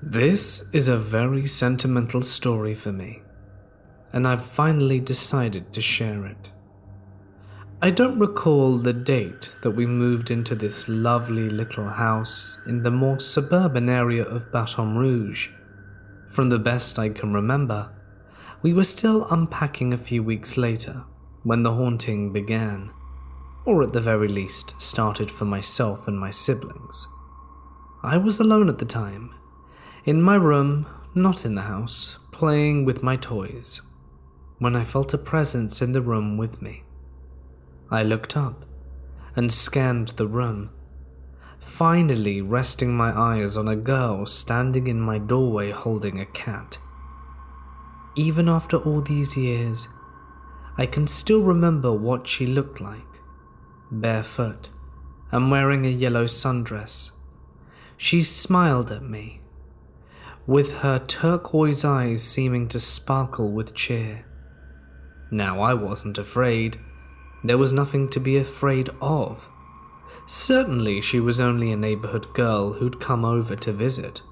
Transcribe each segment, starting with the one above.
This is a very sentimental story for me, and I've finally decided to share it. I don't recall the date that we moved into this lovely little house in the more suburban area of Baton Rouge. From the best I can remember, we were still unpacking a few weeks later when the haunting began, or at the very least started for myself and my siblings. I was alone at the time, in my room, not in the house, playing with my toys, when I felt a presence in the room with me. I looked up and scanned the room, finally resting my eyes on a girl standing in my doorway holding a cat. Even after all these years, I can still remember what she looked like, barefoot and wearing a yellow sundress. She smiled at me, with her turquoise eyes seeming to sparkle with cheer. Now, I wasn't afraid. There was nothing to be afraid of. Certainly, she was only a neighborhood girl who'd come over to visit.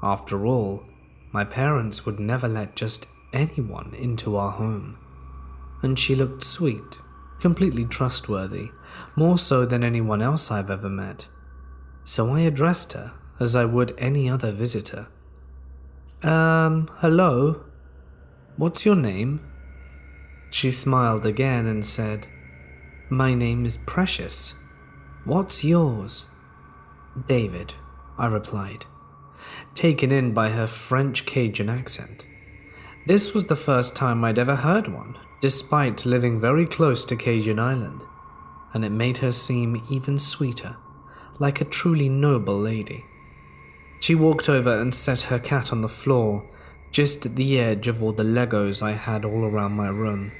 After all, my parents would never let just anyone into our home. And she looked sweet, completely trustworthy, more so than anyone else I've ever met. So I addressed her as I would any other visitor. Hello? What's your name? She smiled again and said, "My name is Precious. What's yours?" "David," I replied, taken in by her French Cajun accent. This was the first time I'd ever heard one, despite living very close to Cajun Island, and it made her seem even sweeter, like a truly noble lady. She walked over and set her cat on the floor, just at the edge of all the Legos I had all around my room.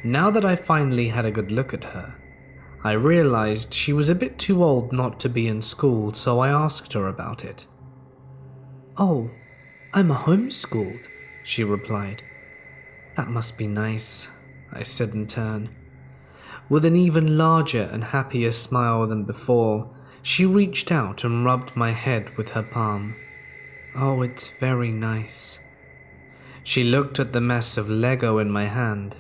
Now that I finally had a good look at her, I realized she was a bit too old not to be in school, so I asked her about it. "Oh, I'm homeschooled," she replied. "That must be nice," I said in turn. With an even larger and happier smile than before, she reached out and rubbed my head with her palm. "Oh, it's very nice." She looked at the mess of Lego in my hand.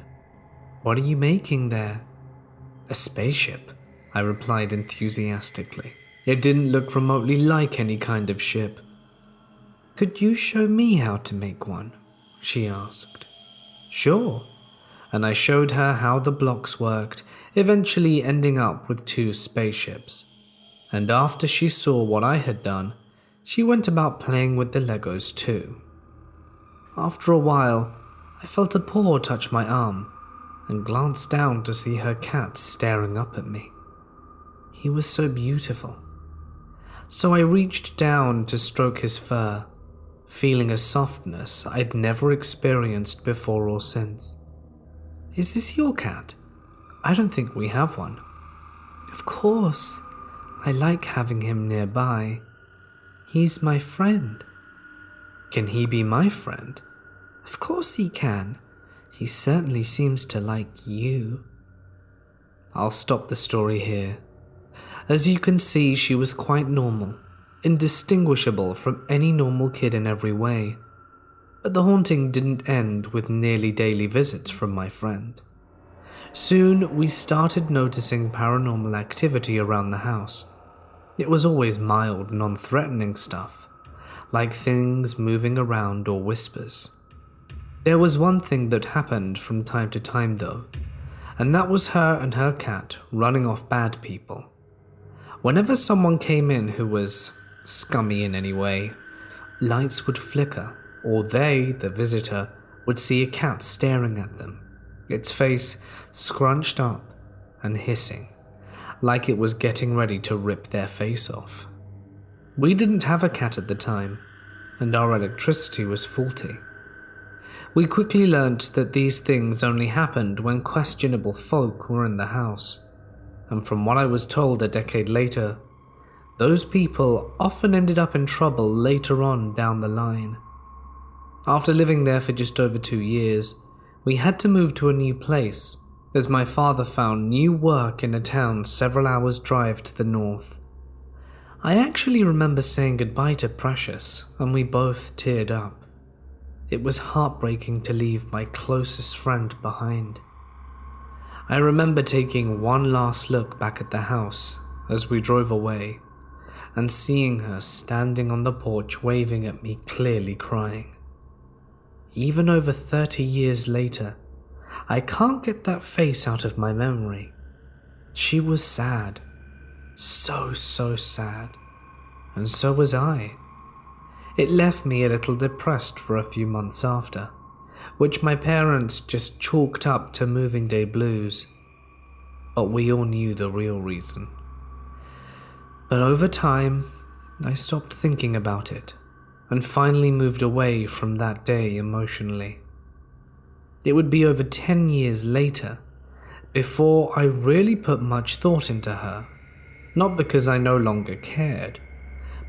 "What are you making there?" "A spaceship," I replied enthusiastically. It didn't look remotely like any kind of ship. "Could you show me how to make one?" she asked. "Sure," and I showed her how the blocks worked, eventually ending up with 2 spaceships. And after she saw what I had done, she went about playing with the Legos too. After a while, I felt a paw touch my arm and glanced down to see her cat staring up at me. He was so beautiful. So I reached down to stroke his fur, feeling a softness I'd never experienced before or since. "Is this your cat? I don't think we have one." "Of course. I like having him nearby. He's my friend." "Can he be my friend?" "Of course he can. He certainly seems to like you." I'll stop the story here. As you can see, she was quite normal, indistinguishable from any normal kid in every way. But the haunting didn't end with nearly daily visits from my friend. Soon, we started noticing paranormal activity around the house. It was always mild, non-threatening stuff, like things moving around or whispers. There was one thing that happened from time to time though, and that was her and her cat running off bad people. Whenever someone came in who was scummy in any way, lights would flicker, or they, the visitor, would see a cat staring at them, its face scrunched up and hissing, like it was getting ready to rip their face off. We didn't have a cat at the time, and our electricity was faulty. We quickly learnt that these things only happened when questionable folk were in the house, and from what I was told a decade later, those people often ended up in trouble later on down the line. After living there for just over 2 years, we had to move to a new place, as my father found new work in a town several hours' drive to the north. I actually remember saying goodbye to Precious, and we both teared up. It was heartbreaking to leave my closest friend behind. I remember taking one last look back at the house as we drove away, and seeing her standing on the porch waving at me, clearly crying. Even over 30 years later, I can't get that face out of my memory. She was sad. So sad. And so was I. It left me a little depressed for a few months after, which my parents just chalked up to moving day blues. But we all knew the real reason. But over time, I stopped thinking about it, and finally moved away from that day emotionally. It would be over 10 years later before I really put much thought into her, not because I no longer cared,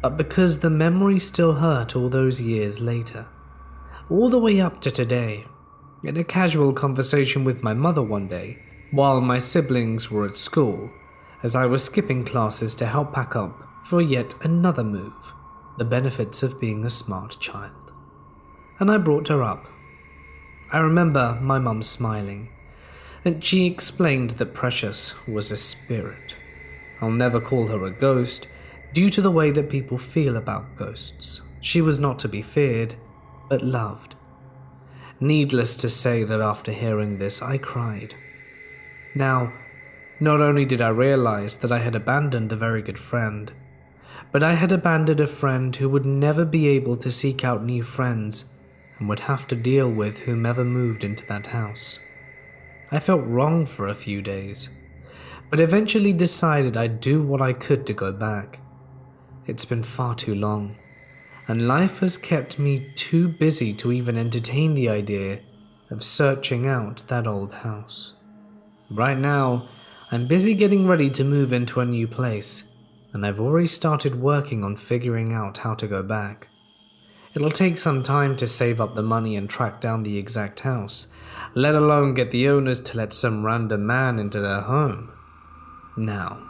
but because the memory still hurt all those years later, all the way up to today. In a casual conversation with my mother one day, while my siblings were at school, as I was skipping classes to help pack up for yet another move, the benefits of being a smart child. And I brought her up. I remember my mum smiling, and she explained that Precious was a spirit. I'll never call her a ghost, due to the way that people feel about ghosts. She was not to be feared, but loved. Needless to say that after hearing this, I cried. Now, not only did I realize that I had abandoned a very good friend, but I had abandoned a friend who would never be able to seek out new friends and would have to deal with whomever moved into that house. I felt wrong for a few days, but eventually decided I'd do what I could to go back. It's been far too long, and life has kept me too busy to even entertain the idea of searching out that old house. Right now, I'm busy getting ready to move into a new place, and I've already started working on figuring out how to go back. It'll take some time to save up the money and track down the exact house, let alone get the owners to let some random man into their home. Now,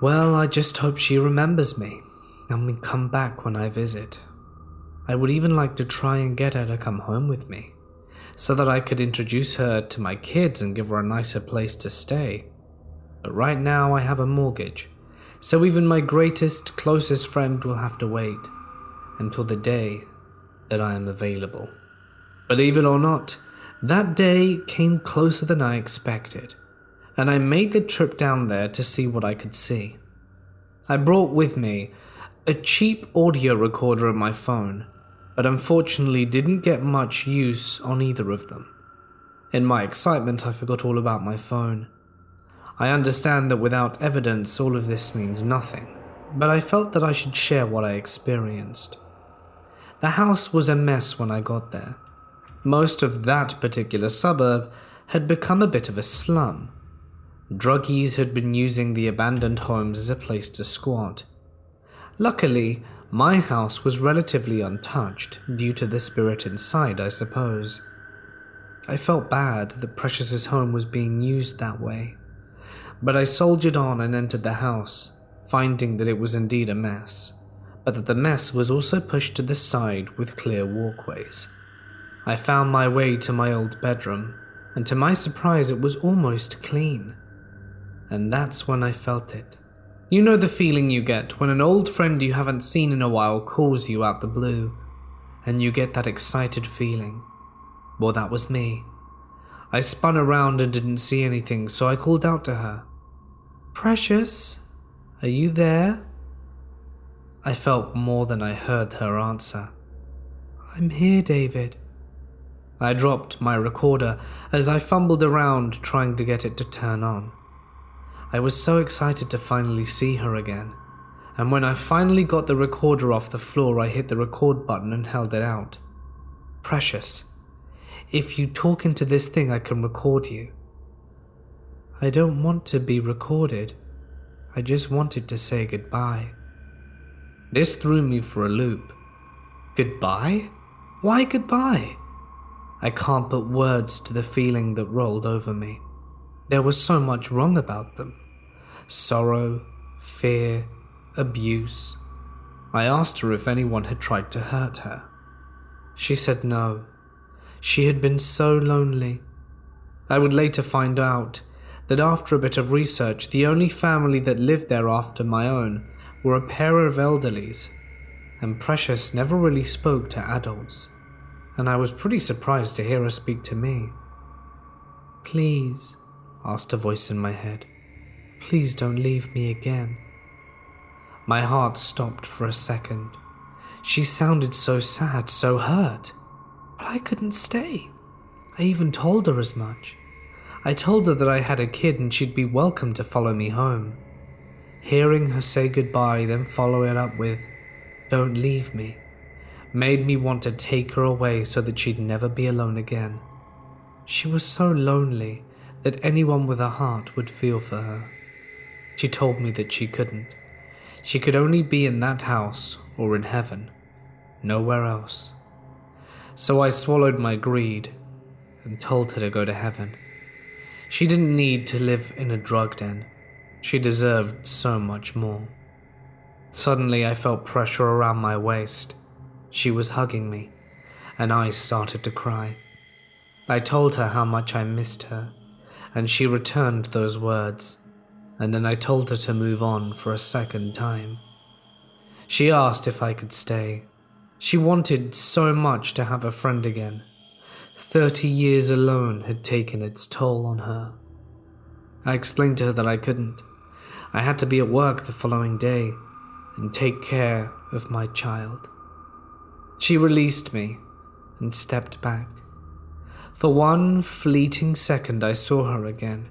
well, I just hope she remembers me and will come back when I visit. I would even like to try and get her to come home with me, so that I could introduce her to my kids and give her a nicer place to stay. But right now I have a mortgage, so even my greatest, closest friend will have to wait until the day that I am available. Believe it or not, that day came closer than I expected, and I made the trip down there to see what I could see. I brought with me a cheap audio recorder and my phone, but unfortunately didn't get much use on either of them. In my excitement, I forgot all about my phone. I understand that without evidence, all of this means nothing, but I felt that I should share what I experienced. The house was a mess when I got there. Most of that particular suburb had become a bit of a slum. Druggies had been using the abandoned homes as a place to squat. Luckily, my house was relatively untouched due to the spirit inside, I suppose. I felt bad that Precious's home was being used that way, but I soldiered on and entered the house, finding that it was indeed a mess, but that the mess was also pushed to the side with clear walkways. I found my way to my old bedroom, and to my surprise it was almost clean. And that's when I felt it. You know the feeling you get when an old friend you haven't seen in a while calls you out the blue, and you get that excited feeling. Well, that was me. I spun around and didn't see anything, so I called out to her. "Precious, are you there?" I felt more than I heard her answer. "I'm here, David." I dropped my recorder as I fumbled around trying to get it to turn on. I was so excited to finally see her again, and when I finally got the recorder off the floor, I hit the record button and held it out. "Precious, if you talk into this thing, I can record you." "I don't want to be recorded. I just wanted to say goodbye." This threw me for a loop. Goodbye? Why goodbye? I can't put words to the feeling that rolled over me. There was so much wrong about them. Sorrow, fear, abuse. I asked her if anyone had tried to hurt her. She said no. She had been so lonely. I would later find out that after a bit of research, the only family that lived there after my own were a pair of elderlies, and Precious never really spoke to adults, and I was pretty surprised to hear her speak to me. "Please," asked a voice in my head, "please don't leave me again." My heart stopped for a second. She sounded so sad, so hurt, but I couldn't stay. I even told her as much. I told her that I had a kid and she'd be welcome to follow me home. Hearing her say goodbye, then follow it up with, "Don't leave me," made me want to take her away so that she'd never be alone again. She was so lonely that anyone with a heart would feel for her. She told me that she couldn't. She could only be in that house or in heaven, nowhere else. So I swallowed my greed and told her to go to heaven. She didn't need to live in a drug den. She deserved so much more. Suddenly I felt pressure around my waist. She was hugging me, and I started to cry. I told her how much I missed her, and she returned those words, and then I told her to move on for a second time. She asked if I could stay. She wanted so much to have a friend again. 30 years alone had taken its toll on her. I explained to her that I couldn't. I had to be at work the following day and take care of my child. She released me and stepped back. For one fleeting second I saw her again,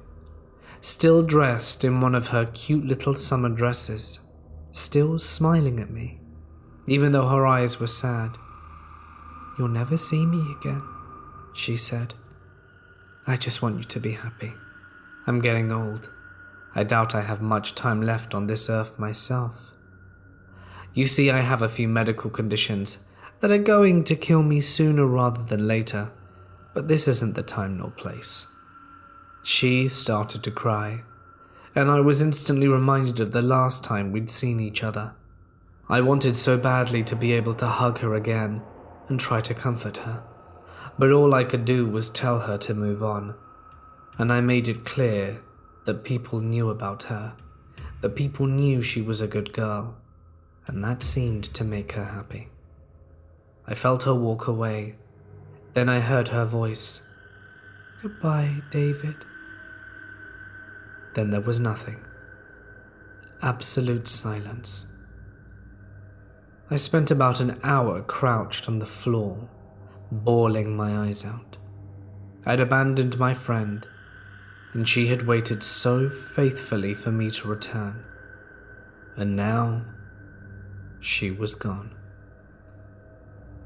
still dressed in one of her cute little summer dresses, still smiling at me, even though her eyes were sad. "You'll never see me again," she said. "I just want you to be happy. I'm getting old. I doubt I have much time left on this earth myself. You see, I have a few medical conditions that are going to kill me sooner rather than later, but this isn't the time nor place." She started to cry, and I was instantly reminded of the last time we'd seen each other. I wanted so badly to be able to hug her again and try to comfort her, but all I could do was tell her to move on, and I made it clear that people knew about her, that people knew she was a good girl, and that seemed to make her happy. I felt her walk away. Then I heard her voice, "Goodbye, David." Then there was nothing. Absolute silence. I spent about an hour crouched on the floor, bawling my eyes out. I'd abandoned my friend, and she had waited so faithfully for me to return. And now, she was gone.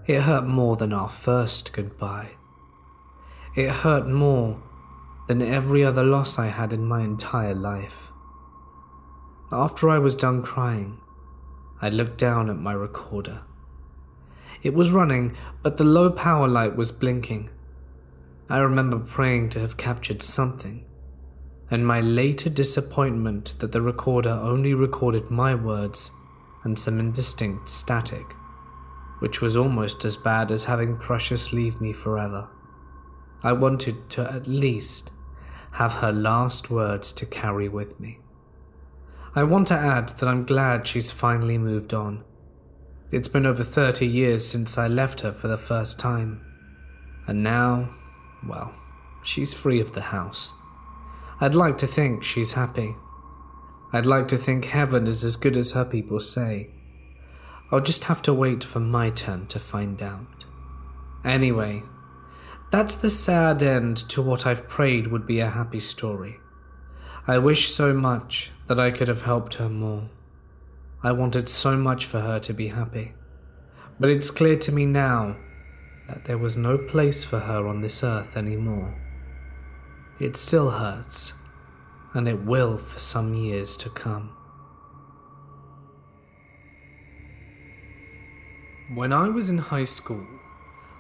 It hurt more than our first goodbye. It hurt more than every other loss I had in my entire life. After I was done crying, I looked down at my recorder. It was running, but the low power light was blinking. I remember praying to have captured something, and my later disappointment that the recorder only recorded my words and some indistinct static, which was almost as bad as having Precious leave me forever. I wanted to at least have her last words to carry with me. I want to add that I'm glad she's finally moved on. It's been over 30 years since I left her for the first time, and now, well, she's free of the house. I'd like to think she's happy. I'd like to think heaven is as good as her people say. I'll just have to wait for my turn to find out. Anyway, that's the sad end to what I've prayed would be a happy story. I wish so much that I could have helped her more. I wanted so much for her to be happy. But it's clear to me now that there was no place for her on this earth anymore. It still hurts, and it will for some years to come. When I was in high school,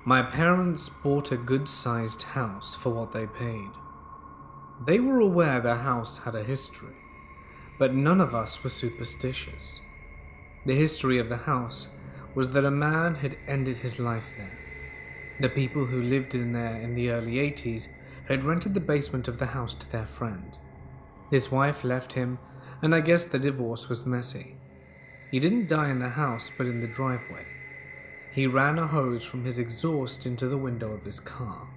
my parents bought a good-sized house for what they paid. They were aware the house had a history, but none of us were superstitious. The history of the house was that a man had ended his life there. The people who lived in there in the early 80s had rented the basement of the house to their friend. His wife left him, and I guess the divorce was messy. He didn't die in the house, but in the driveway. He ran a hose from his exhaust into the window of his car.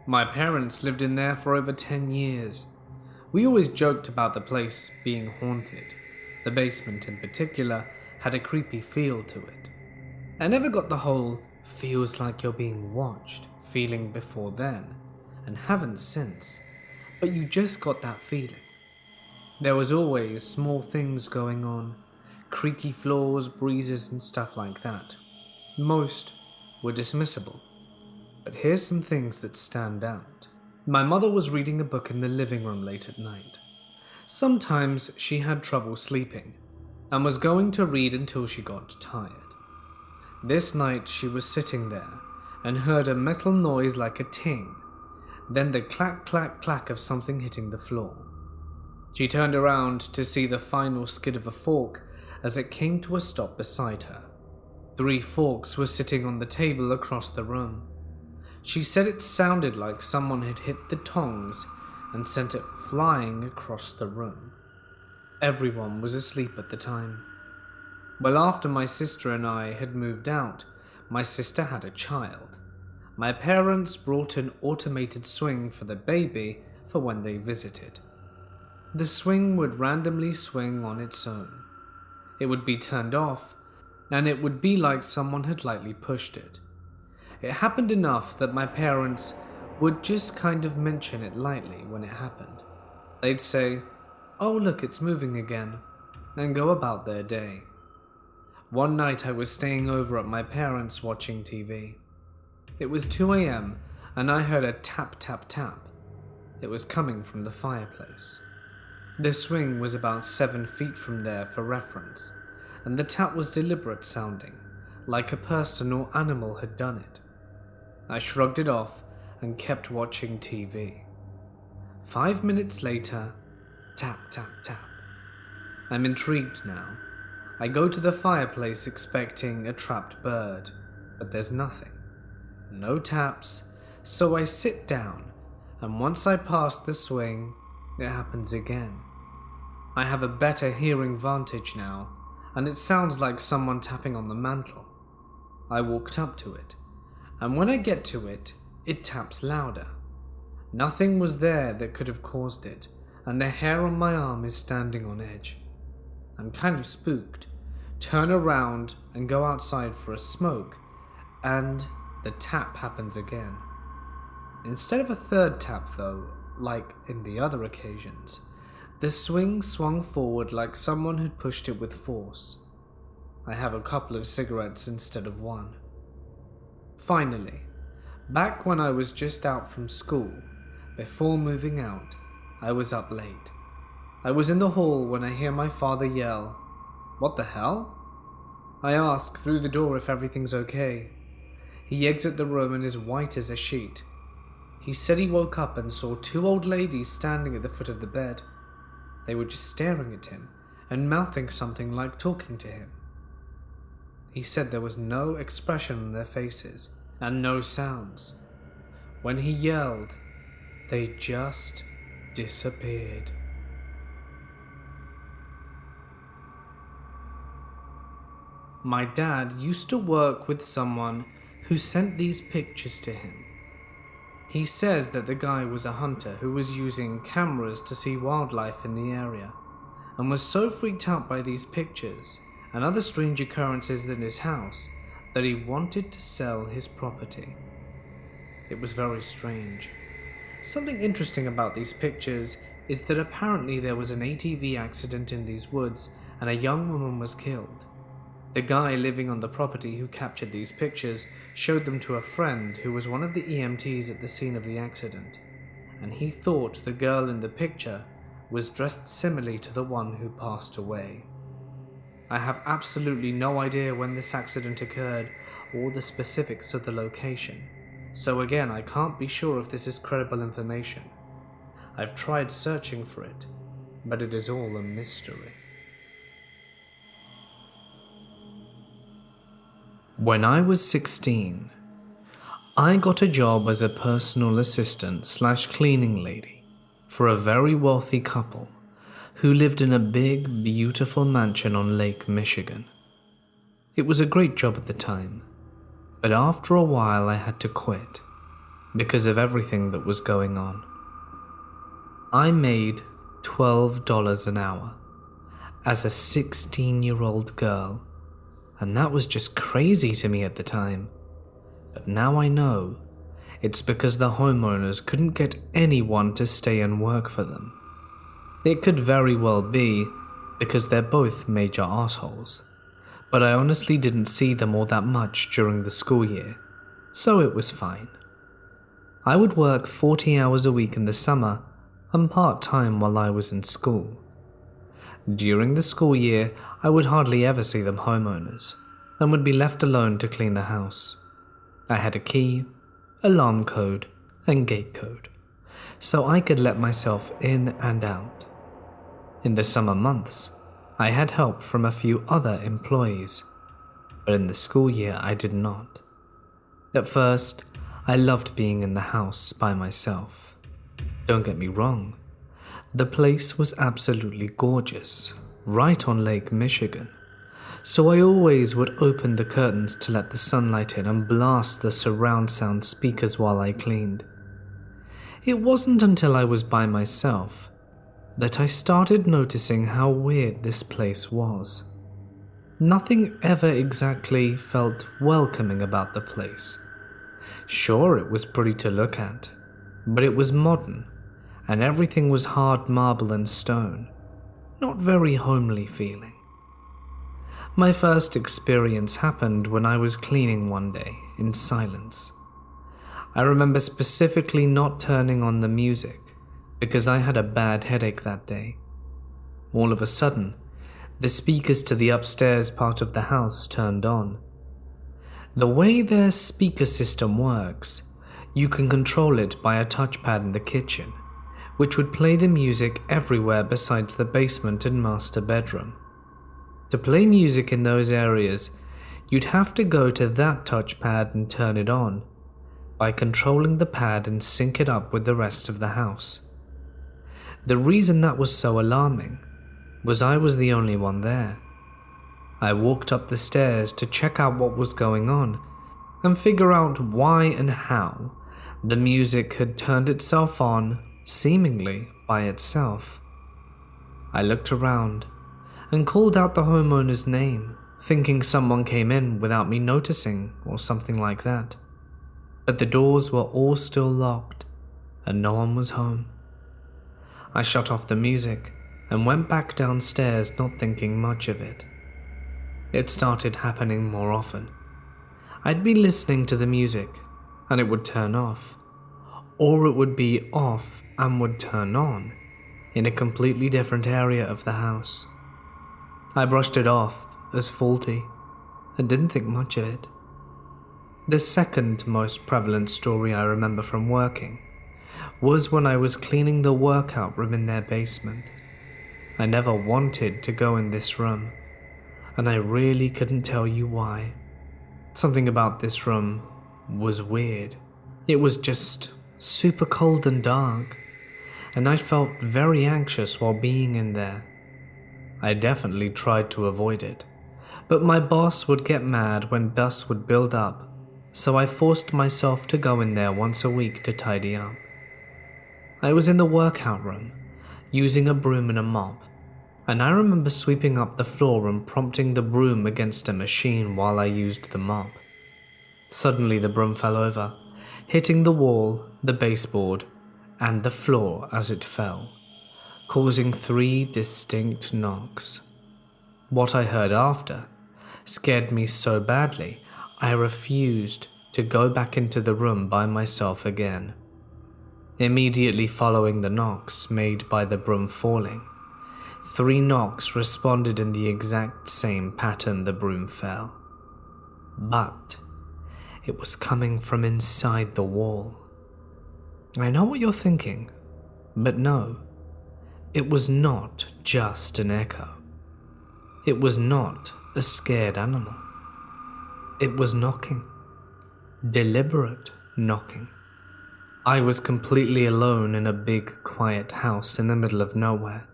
My parents lived in there for over 10 years. We always joked about the place being haunted. The basement in particular had a creepy feel to it. I never got the whole feels like you're being watched feeling before then, and haven't since, but you just got that feeling. There was always small things going on, creaky floors, breezes and stuff like that. Most were dismissible, but here's some things that stand out. My mother was reading a book in the living room late at night. Sometimes she had trouble sleeping, and was going to read until she got tired. This night she was sitting there, and heard a metal noise like a ting, then the clack clack clack of something hitting the floor. She turned around to see the final skid of a fork as it came to a stop beside her. 3 forks were sitting on the table across the room. She said it sounded like someone had hit the tongs and sent it flying across the room. Everyone was asleep at the time. Well, after my sister and I had moved out, my sister had a child. My parents brought an automated swing for the baby for when they visited. The swing would randomly swing on its own. It would be turned off, and it would be like someone had lightly pushed it. It happened enough that my parents would just kind of mention it lightly when it happened. They'd say, "Oh look, it's moving again," and go about their day. One night I was staying over at my parents' watching TV. It was 2 a.m. and I heard a tap tap tap. It was coming from the fireplace. The swing was about 7 feet from there for reference, and the tap was deliberate sounding, like a person or animal had done it. I shrugged it off and kept watching TV. 5 minutes later, tap tap tap. I'm intrigued now. I go to the fireplace expecting a trapped bird, but there's nothing. No taps, so I sit down, and once I pass the swing, it happens again. I have a better hearing vantage now, and it sounds like someone tapping on the mantel. I walked up to it, and when I get to it, it taps louder. Nothing was there that could have caused it, and the hair on my arm is standing on edge. I'm kind of spooked, turn around and go outside for a smoke, and the tap happens again. Instead of a third tap though, like in the other occasions, the swing swung forward like someone had pushed it with force. I have a couple of cigarettes instead of one. Finally, back when I was just out from school, before moving out, I was up late. I was in the hall when I hear my father yell, "What the hell?" I ask through the door if everything's okay. He exits the room and is white as a sheet. He said he woke up and saw 2 old ladies standing at the foot of the bed. They were just staring at him and mouthing something like talking to him. He said there was no expression on their faces and no sounds. When he yelled, they just disappeared. My dad used to work with someone who sent these pictures to him. He says that the guy was a hunter who was using cameras to see wildlife in the area, and was so freaked out by these pictures and other strange occurrences in his house that he wanted to sell his property. It was very strange. Something interesting about these pictures is that apparently there was an ATV accident in these woods and a young woman was killed. The guy living on the property who captured these pictures showed them to a friend who was one of the EMTs at the scene of the accident, and he thought the girl in the picture was dressed similarly to the one who passed away. I have absolutely no idea when this accident occurred or the specifics of the location, so again I can't be sure if this is credible information. I've tried searching for it, but it is all a mystery. When I was 16, I got a job as a personal assistant / cleaning lady for a very wealthy couple who lived in a big, beautiful mansion on Lake Michigan. It was a great job at the time, but after a while I had to quit because of everything that was going on. I made $12 an hour as a 16-year-old girl, and that was just crazy to me at the time. But now I know it's because the homeowners couldn't get anyone to stay and work for them. It could very well be because they're both major assholes, but I honestly didn't see them all that much during the school year, so it was fine. I would work 40 hours a week in the summer and part-time while I was in school. During the school year, I would hardly ever see them homeowners and would be left alone to clean the house. I had a key, alarm code, and gate code, so I could let myself in and out. In the summer months, I had help from a few other employees, but in the school year I did not. At first, I loved being in the house by myself. Don't get me wrong, the place was absolutely gorgeous, right on Lake Michigan, so I always would open the curtains to let the sunlight in and blast the surround sound speakers while I cleaned. It wasn't until I was by myself that I started noticing how weird this place was. Nothing ever exactly felt welcoming about the place. Sure, it was pretty to look at, but it was modern, and everything was hard marble and stone, not very homely feeling. My first experience happened when I was cleaning one day in silence. I remember specifically not turning on the music because I had a bad headache that day. All of a sudden, the speakers to the upstairs part of the house turned on. The way their speaker system works, you can control it by a touchpad in the kitchen, which would play the music everywhere besides the basement and master bedroom. To play music in those areas, you'd have to go to that touchpad and turn it on by controlling the pad and sync it up with the rest of the house. The reason that was so alarming was I was the only one there. I walked up the stairs to check out what was going on and figure out why and how the music had turned itself on seemingly by itself. I looked around and called out the homeowner's name, thinking someone came in without me noticing or something like that. But the doors were all still locked and no one was home. I shut off the music and went back downstairs, not thinking much of it. It started happening more often. I'd be listening to the music and it would turn off, or it would be off and would turn on in a completely different area of the house. I brushed it off as faulty and didn't think much of it. The second most prevalent story I remember from working was when I was cleaning the workout room in their basement. I never wanted to go in this room, and I really couldn't tell you why. Something about this room was weird. It was just super cold and dark, and I felt very anxious while being in there. I definitely tried to avoid it, but my boss would get mad when dust would build up, so I forced myself to go in there once a week to tidy up. I was in the workout room, using a broom and a mop, and I remember sweeping up the floor and prompting the broom against a machine while I used the mop. Suddenly the broom fell over, hitting the wall, the baseboard, and the floor as it fell, causing 3 distinct knocks. What I heard after scared me so badly, I refused to go back into the room by myself again. Immediately following the knocks made by the broom falling, 3 knocks responded in the exact same pattern the broom fell. But it was coming from inside the wall. I know what you're thinking, but no, it was not just an echo. It was not a scared animal. It was knocking. Deliberate knocking. I was completely alone in a big, quiet house in the middle of nowhere,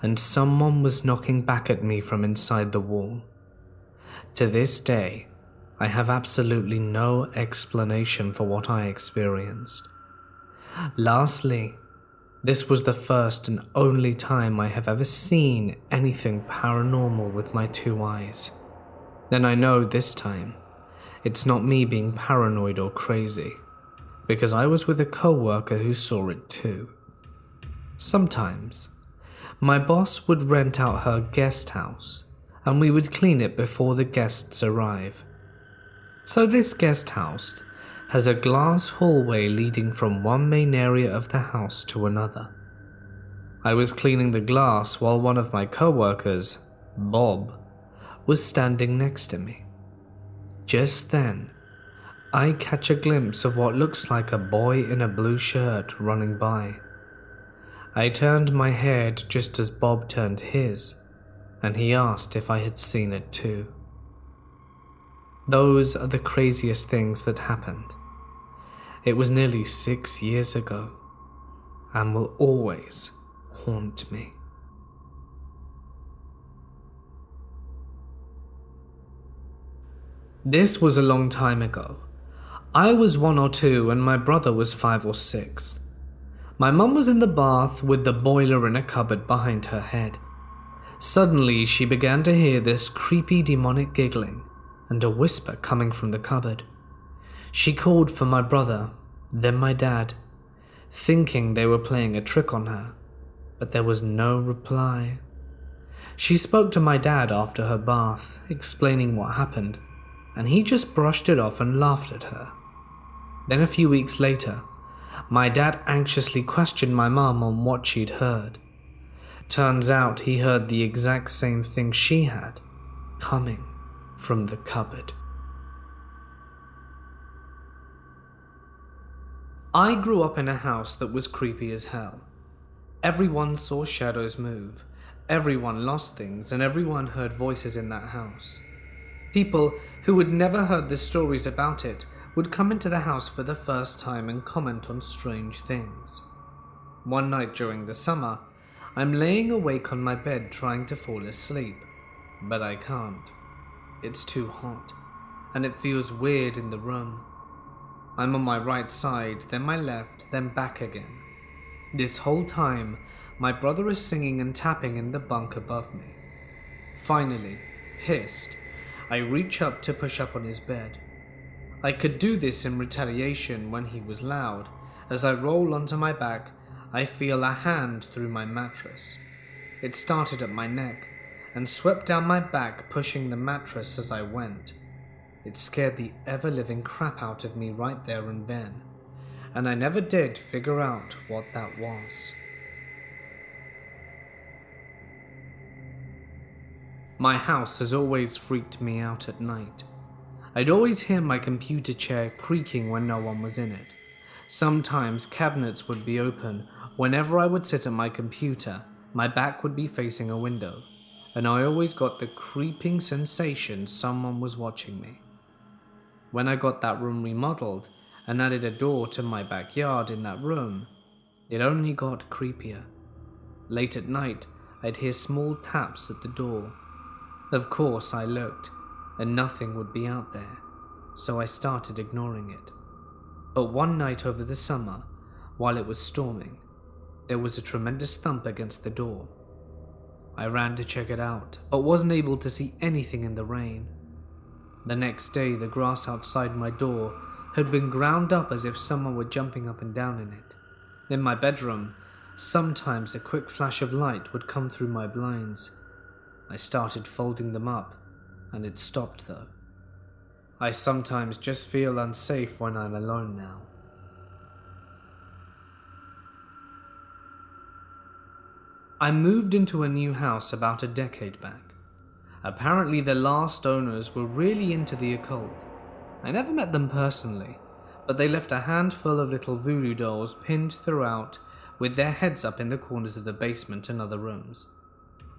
and someone was knocking back at me from inside the wall. To this day, I have absolutely no explanation for what I experienced. Lastly, this was the first and only time I have ever seen anything paranormal with my 2 eyes. And I know this time, it's not me being paranoid or crazy, because I was with a coworker who saw it too. Sometimes, my boss would rent out her guest house, and we would clean it before the guests arrive. So this guest house has a glass hallway leading from one main area of the house to another. I was cleaning the glass while one of my coworkers, Bob, was standing next to me. Just then, I catch a glimpse of what looks like a boy in a blue shirt running by. I turned my head just as Bob turned his, and he asked if I had seen it too. Those are the craziest things that happened. It was nearly 6 years ago, and will always haunt me. This was a long time ago. I was 1 or 2 and my brother was 5 or 6. My mum was in the bath with the boiler in a cupboard behind her head. Suddenly she began to hear this creepy demonic giggling and a whisper coming from the cupboard. She called for my brother, then my dad, thinking they were playing a trick on her, but there was no reply. She spoke to my dad after her bath, explaining what happened, and he just brushed it off and laughed at her. Then a few weeks later, my dad anxiously questioned my mum on what she'd heard. Turns out he heard the exact same thing she had, coming from the cupboard. I grew up in a house that was creepy as hell. Everyone saw shadows move, everyone lost things, and everyone heard voices in that house. People who had never heard the stories about it would come into the house for the first time and comment on strange things. One night during the summer, I'm laying awake on my bed trying to fall asleep, but I can't. It's too hot, and it feels weird in the room. I'm on my right side, then my left, then back again. This whole time, my brother is singing and tapping in the bunk above me. Finally, hissed, I reach up to push up on his bed. I could do this in retaliation when he was loud. As I roll onto my back, I feel a hand through my mattress. It started at my neck and swept down my back, pushing the mattress as I went. It scared the ever-living crap out of me right there and then, and I never did figure out what that was. My house has always freaked me out at night. I'd always hear my computer chair creaking when no one was in it. Sometimes cabinets would be open. Whenever I would sit at my computer, my back would be facing a window, and I always got the creeping sensation someone was watching me. When I got that room remodeled and added a door to my backyard in that room, it only got creepier. Late at night, I'd hear small taps at the door. Of course, I looked, and nothing would be out there, so I started ignoring it. But one night over the summer, while it was storming, there was a tremendous thump against the door. I ran to check it out, but wasn't able to see anything in the rain. The next day, the grass outside my door had been ground up as if someone were jumping up and down in it. In my bedroom, sometimes a quick flash of light would come through my blinds. I started folding them up, and it stopped though. I sometimes just feel unsafe when I'm alone now. I moved into a new house about a decade back. Apparently the last owners were really into the occult. I never met them personally, but they left a handful of little voodoo dolls pinned throughout with their heads up in the corners of the basement and other rooms.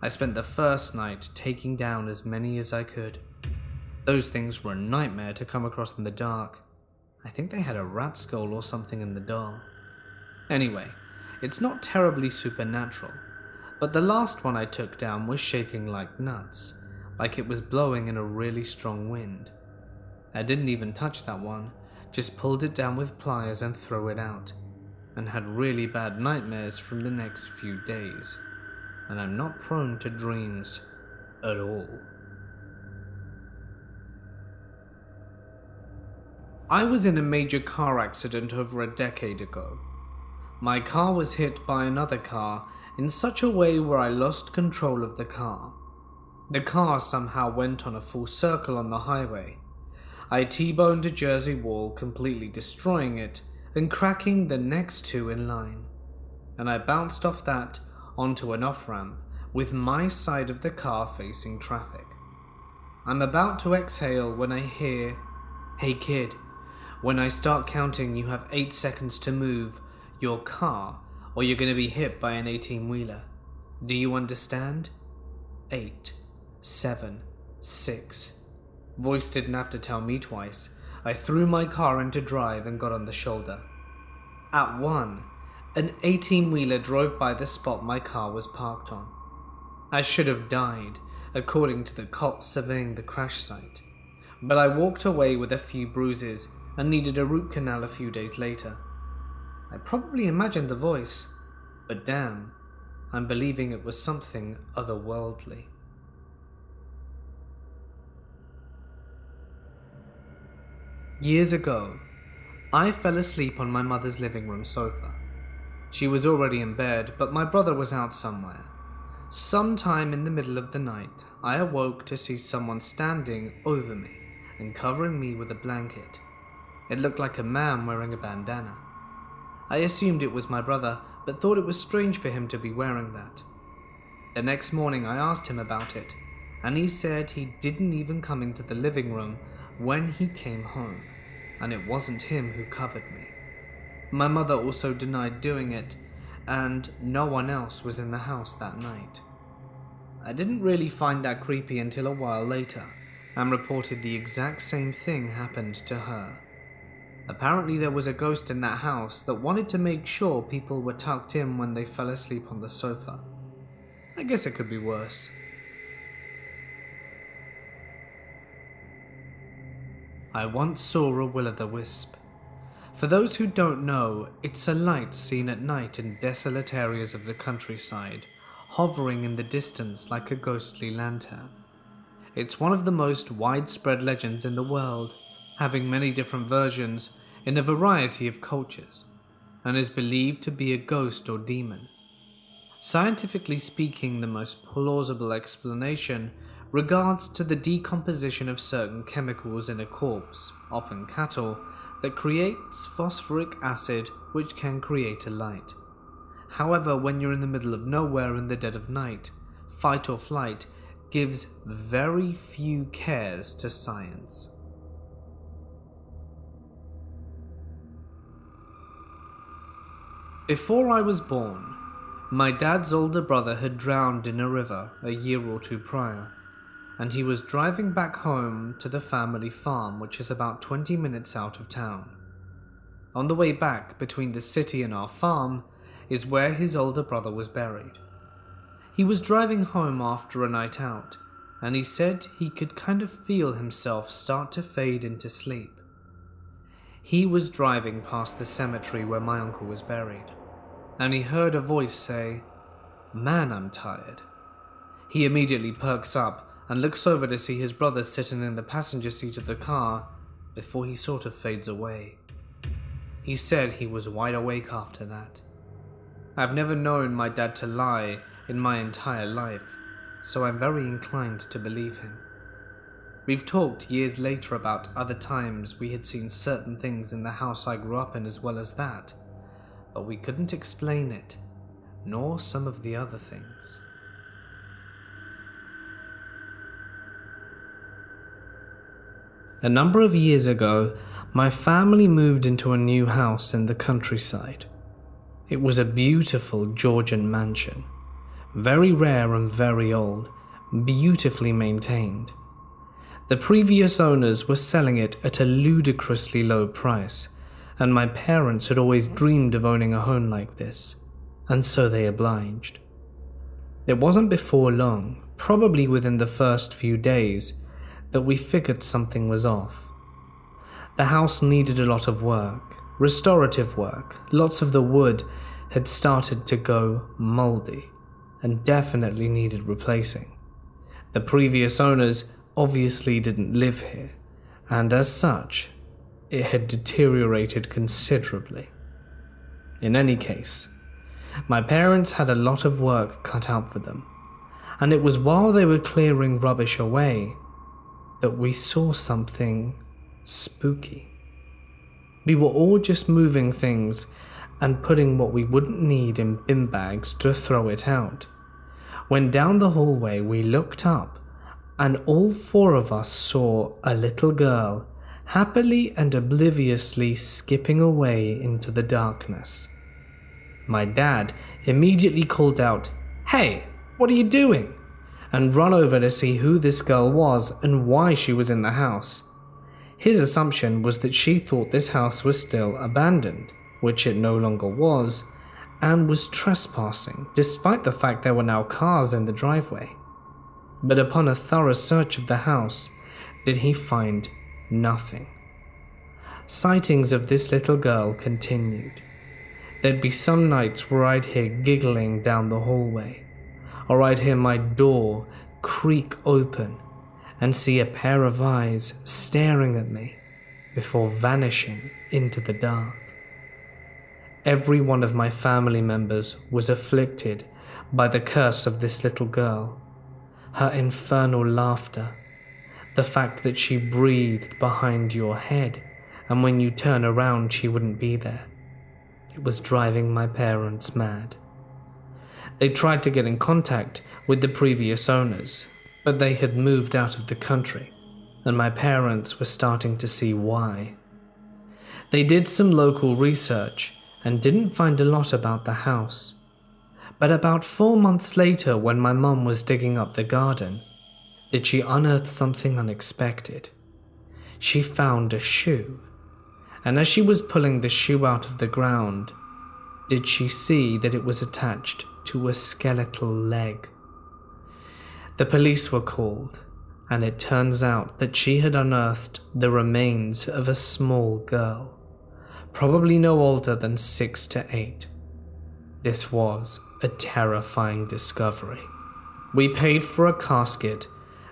I spent the first night taking down as many as I could. Those things were a nightmare to come across in the dark. I think they had a rat skull or something in the doll. Anyway, it's not terribly supernatural, but the last one I took down was shaking like nuts, like it was blowing in a really strong wind. I didn't even touch that one, just pulled it down with pliers and threw it out, and had really bad nightmares from the next few days. And I'm not prone to dreams at all. I was in a major car accident over a decade ago. My car was hit by another car in such a way where I lost control of the car. The car somehow went on a full circle on the highway. I T-boned a Jersey wall, completely destroying it and cracking the next two in line. And I bounced off that onto an off-ramp with my side of the car facing traffic. I'm about to exhale when I hear, "Hey kid, when I start counting you have 8 seconds to move your car or you're going to be hit by an 18-wheeler. Do you understand?" 8, 7, 6. Voice didn't have to tell me twice. I threw my car into drive and got on the shoulder. At 1, an 18-wheeler drove by the spot my car was parked on. I should have died, according to the cops surveying the crash site, but I walked away with a few bruises and needed a root canal a few days later. I probably imagined the voice, but damn, I'm believing it was something otherworldly. Years ago, I fell asleep on my mother's living room sofa. She was already in bed, but my brother was out somewhere. Sometime in the middle of the night, I awoke to see someone standing over me and covering me with a blanket. It looked like a man wearing a bandana. I assumed it was my brother, but thought it was strange for him to be wearing that. The next morning I asked him about it, and he said he didn't even come into the living room when he came home, and it wasn't him who covered me. My mother also denied doing it, and no one else was in the house that night. I didn't really find that creepy until a while later, and reported the exact same thing happened to her. Apparently there was a ghost in that house that wanted to make sure people were tucked in when they fell asleep on the sofa. I guess it could be worse. I once saw a Willo The Wisp. For those who don't know, it's a light seen at night in desolate areas of the countryside, hovering in the distance like a ghostly lantern. It's one of the most widespread legends in the world, having many different versions in a variety of cultures, and is believed to be a ghost or demon. Scientifically speaking, the most plausible explanation regards to the decomposition of certain chemicals in a corpse, often cattle, that creates phosphoric acid which can create a light. However, when you're in the middle of nowhere in the dead of night, fight or flight gives very few cares to science. Before I was born, my dad's older brother had drowned in a river a year or two prior, and he was driving back home to the family farm, which is about 20 minutes out of town. On the way back between the city and our farm is where his older brother was buried. He was driving home after a night out, and he said he could kind of feel himself start to fade into sleep. He was driving past the cemetery where my uncle was buried, and he heard a voice say, "Man, I'm tired." He immediately perks up and looks over to see his brother sitting in the passenger seat of the car before he sort of fades away. He said he was wide awake after that. I've never known my dad to lie in my entire life, so I'm very inclined to believe him. We've talked years later about other times we had seen certain things in the house I grew up in as well as that, but we couldn't explain it, nor some of the other things. A number of years ago, my family moved into a new house in the countryside. It was a beautiful Georgian mansion, very rare and very old, beautifully maintained. The previous owners were selling it at a ludicrously low price, and my parents had always dreamed of owning a home like this, and so they obliged. It wasn't before long, probably within the first few days, that we figured something was off. The house needed a lot of work, restorative work. Lots of the wood had started to go moldy and definitely needed replacing. The previous owners obviously didn't live here, and as such, it had deteriorated considerably. In any case, my parents had a lot of work cut out for them, and it was while they were clearing rubbish away that we saw something spooky. We were all just moving things and putting what we wouldn't need in bin bags to throw it out. When down the hallway we looked up, and all four of us saw a little girl happily and obliviously skipping away into the darkness. My dad immediately called out, "Hey, what are you doing?" and run over to see who this girl was and why she was in the house. His assumption was that she thought this house was still abandoned, which it no longer was, and was trespassing, despite the fact there were now cars in the driveway. But upon a thorough search of the house, did he find nothing. Sightings of this little girl continued. There'd be some nights where I'd hear giggling down the hallway, or I'd hear my door creak open and see a pair of eyes staring at me before vanishing into the dark. Every one of my family members was afflicted by the curse of this little girl. Her infernal laughter, the fact that she breathed behind your head and when you turn around she wouldn't be there. It was driving my parents mad. They tried to get in contact with the previous owners, but they had moved out of the country, and my parents were starting to see why. They did some local research and didn't find a lot about the house. But about 4 months later, when my mum was digging up the garden, did she unearth something unexpected. She found a shoe, and as she was pulling the shoe out of the ground, did she see that it was attached to a skeletal leg. The police were called, and it turns out that she had unearthed the remains of a small girl, probably no older than 6 to 8. This was a terrifying discovery. We paid for a casket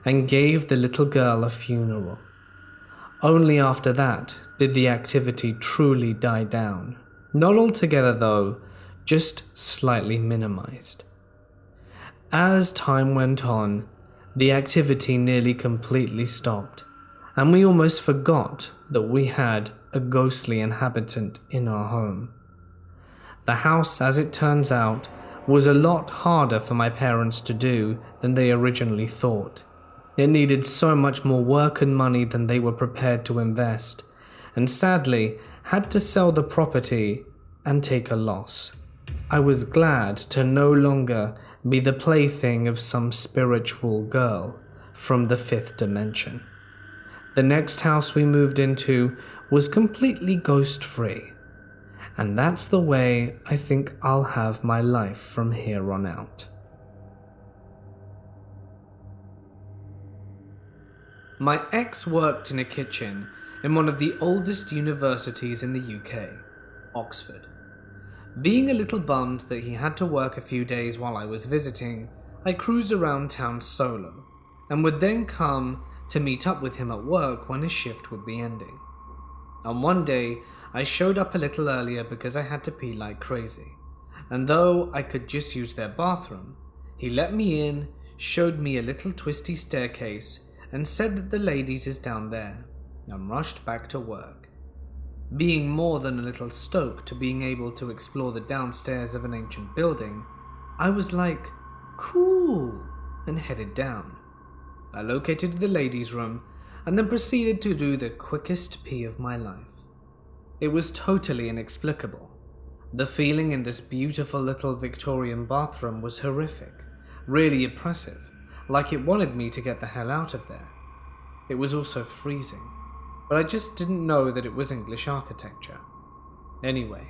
and gave the little girl a funeral. Only after that did the activity truly die down. Not altogether though, just slightly minimized. As time went on, the activity nearly completely stopped, and we almost forgot that we had a ghostly inhabitant in our home. The house, as it turns out, was a lot harder for my parents to do than they originally thought. It needed so much more work and money than they were prepared to invest, and sadly had to sell the property and take a loss. I was glad to no longer be the plaything of some spiritual girl from the 5th dimension. The next house we moved into was completely ghost-free, and that's the way I think I'll have my life from here on out. My ex worked in a kitchen in one of the oldest universities in the UK, Oxford. Being a little bummed that he had to work a few days while I was visiting, I cruised around town solo, and would then come to meet up with him at work when his shift would be ending. On one day, I showed up a little earlier because I had to pee like crazy, and though I could just use their bathroom, he let me in, showed me a little twisty staircase, and said that the ladies is down there, and rushed back to work. Being more than a little stoked to being able to explore the downstairs of an ancient building, I was like, cool, and headed down. I located the ladies' room, and then proceeded to do the quickest pee of my life. It was totally inexplicable. The feeling in this beautiful little Victorian bathroom was horrific, really oppressive, like it wanted me to get the hell out of there. It was also freezing, but I just didn't know that it was English architecture. Anyway,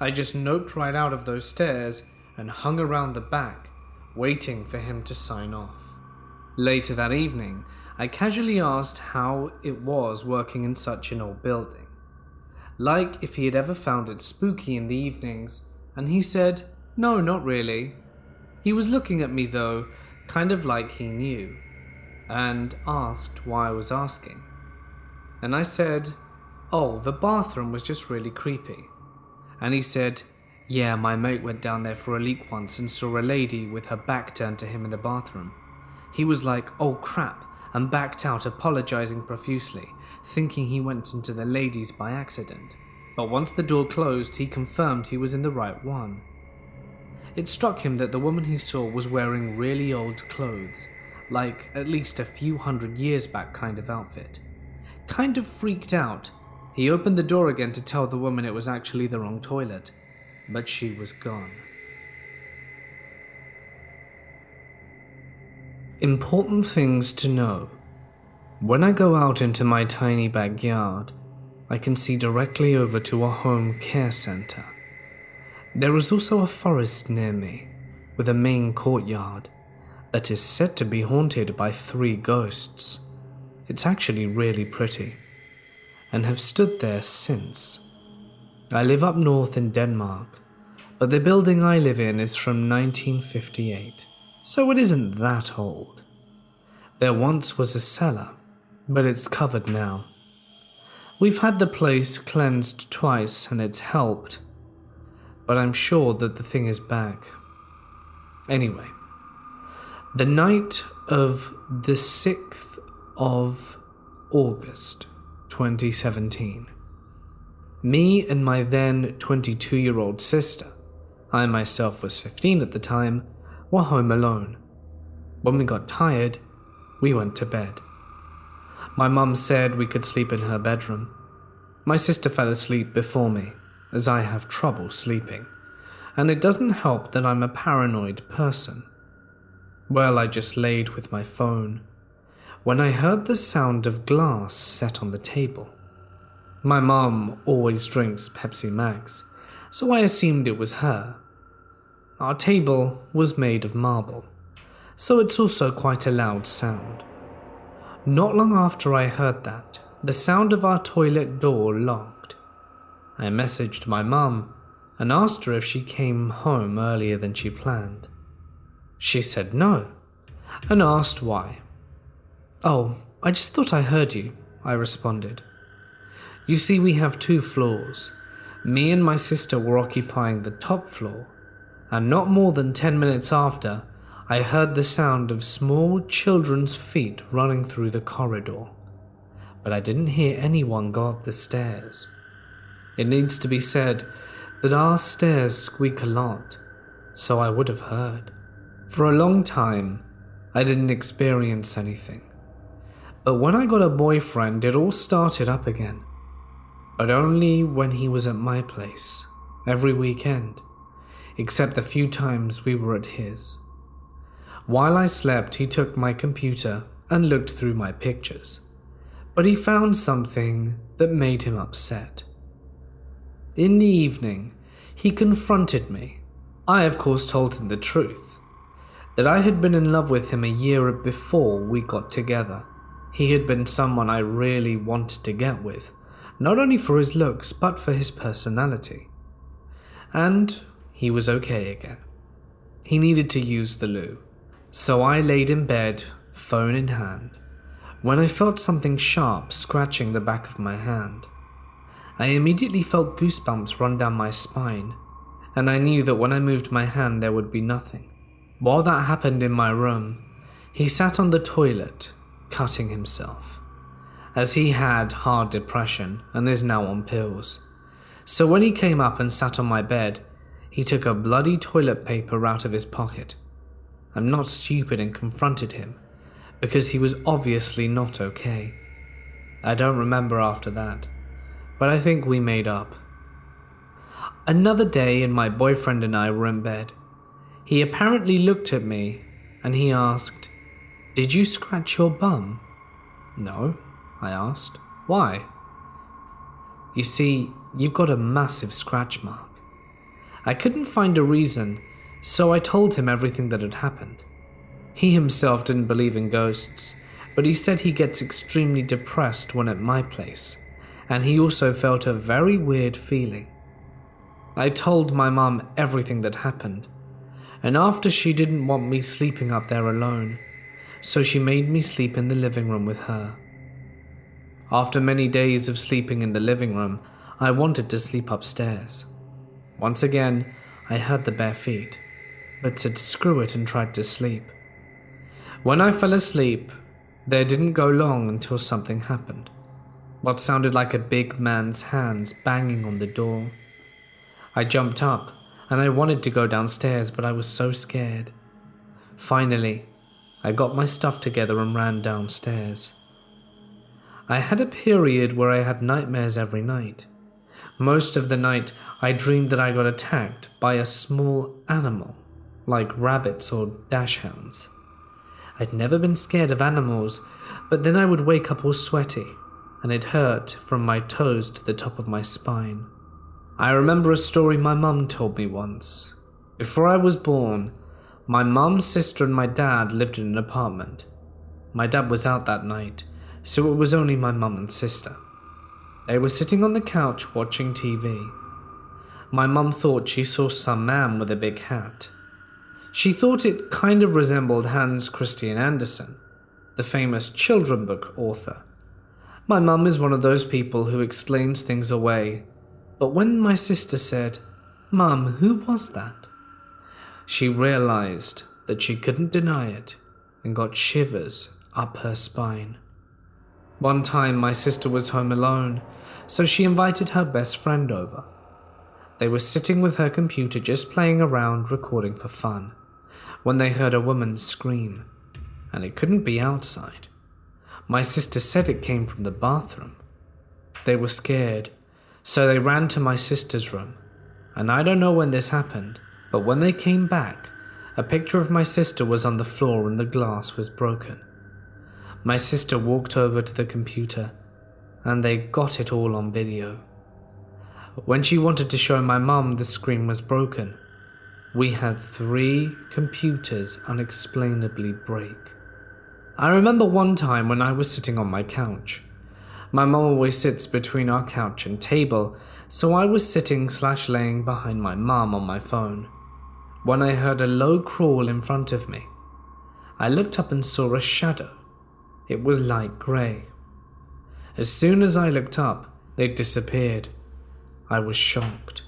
I just noped right out of those stairs and hung around the back, waiting for him to sign off. Later that evening, I casually asked how it was working in such an old building, like if he had ever found it spooky in the evenings, and he said, no, not really. He was looking at me though, kind of like he knew, and asked why I was asking. And I said, oh, the bathroom was just really creepy. And he said, yeah, my mate went down there for a leak once and saw a lady with her back turned to him in the bathroom. He was like, oh crap, and backed out, apologizing profusely, thinking he went into the ladies by accident. But once the door closed, he confirmed he was in the right one. It struck him that the woman he saw was wearing really old clothes, like at least a few 100 years back kind of outfit. Kind of freaked out, he opened the door again to tell the woman it was actually the wrong toilet, but she was gone. Important things to know. When I go out into my tiny backyard, I can see directly over to a home care center. There is also a forest near me, with a main courtyard that is said to be haunted by 3 ghosts. It's actually really pretty, and have stood there since. I live up north in Denmark, but the building I live in is from 1958, so it isn't that old. There once was a cellar, but it's covered now. We've had the place cleansed twice and it's helped, but I'm sure that the thing is back. Anyway, the night of the 6th of August 2017, me and my then 22-year-old sister, I myself was 15 at the time, were home alone. When we got tired, we went to bed. My mum said we could sleep in her bedroom. My sister fell asleep before me, as I have trouble sleeping, and it doesn't help that I'm a paranoid person. Well, I just laid with my phone when I heard the sound of glass set on the table. My mum always drinks Pepsi Max, so I assumed it was her. Our table was made of marble, so it's also quite a loud sound. Not long after I heard that, the sound of our toilet door locked. I messaged my mum and asked her if she came home earlier than she planned. She said no, and asked why. Oh, I just thought I heard you, I responded. You see, we have 2 floors. Me and my sister were occupying the top floor, and not more than 10 minutes after, I heard the sound of small children's feet running through the corridor, but I didn't hear anyone go up the stairs. It needs to be said that our stairs squeak a lot, so I would have heard. For a long time, I didn't experience anything, but when I got a boyfriend, it all started up again, but only when he was at my place, every weekend, except the few times we were at his. While I slept, he took my computer and looked through my pictures, but he found something that made him upset. In the evening, he confronted me. I, of course, told him the truth, that I had been in love with him a year before we got together. He had been someone I really wanted to get with, not only for his looks, but for his personality. And he was okay again. He needed to use the loo. So I laid in bed, phone in hand, when I felt something sharp scratching the back of my hand. I immediately felt goosebumps run down my spine, and I knew that when I moved my hand there would be nothing. While that happened in my room, he sat on the toilet, cutting himself, as he had hard depression and is now on pills. So when he came up and sat on my bed, he took a bloody toilet paper out of his pocket. I'm not stupid and confronted him, because he was obviously not okay. I don't remember after that, but I think we made up. Another day, and my boyfriend and I were in bed. He apparently looked at me and he asked, "Did you scratch your bum?" No, I asked. Why? You see, you've got a massive scratch mark. I couldn't find a reason, so I told him everything that had happened. He himself didn't believe in ghosts, but he said he gets extremely depressed when at my place, and he also felt a very weird feeling. I told my mum everything that happened, and after she didn't want me sleeping up there alone, so she made me sleep in the living room with her. After many days of sleeping in the living room, I wanted to sleep upstairs. Once again, I heard the bare feet, but said screw it and tried to sleep. When I fell asleep, there didn't go long until something happened. What sounded like a big man's hands banging on the door. I jumped up and I wanted to go downstairs, but I was so scared. Finally, I got my stuff together and ran downstairs. I had a period where I had nightmares every night. Most of the night, I dreamed that I got attacked by a small animal, like rabbits or dachshunds. I'd never been scared of animals, but then I would wake up all sweaty, and it hurt from my toes to the top of my spine. I remember a story my mum told me once. Before I was born, my mum, sister, and my dad lived in an apartment. My dad was out that night, so it was only my mum and sister. They were sitting on the couch watching TV. My mum thought she saw some man with a big hat. She thought it kind of resembled Hans Christian Andersen, the famous children book author. My mum is one of those people who explains things away, but when my sister said, "Mum, who was that?" she realized that she couldn't deny it and got shivers up her spine. One time my sister was home alone, so she invited her best friend over. They were sitting with her computer just playing around recording for fun, when they heard a woman scream, and it couldn't be outside. My sister said it came from the bathroom. They were scared, so they ran to my sister's room, and I don't know when this happened, but when they came back, a picture of my sister was on the floor and the glass was broken. My sister walked over to the computer, and they got it all on video. When she wanted to show my mum the screen was broken, we had 3 computers unexplainably break. I remember one time when I was sitting on my couch. My mum always sits between our couch and table, so I was sitting/laying behind my mum on my phone, when I heard a low crawl in front of me. I looked up and saw a shadow. It was light grey. As soon as I looked up, they disappeared. I was shocked.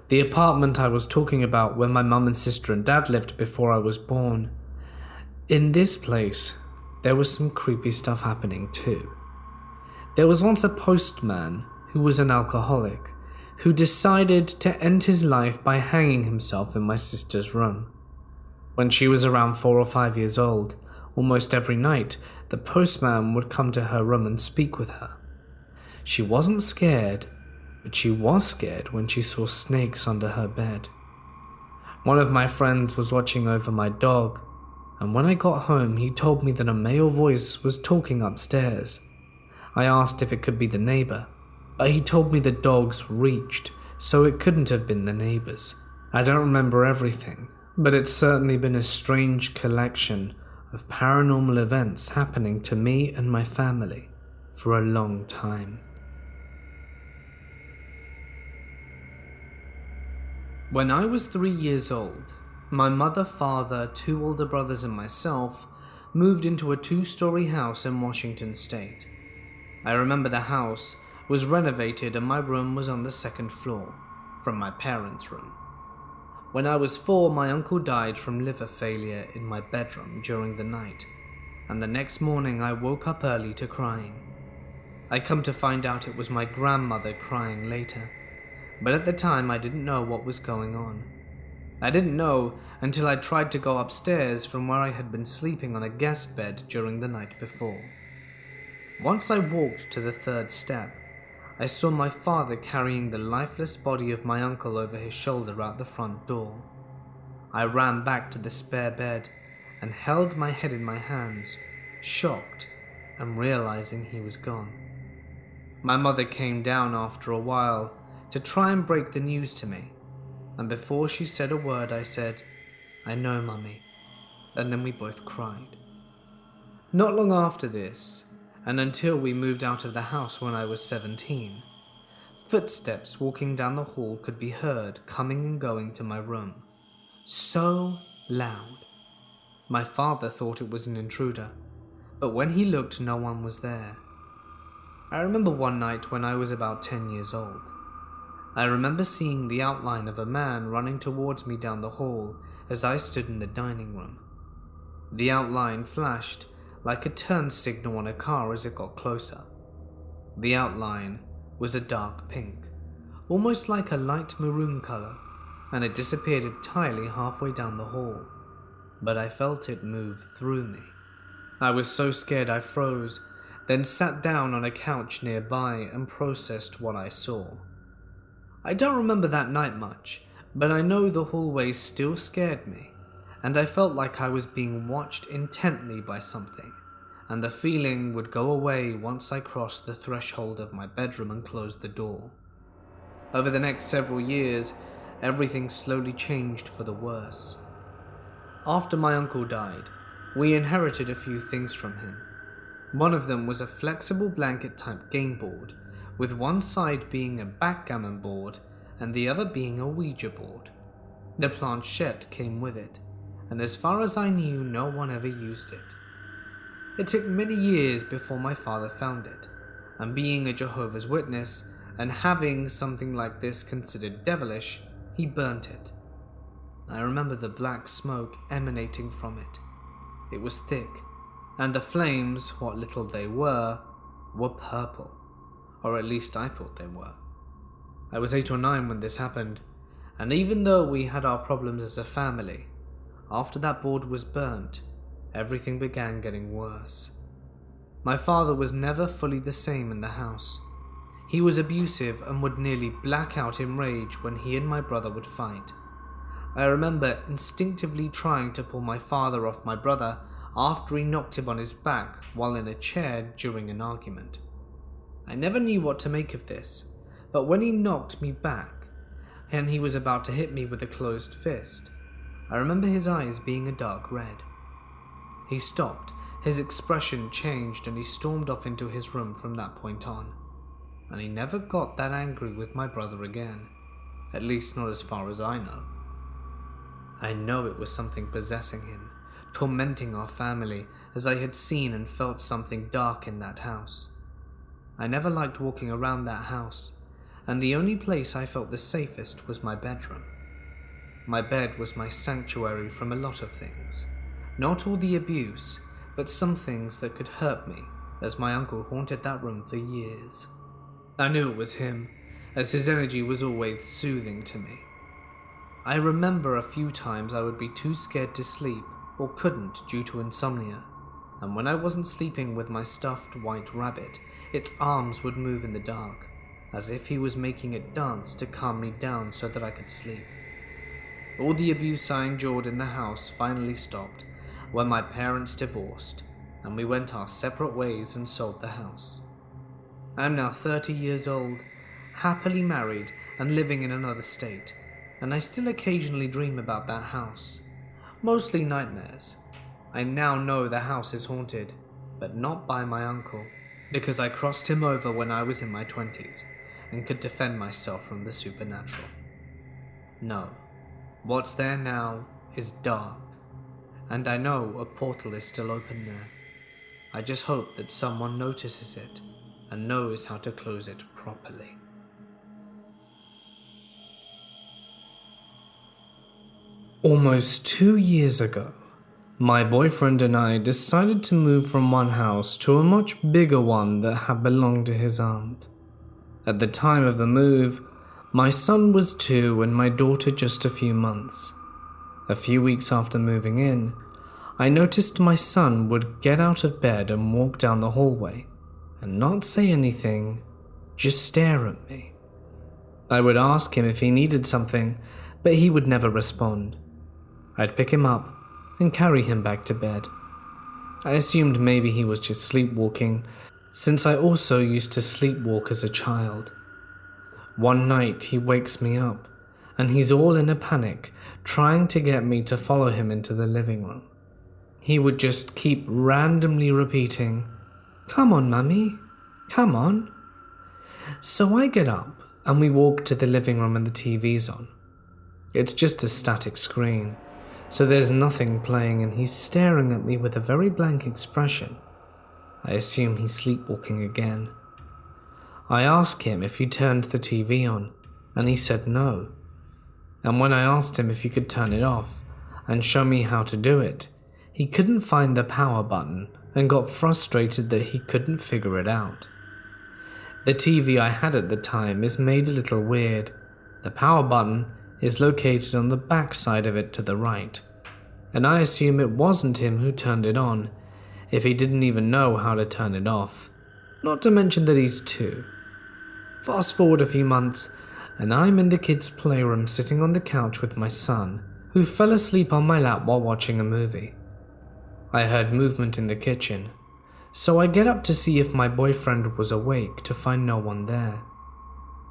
The apartment I was talking about where my mum and sister and dad lived before I was born. In this place, there was some creepy stuff happening too. There was once a postman who was an alcoholic who decided to end his life by hanging himself in my sister's room. When she was around 4 or 5 years old, almost every night, the postman would come to her room and speak with her. She wasn't scared, but she was scared when she saw snakes under her bed. One of my friends was watching over my dog, and when I got home, he told me that a male voice was talking upstairs. I asked if it could be the neighbor, but he told me the dogs reached, so it couldn't have been the neighbors. I don't remember everything, but it's certainly been a strange collection of paranormal events happening to me and my family for a long time. When I was 3 years old, my mother, father, 2 older brothers and myself moved into a 2-story house in Washington State. I remember the house was renovated and my room was on the 2nd floor, from my parents' room. When I was 4, my uncle died from liver failure in my bedroom during the night, and the next morning I woke up early to crying. I come to find out it was my grandmother crying later, but at the time I didn't know what was going on. I didn't know until I tried to go upstairs from where I had been sleeping on a guest bed during the night before. Once I walked to the 3rd step, I saw my father carrying the lifeless body of my uncle over his shoulder out the front door. I ran back to the spare bed and held my head in my hands, shocked, and realizing he was gone. My mother came down after a while to try and break the news to me, and before she said a word I said, "I know, Mummy," and then we both cried. Not long after this, and until we moved out of the house when I was 17, footsteps walking down the hall could be heard coming and going to my room. So loud. My father thought it was an intruder, but when he looked, no one was there. I remember one night when I was about 10 years old. I remember seeing the outline of a man running towards me down the hall as I stood in the dining room. The outline flashed like a turn signal on a car as it got closer. The outline was a dark pink, almost like a light maroon color, and it disappeared entirely halfway down the hall, but I felt it move through me. I was so scared I froze, then sat down on a couch nearby and processed what I saw. I don't remember that night much, but I know the hallway still scared me, and I felt like I was being watched intently by something, and the feeling would go away once I crossed the threshold of my bedroom and closed the door. Over the next several years, everything slowly changed for the worse. After my uncle died, we inherited a few things from him. One of them was a flexible blanket-type game board, with one side being a backgammon board and the other being a Ouija board. The planchette came with it, and as far as I knew, no one ever used it. It took many years before my father found it, and being a Jehovah's Witness and having something like this considered devilish, he burnt it. I remember the black smoke emanating from it. It was thick, and the flames, what little they were purple, or at least I thought they were. I was 8 or 9 when this happened, and even though we had our problems as a family, after that board was burnt, everything began getting worse. My father was never fully the same in the house. He was abusive and would nearly black out in rage when he and my brother would fight. I remember instinctively trying to pull my father off my brother after he knocked him on his back while in a chair during an argument. I never knew what to make of this, but when he knocked me back and he was about to hit me with a closed fist, I remember his eyes being a dark red. He stopped, his expression changed, and he stormed off into his room from that point on. And he never got that angry with my brother again, at least not as far as I know. I know it was something possessing him, tormenting our family, as I had seen and felt something dark in that house. I never liked walking around that house, and the only place I felt the safest was my bedroom. My bed was my sanctuary from a lot of things. Not all the abuse, but some things that could hurt me, as my uncle haunted that room for years. I knew it was him, as his energy was always soothing to me. I remember a few times I would be too scared to sleep, or couldn't due to insomnia, and when I wasn't sleeping with my stuffed white rabbit, its arms would move in the dark, as if he was making it dance to calm me down so that I could sleep. All the abuse I endured in the house finally stopped when my parents divorced, and we went our separate ways and sold the house. I am now 30 years old, happily married and living in another state, and I still occasionally dream about that house. Mostly nightmares. I now know the house is haunted, but not by my uncle, because I crossed him over when I was in my 20s and could defend myself from the supernatural. No, what's there now is dark, and I know a portal is still open there. I just hope that someone notices it and knows how to close it properly. Almost 2 years ago, my boyfriend and I decided to move from one house to a much bigger one that had belonged to his aunt. At the time of the move, my son was 2 and my daughter just a few months. A few weeks after moving in, I noticed my son would get out of bed and walk down the hallway and not say anything, just stare at me. I would ask him if he needed something, but he would never respond. I'd pick him up and carry him back to bed. I assumed maybe he was just sleepwalking, since I also used to sleepwalk as a child. One night he wakes me up, and he's all in a panic, trying to get me to follow him into the living room. He would just keep randomly repeating, "Come on, Mummy, come on." So I get up, and we walk to the living room and the TV's on. It's just a static screen, so there's nothing playing, and he's staring at me with a very blank expression. I assume he's sleepwalking again. I ask him if he turned the TV on, and he said no. And when I asked him if he could turn it off and show me how to do it, he couldn't find the power button and got frustrated that he couldn't figure it out. The TV I had at the time is made a little weird. The power button is located on the back side of it to the right, and I assume it wasn't him who turned it on if he didn't even know how to turn it off, not to mention that he's 2. Fast forward a few months, and I'm in the kids' playroom sitting on the couch with my son, who fell asleep on my lap while watching a movie. I heard movement in the kitchen, so I get up to see if my boyfriend was awake to find no one there.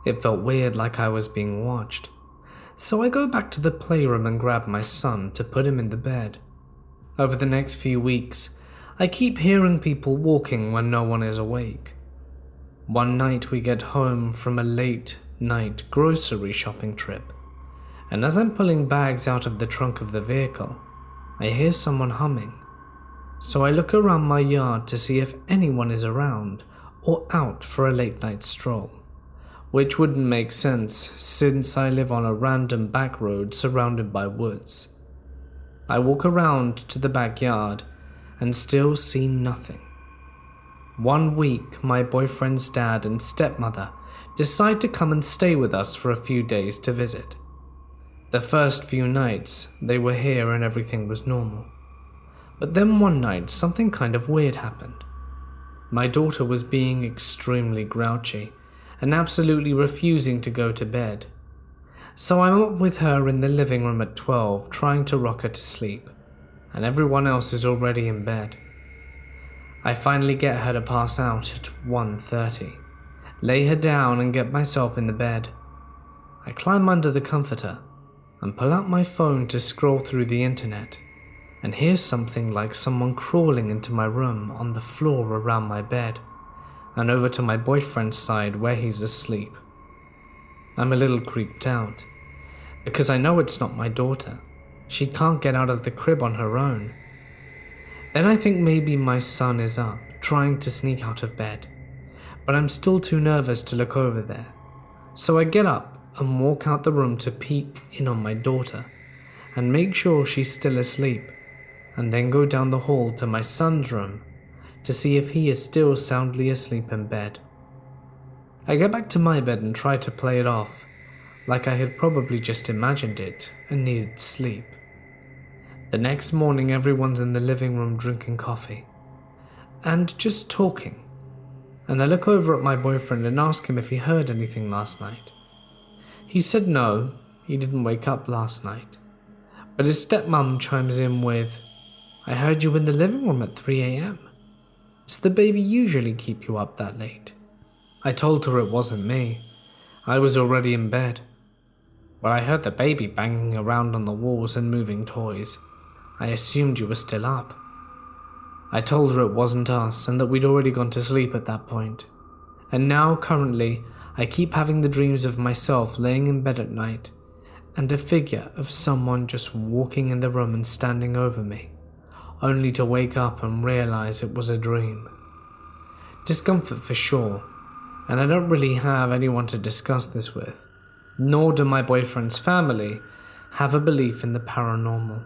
It felt weird, like I was being watched, so I go back to the playroom and grab my son to put him in the bed. Over the next few weeks, I keep hearing people walking when no one is awake. One night we get home from a late night grocery shopping trip, and as I'm pulling bags out of the trunk of the vehicle, I hear someone humming. So I look around my yard to see if anyone is around or out for a late night stroll, which wouldn't make sense since I live on a random back road surrounded by woods. I walk around to the backyard and still see nothing. One week, my boyfriend's dad and stepmother decide to come and stay with us for a few days to visit. The first few nights, they were here and everything was normal. But then one night, something kind of weird happened. My daughter was being extremely grouchy and absolutely refusing to go to bed. So I'm up with her in the living room at 12, trying to rock her to sleep, and everyone else is already in bed. I finally get her to pass out at 1:30, lay her down and get myself in the bed. I climb under the comforter and pull out my phone to scroll through the internet and hear something like someone crawling into my room on the floor around my bed and over to my boyfriend's side where he's asleep. I'm a little creeped out because I know it's not my daughter. She can't get out of the crib on her own. Then I think maybe my son is up, trying to sneak out of bed, but I'm still too nervous to look over there. So I get up and walk out the room to peek in on my daughter and make sure she's still asleep, and then go down the hall to my son's room to see if he is still soundly asleep in bed. I get back to my bed and try to play it off, like I had probably just imagined it and needed sleep. The next morning, everyone's in the living room drinking coffee and just talking, and I look over at my boyfriend and ask him if he heard anything last night. He said no, he didn't wake up last night, but his stepmom chimes in with, "I heard you in the living room at 3 a.m. Does the baby usually keep you up that late?" I told her it wasn't me. I was already in bed. But I heard the baby banging around on the walls and moving toys. I assumed you were still up. I told her it wasn't us and that we'd already gone to sleep at that point. And now, currently, I keep having the dreams of myself laying in bed at night and a figure of someone just walking in the room and standing over me, only to wake up and realize it was a dream. Discomfort for sure, and I don't really have anyone to discuss this with, nor do my boyfriend's family have a belief in the paranormal.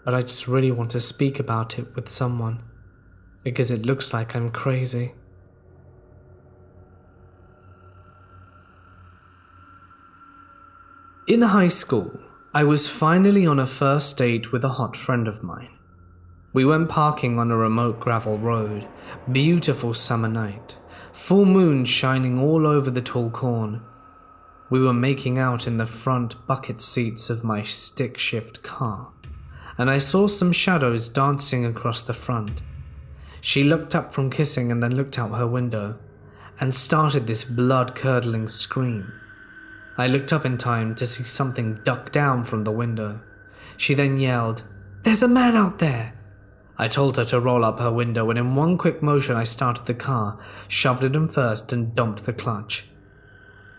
But I just really want to speak about it with someone, because it looks like I'm crazy. In high school, I was finally on a first date with a hot friend of mine. We went parking on a remote gravel road, beautiful summer night, full moon shining all over the tall corn. We were making out in the front bucket seats of my stick-shift car, and I saw some shadows dancing across the front. She looked up from kissing and then looked out her window and started this blood-curdling scream. I looked up in time to see something duck down from the window. She then yelled, "There's a man out there!" I told her to roll up her window, and in one quick motion I started the car, shoved it in first and dumped the clutch.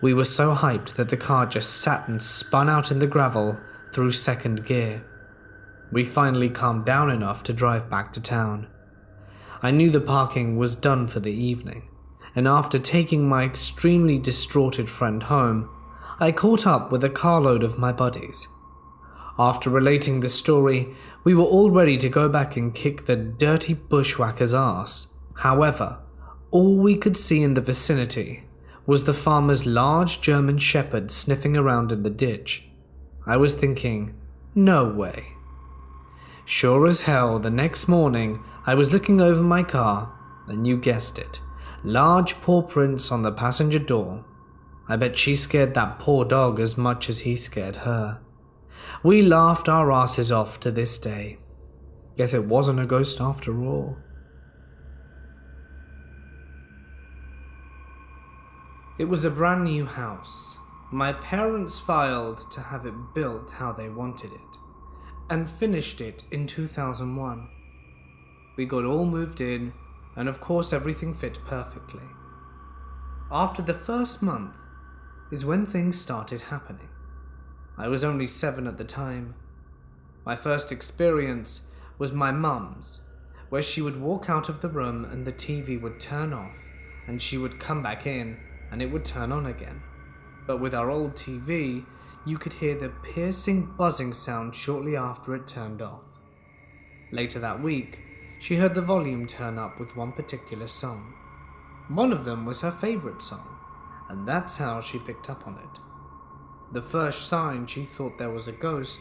We were so hyped that the car just sat and spun out in the gravel through second gear. We finally calmed down enough to drive back to town. I knew the parking was done for the evening, and after taking my extremely distraughted friend home, I caught up with a carload of my buddies. After relating the story, we were all ready to go back and kick the dirty bushwhacker's ass. However, all we could see in the vicinity was the farmer's large German shepherd sniffing around in the ditch. I was thinking, no way. Sure as hell, the next morning, I was looking over my car, and you guessed it, large paw prints on the passenger door. I bet she scared that poor dog as much as he scared her. We laughed our asses off to this day. Guess it wasn't a ghost after all. It was a brand new house. My parents filed to have it built how they wanted it, and finished it in 2001. We got all moved in, and of course everything fit perfectly. After the first month is when things started happening. I was only 7 at the time. My first experience was my mum's, where she would walk out of the room and the TV would turn off, and she would come back in and it would turn on again. But with our old TV, you could hear the piercing buzzing sound shortly after it turned off. Later that week, she heard the volume turn up with one particular song. One of them was her favorite song, and that's how she picked up on it. The first sign she thought there was a ghost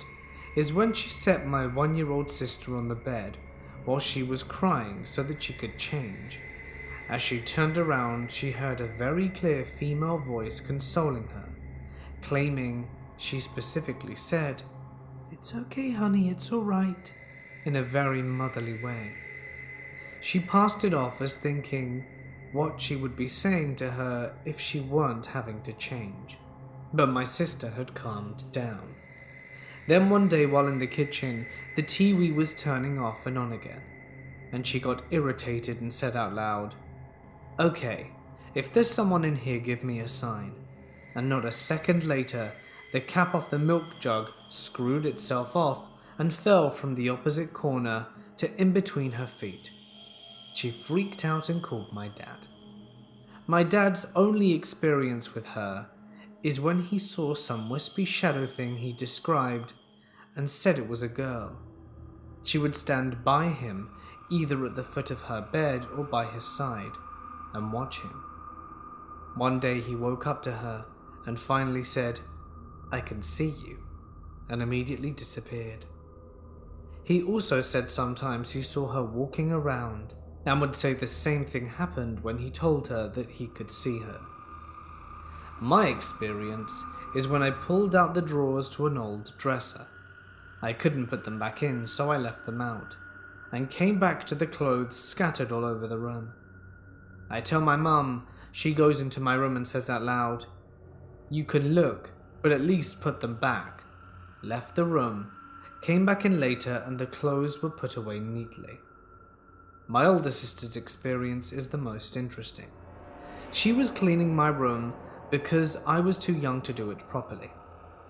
is when she set my 1-year-old sister on the bed while she was crying so that she could change. As she turned around, she heard a very clear female voice consoling her, claiming she specifically said, "It's okay, honey, it's all right," in a very motherly way. She passed it off as thinking what she would be saying to her if she weren't having to change. But my sister had calmed down. Then one day while in the kitchen, the TV was turning off and on again, and she got irritated and said out loud, "Okay, if there's someone in here, give me a sign." And not a second later, the cap off the milk jug screwed itself off and fell from the opposite corner to in between her feet. She freaked out and called my dad. My dad's only experience with her is when he saw some wispy shadow thing he described and said it was a girl. She would stand by him either at the foot of her bed or by his side and watch him. One day he woke up to her and finally said, "I can see you," and immediately disappeared. He also said sometimes he saw her walking around and would say the same thing happened when he told her that he could see her. My experience is when I pulled out the drawers to an old dresser. I couldn't put them back in, so I left them out and came back to the clothes scattered all over the room. I tell my mum, she goes into my room and says out loud, "You can look, but at least put them back." Left the room, came back in later, and the clothes were put away neatly. My older sister's experience is the most interesting. She was cleaning my room because I was too young to do it properly,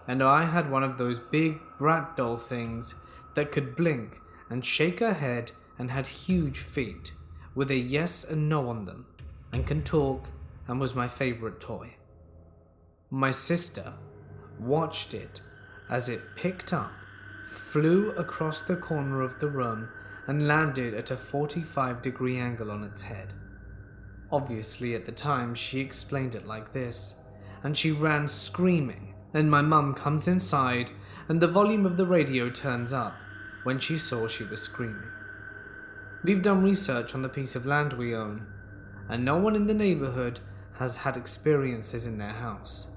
and I had one of those big brat doll things that could blink and shake her head and had huge feet with a yes and no on them and can talk and was my favorite toy. My sister watched it as it picked up, flew across the corner of the room and landed at a 45-degree angle on its head. Obviously at the time she explained it like this, and she ran screaming, and my mum comes inside and the volume of the radio turns up when she saw she was screaming. We've done research on the piece of land we own, and no one in the neighborhood has had experiences in their house.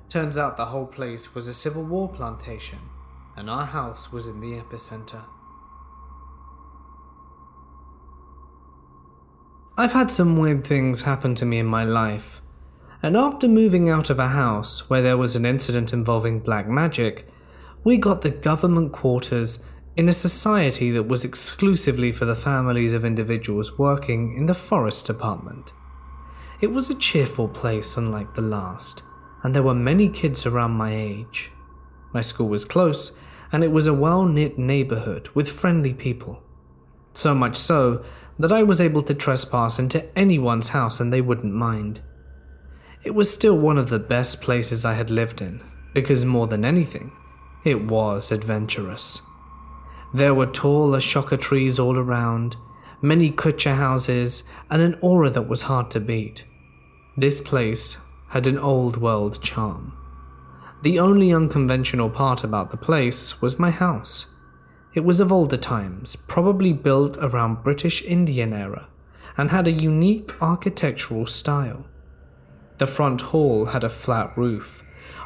Turns out the whole place was a Civil War plantation, and our house was in the epicenter. I've had some weird things happen to me in my life, and after moving out of a house where there was an incident involving black magic, we got the government quarters in a society that was exclusively for the families of individuals working in the forest department. It was a cheerful place unlike the last, and there were many kids around my age. My school was close, and it was a well-knit neighborhood with friendly people. So much so that I was able to trespass into anyone's house and they wouldn't mind. It was still one of the best places I had lived in, because more than anything, it was adventurous. There were tall ashoka trees all around, many kucha houses, and an aura that was hard to beat. This place had an old world charm. The only unconventional part about the place was my house. It was of older times, probably built around British Indian era, and had a unique architectural style. The front hall had a flat roof,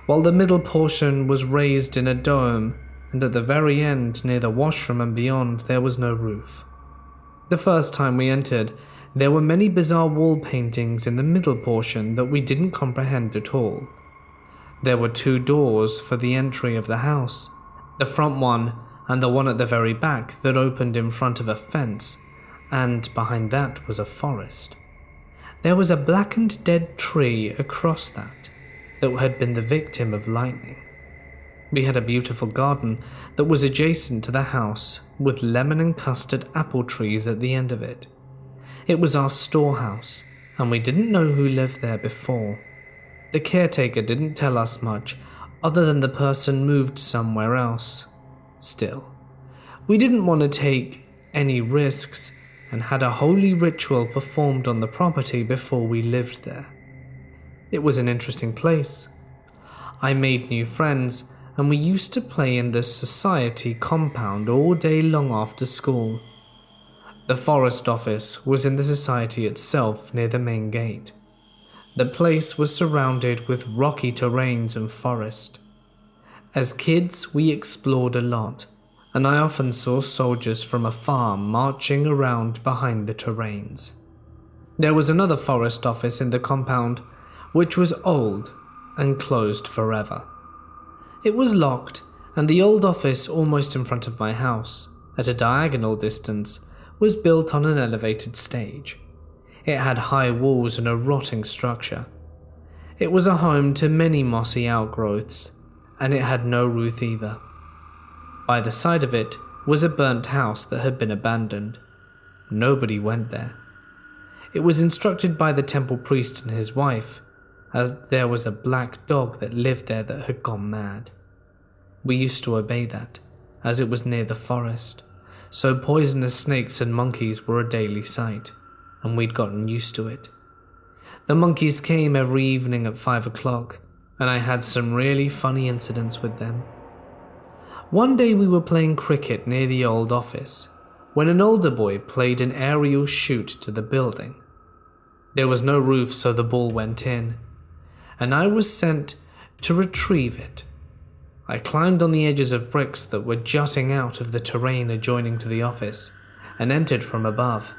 while the middle portion was raised in a dome, and at the very end, near the washroom and beyond, there was no roof. The first time we entered, there were many bizarre wall paintings in the middle portion that we didn't comprehend at all. There were 2 doors for the entry of the house, the front one and the one at the very back that opened in front of a fence, and behind that was a forest. There was a blackened dead tree across that had been the victim of lightning. We had a beautiful garden that was adjacent to the house with lemon and custard apple trees at the end of it. It was our storehouse, and we didn't know who lived there before. The caretaker didn't tell us much other than the person moved somewhere else. Still, we didn't want to take any risks and had a holy ritual performed on the property before we lived there. It was an interesting place. I made new friends, and we used to play in the society compound all day long after school. The forest office was in the society itself near the main gate. The place was surrounded with rocky terrains and forest. As kids, we explored a lot, and I often saw soldiers from afar marching around behind the terrains. There was another forest office in the compound, which was old and closed forever. It was locked, and the old office almost in front of my house, at a diagonal distance, was built on an elevated stage. It had high walls and a rotting structure. It was a home to many mossy outgrowths, and it had no roof either. By the side of it was a burnt house that had been abandoned. Nobody went there. It was instructed by the temple priest and his wife, as there was a black dog that lived there that had gone mad. We used to obey that, as it was near the forest, so poisonous snakes and monkeys were a daily sight, and we'd gotten used to it. The monkeys came every evening at 5 o'clock, and I had some really funny incidents with them. One day we were playing cricket near the old office, when an older boy played an aerial shoot to the building. There was no roof, so the ball went in, and I was sent to retrieve it. I climbed on the edges of bricks that were jutting out of the terrain adjoining to the office, and entered from above.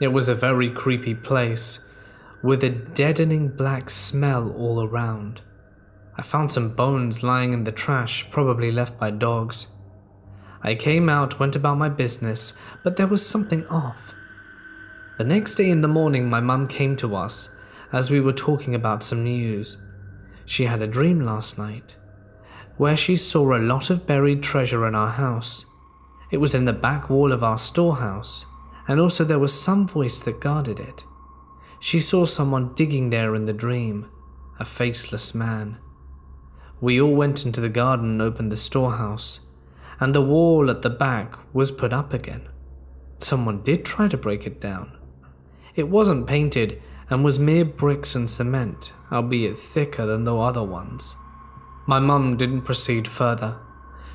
It was a very creepy place, with a deadening black smell all around. I found some bones lying in the trash, probably left by dogs. I came out, went about my business, but there was something off. The next day in the morning, my mum came to us as we were talking about some news. She had a dream last night, where she saw a lot of buried treasure in our house. It was in the back wall of our storehouse, and also there was some voice that guarded it. She saw someone digging there in the dream, a faceless man. We all went into the garden and opened the storehouse, and the wall at the back was put up again. Someone did try to break it down. It wasn't painted and was mere bricks and cement, albeit thicker than the other ones. My mum didn't proceed further.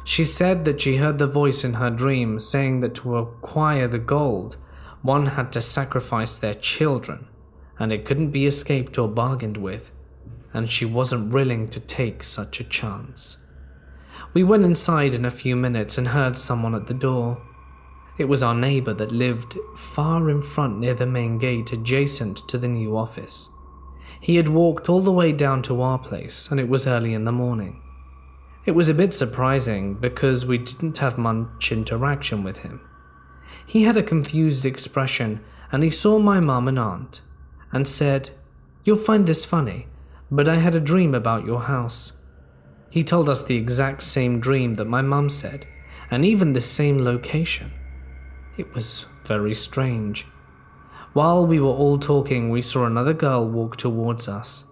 She said that she heard the voice in her dream saying that to acquire the gold, one had to sacrifice their children, and it couldn't be escaped or bargained with, and she wasn't willing to take such a chance. We went inside in a few minutes and heard someone at the door. It was our neighbor that lived far in front near the main gate adjacent to the new office. He had walked all the way down to our place, and it was early in the morning. It was a bit surprising because we didn't have much interaction with him. He had a confused expression, and he saw my mum and aunt and said, "You'll find this funny, but I had a dream about your house." He told us the exact same dream that my mum said, and even the same location. It was very strange. While we were all talking, we saw another girl walk towards us.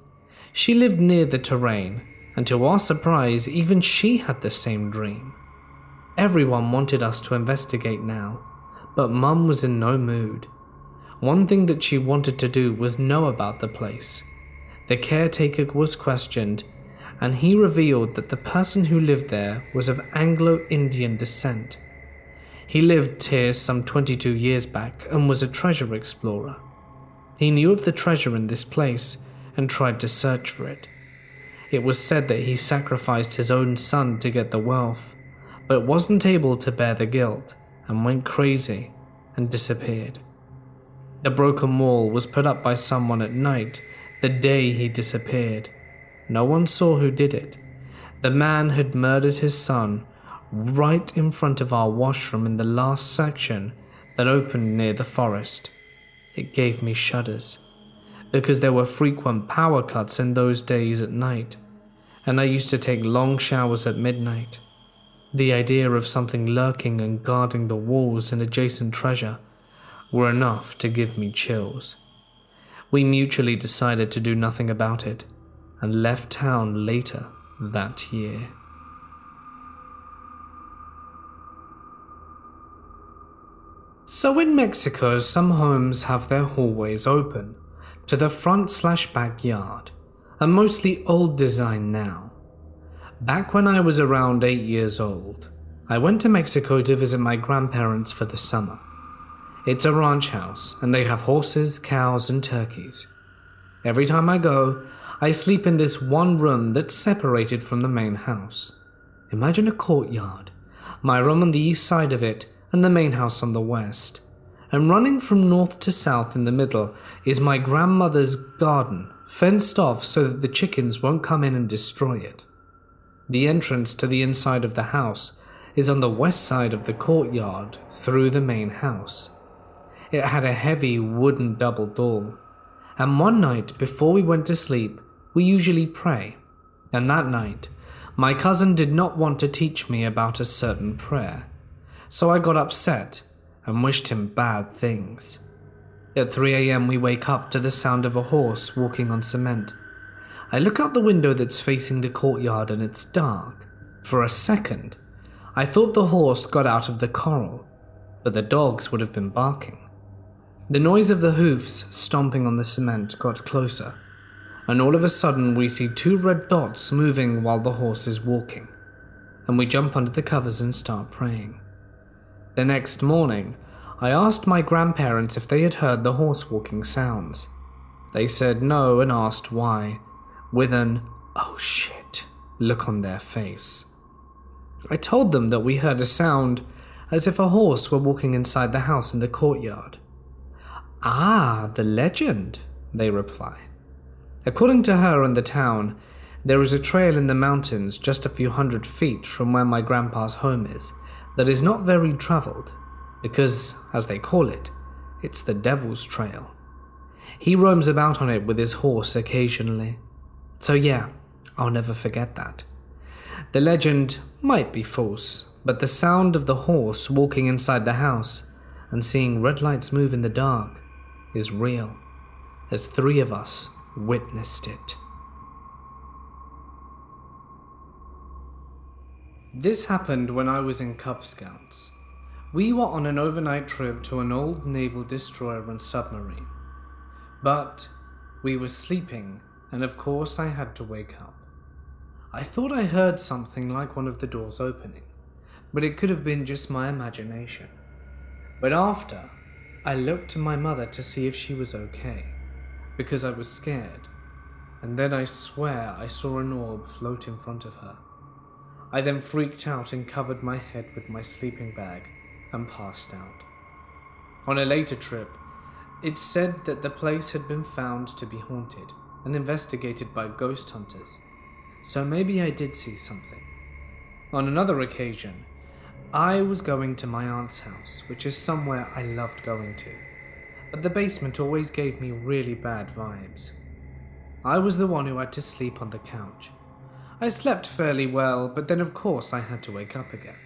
She lived near the terrain, and to our surprise, even she had the same dream. Everyone wanted us to investigate now, but Mum was in no mood. One thing that she wanted to do was know about the place. The caretaker was questioned, and he revealed that the person who lived there was of Anglo-Indian descent. He lived here some 22 years back and was a treasure explorer. He knew of the treasure in this place and tried to search for it. It was said that he sacrificed his own son to get the wealth, but wasn't able to bear the guilt and went crazy and disappeared. The broken wall was put up by someone at night the day he disappeared. No one saw who did it. The man had murdered his son right in front of our washroom in the last section that opened near the forest. It gave me shudders, because there were frequent power cuts in those days at night, and I used to take long showers at midnight. The idea of something lurking and guarding the walls and adjacent treasure were enough to give me chills. We mutually decided to do nothing about it, and left town later that year. So in Mexico, some homes have their hallways open to the front/backyard, and mostly old design now. Back when I was around 8 years old, I went to Mexico to visit my grandparents for the summer. It's a ranch house, and they have horses, cows, and turkeys. Every time I go, I sleep in this one room that's separated from the main house. Imagine a courtyard, my room on the east side of it, and the main house on the west. And running from north to south in the middle is my grandmother's garden, fenced off so that the chickens won't come in and destroy it. The entrance to the inside of the house is on the west side of the courtyard through the main house. It had a heavy wooden double door, and one night before we went to sleep, we usually pray, and that night, my cousin did not want to teach me about a certain prayer. So I got upset and wished him bad things. At 3 a.m. we wake up to the sound of a horse walking on cement. I look out the window that's facing the courtyard and it's dark. For a second, I thought the horse got out of the corral, but the dogs would have been barking. The noise of the hoofs stomping on the cement got closer, and all of a sudden we see 2 red dots moving while the horse is walking, and we jump under the covers and start praying. The next morning, I asked my grandparents if they had heard the horse walking sounds. They said no and asked why, with an "oh shit" look on their face. I told them that we heard a sound as if a horse were walking inside the house in the courtyard. "Ah, the legend," they reply. According to her and the town, there is a trail in the mountains just a few hundred feet from where my grandpa's home is that is not very traveled, because, as they call it, it's the devil's trail. He roams about on it with his horse occasionally. So yeah, I'll never forget that. The legend might be false, but the sound of the horse walking inside the house and seeing red lights move in the dark is real, as 3 of us witnessed it. This happened when I was in Cub Scouts. We were on an overnight trip to an old naval destroyer and submarine. But we were sleeping, and of course I had to wake up. I thought I heard something like one of the doors opening, but it could have been just my imagination. But after, I looked to my mother to see if she was okay, because I was scared, and then I swear I saw an orb float in front of her. I then freaked out and covered my head with my sleeping bag and passed out. On a later trip, it's said that the place had been found to be haunted and investigated by ghost hunters, so maybe I did see something. On another occasion, I was going to my aunt's house, which is somewhere I loved going to, but the basement always gave me really bad vibes. I was the one who had to sleep on the couch. I slept fairly well, but then of course I had to wake up again.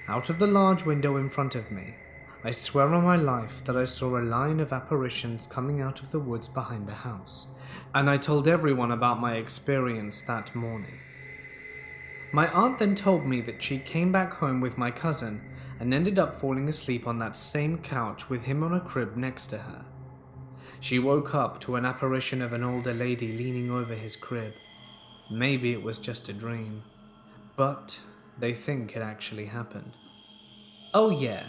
Out of the large window in front of me, I swear on my life that I saw a line of apparitions coming out of the woods behind the house, and I told everyone about my experience that morning. My aunt then told me that she came back home with my cousin and ended up falling asleep on that same couch with him on a crib next to her. She woke up to an apparition of an older lady leaning over his crib. Maybe it was just a dream, but they think it actually happened. Oh yeah,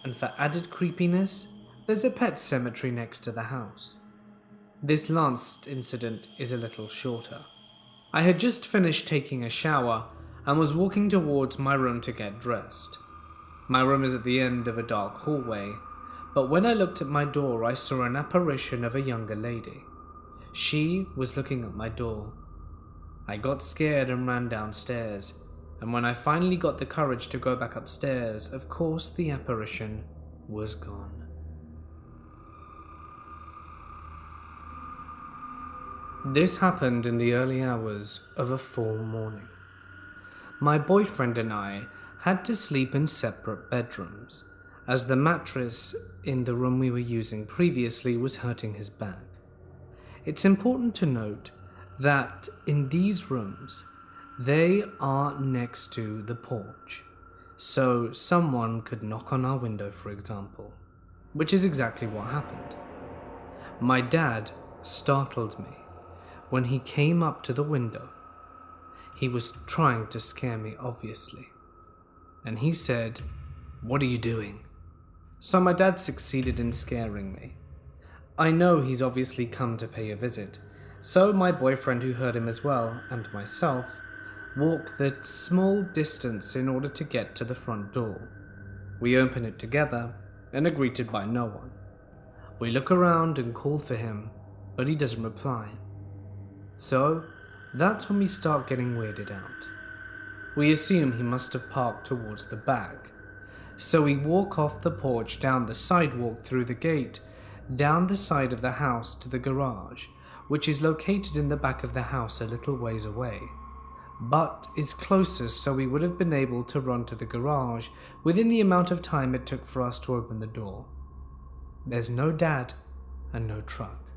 and for added creepiness, there's a pet cemetery next to the house. This last incident is a little shorter. I had just finished taking a shower and was walking towards my room to get dressed. My room is at the end of a dark hallway, but when I looked at my door, I saw an apparition of a younger lady. She was looking at my door. I got scared and ran downstairs, and when I finally got the courage to go back upstairs, of course the apparition was gone. This happened in the early hours of a fall morning. My boyfriend and I had to sleep in separate bedrooms, as the mattress in the room we were using previously was hurting his back. It's important to note that in these rooms, they are next to the porch, so someone could knock on our window, for example, which is exactly what happened. My dad startled me when he came up to the window. He was trying to scare me, obviously, and he said, "What are you doing?" So my dad succeeded in scaring me. I know he's obviously come to pay a visit, so my boyfriend, who heard him as well, and myself, walked the small distance in order to get to the front door. We open it together and are greeted by no one. We look around and call for him, but he doesn't reply. So that's when we start getting weirded out. We assume he must have parked towards the back, so we walk off the porch, down the sidewalk, through the gate, down the side of the house to the garage, which is located in the back of the house a little ways away, but is closest, so we would have been able to run to the garage within the amount of time it took for us to open the door. There's no dad and no truck.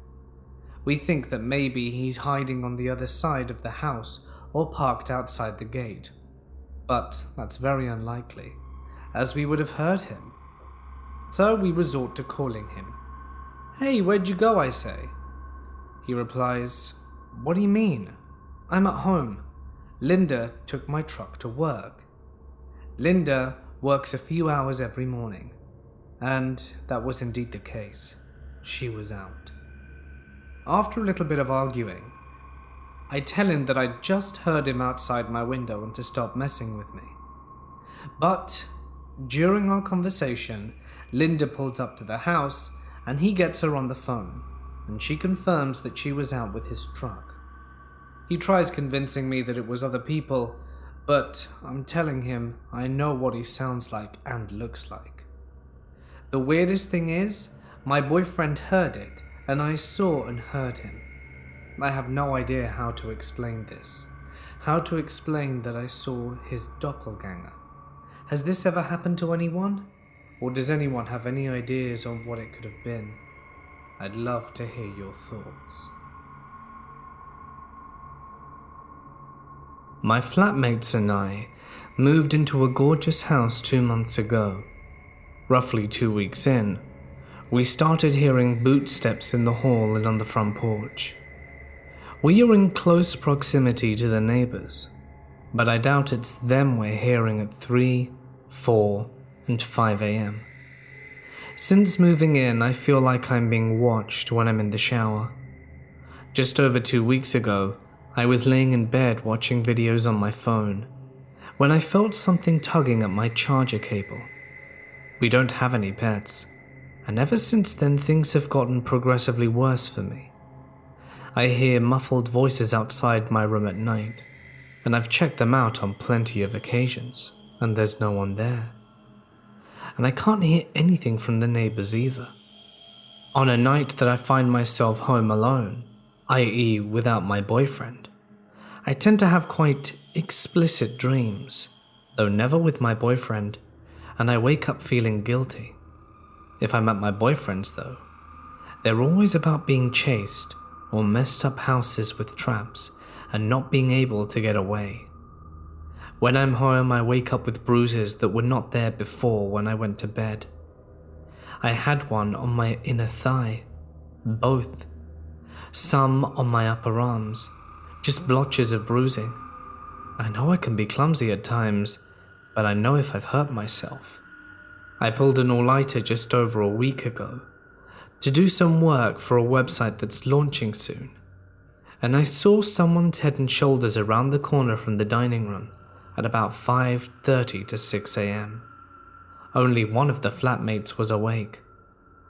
We think that maybe he's hiding on the other side of the house or parked outside the gate, but that's very unlikely, as we would have heard him. So we resort to calling him. "Hey, where'd you go?" I say. He replies, "What do you mean? I'm at home. Linda took my truck to work." Linda works a few hours every morning, and that was indeed the case. She was out. After a little bit of arguing, I tell him that I just heard him outside my window and to stop messing with me. But during our conversation, Linda pulls up to the house and he gets her on the phone, and she confirms that she was out with his truck. He tries convincing me that it was other people, but I'm telling him I know what he sounds like and looks like. The weirdest thing is, my boyfriend heard it, and I saw and heard him. I have no idea how to explain this. How to explain that I saw his doppelganger. Has this ever happened to anyone? Or does anyone have any ideas on what it could have been? I'd love to hear your thoughts. My flatmates and I moved into a gorgeous house 2 months ago. Roughly 2 weeks in, we started hearing bootsteps in the hall and on the front porch. We are in close proximity to the neighbors, but I doubt it's them we're hearing at 3, 4, and 5 a.m. Since moving in, I feel like I'm being watched when I'm in the shower. Just over 2 weeks ago, I was laying in bed watching videos on my phone, when I felt something tugging at my charger cable. We don't have any pets, and ever since then things have gotten progressively worse for me. I hear muffled voices outside my room at night, and I've checked them out on plenty of occasions, and there's no one there. And I can't hear anything from the neighbors either. On a night that I find myself home alone, i.e. without my boyfriend, I tend to have quite explicit dreams, though never with my boyfriend, and I wake up feeling guilty. If I'm at my boyfriend's though, they're always about being chased or messed up houses with traps and not being able to get away. When I'm home, I wake up with bruises that were not there before when I went to bed. I had one on my inner thigh, both. Some on my upper arms, just blotches of bruising. I know I can be clumsy at times, but I know if I've hurt myself. I pulled an all-nighter just over a week ago to do some work for a website that's launching soon, and I saw someone's head and shoulders around the corner from the dining room at about 5:30 to 6 a.m. Only one of the flatmates was awake.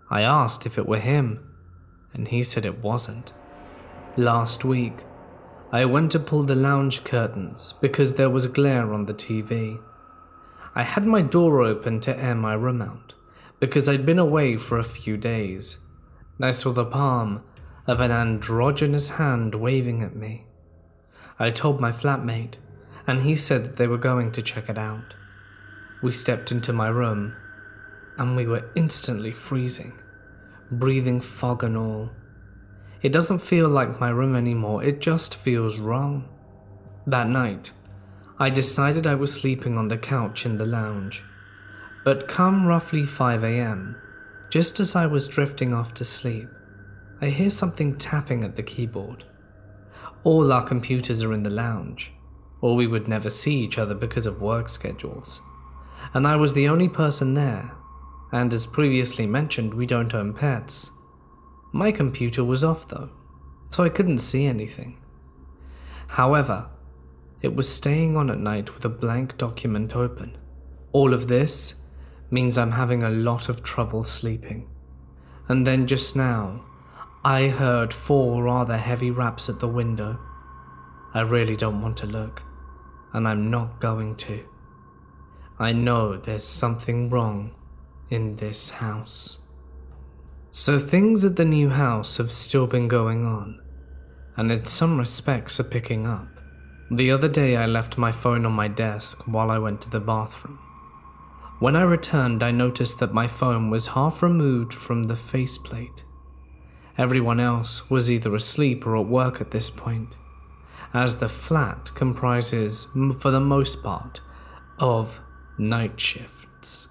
I asked if it were him, and he said it wasn't. Last week, I went to pull the lounge curtains because there was glare on the TV. I had my door open to air my room out because I'd been away for a few days. I saw the palm of an androgynous hand waving at me. I told my flatmate, and he said that they were going to check it out. We stepped into my room, and we were instantly freezing, breathing fog and all. It doesn't feel like my room anymore, it just feels wrong. That night, I decided I was sleeping on the couch in the lounge, but come roughly 5 a.m., just as I was drifting off to sleep, I hear something tapping at the keyboard. All our computers are in the lounge, or we would never see each other because of work schedules, and I was the only person there, and as previously mentioned, we don't own pets. My computer was off though, so I couldn't see anything. However, it was staying on at night with a blank document open. All of this means I'm having a lot of trouble sleeping. And then just now, I heard 4 rather heavy raps at the window. I really don't want to look, and I'm not going to. I know there's something wrong in this house. So things at the new house have still been going on, and in some respects are picking up. The other day I left my phone on my desk while I went to the bathroom. When I returned, I noticed that my phone was half removed from the faceplate. Everyone else was either asleep or at work at this point, as the flat comprises, for the most part, of night shifts.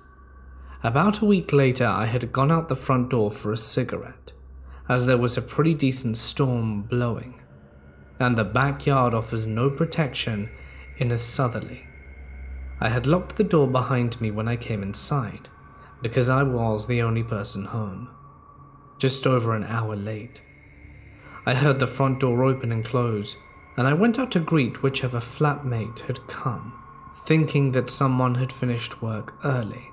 About a week later, I had gone out the front door for a cigarette, as there was a pretty decent storm blowing, and the backyard offers no protection in a southerly. I had locked the door behind me when I came inside, because I was the only person home. Just over an hour late, I heard the front door open and close, and I went out to greet whichever flatmate had come, thinking that someone had finished work early.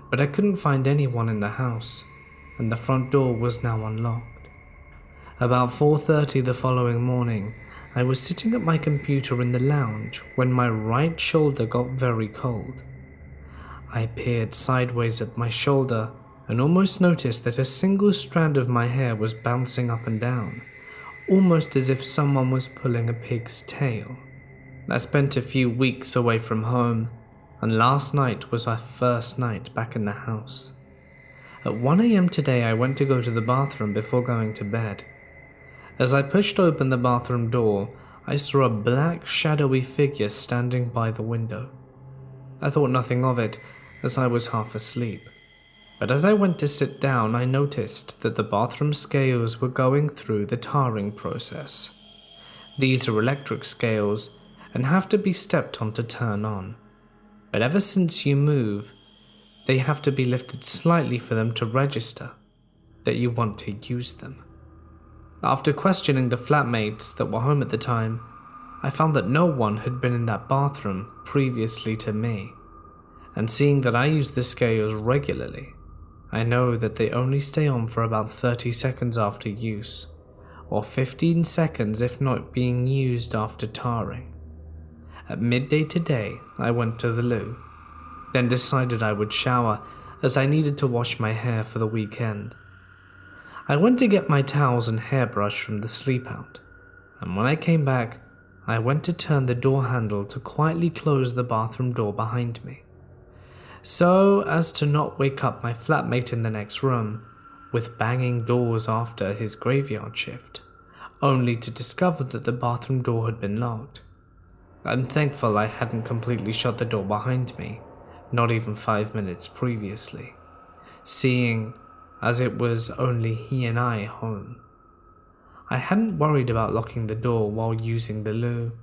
But I couldn't find anyone in the house, and the front door was now unlocked. About 4:30 the following morning, I was sitting at my computer in the lounge when my right shoulder got very cold. I peered sideways at my shoulder and almost noticed that a single strand of my hair was bouncing up and down, almost as if someone was pulling a pig's tail. I spent a few weeks away from home, and last night was my first night back in the house. At 1 a.m. today, I went to go to the bathroom before going to bed. As I pushed open the bathroom door, I saw a black, shadowy figure standing by the window. I thought nothing of it, as I was half asleep. But as I went to sit down, I noticed that the bathroom scales were going through the tarring process. These are electric scales and have to be stepped on to turn on. But ever since you move, they have to be lifted slightly for them to register that you want to use them. After questioning the flatmates that were home at the time, I found that no one had been in that bathroom previously to me, and seeing that I use the scales regularly, I know that they only stay on for about 30 seconds after use, or 15 seconds if not being used after tarring. At midday today, I went to the loo, then decided I would shower as I needed to wash my hair for the weekend. I went to get my towels and hairbrush from the sleep out, and when I came back, I went to turn the door handle to quietly close the bathroom door behind me, so as to not wake up my flatmate in the next room with banging doors after his graveyard shift, only to discover that the bathroom door had been locked. I'm thankful I hadn't completely shut the door behind me, not even 5 minutes previously, seeing as it was only he and I home. I hadn't worried about locking the door while using the loo,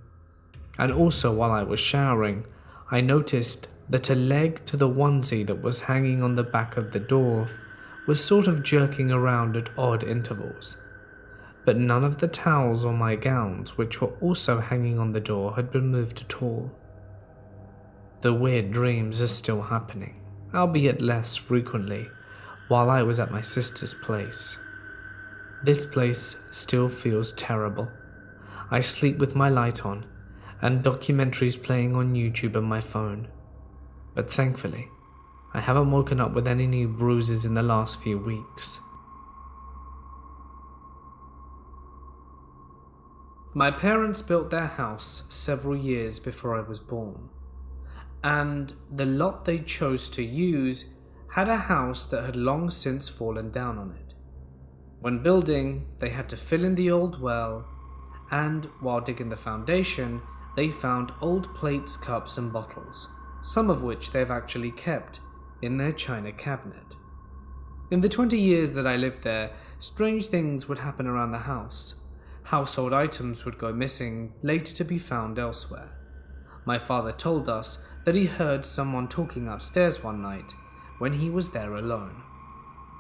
and also while I was showering, I noticed that a leg to the onesie that was hanging on the back of the door was sort of jerking around at odd intervals, but none of the towels or my gowns, which were also hanging on the door, had been moved at all. The weird dreams are still happening, albeit less frequently, while I was at my sister's place. This place still feels terrible. I sleep with my light on, and documentaries playing on YouTube on my phone. But thankfully, I haven't woken up with any new bruises in the last few weeks. My parents built their house several years before I was born, and the lot they chose to use had a house that had long since fallen down on it. When building, they had to fill in the old well, and while digging the foundation, they found old plates, cups, and bottles, some of which they've actually kept in their china cabinet. In the 20 years that I lived there, strange things would happen around the house. Household items would go missing, later to be found elsewhere. My father told us that he heard someone talking upstairs one night when he was there alone.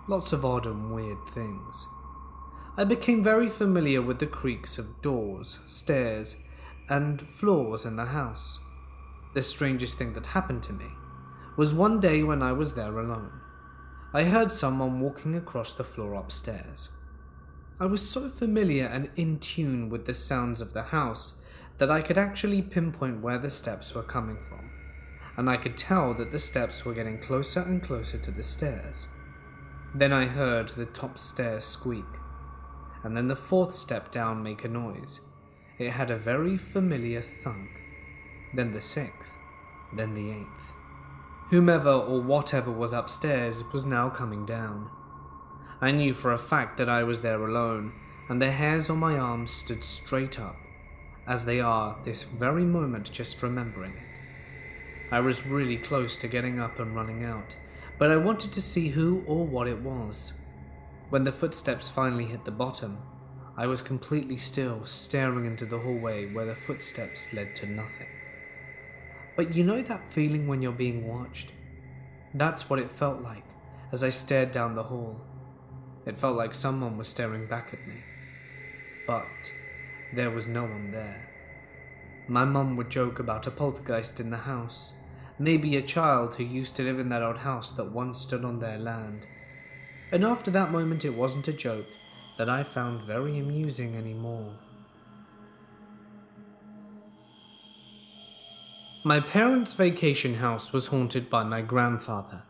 Lots of odd and weird things. I became very familiar with the creaks of doors, stairs, and floors in the house. The strangest thing that happened to me was one day when I was there alone. I heard someone walking across the floor upstairs. I was so familiar and in tune with the sounds of the house that I could actually pinpoint where the steps were coming from, and I could tell that the steps were getting closer and closer to the stairs. Then I heard the top stairs squeak, and then the fourth step down make a noise. It had a very familiar thunk. Then the sixth, then the eighth. Whomever or whatever was upstairs was now coming down. I knew for a fact that I was there alone, and the hairs on my arms stood straight up, as they are this very moment just remembering it. I was really close to getting up and running out, but I wanted to see who or what it was. When the footsteps finally hit the bottom, I was completely still, staring into the hallway where the footsteps led to nothing. But you know that feeling when you're being watched? That's what it felt like as I stared down the hall. It felt like someone was staring back at me. But there was no one there. My mum would joke about a poltergeist in the house, maybe a child who used to live in that old house that once stood on their land. And after that moment, it wasn't a joke that I found very amusing anymore. My parents' vacation house was haunted by my grandfather,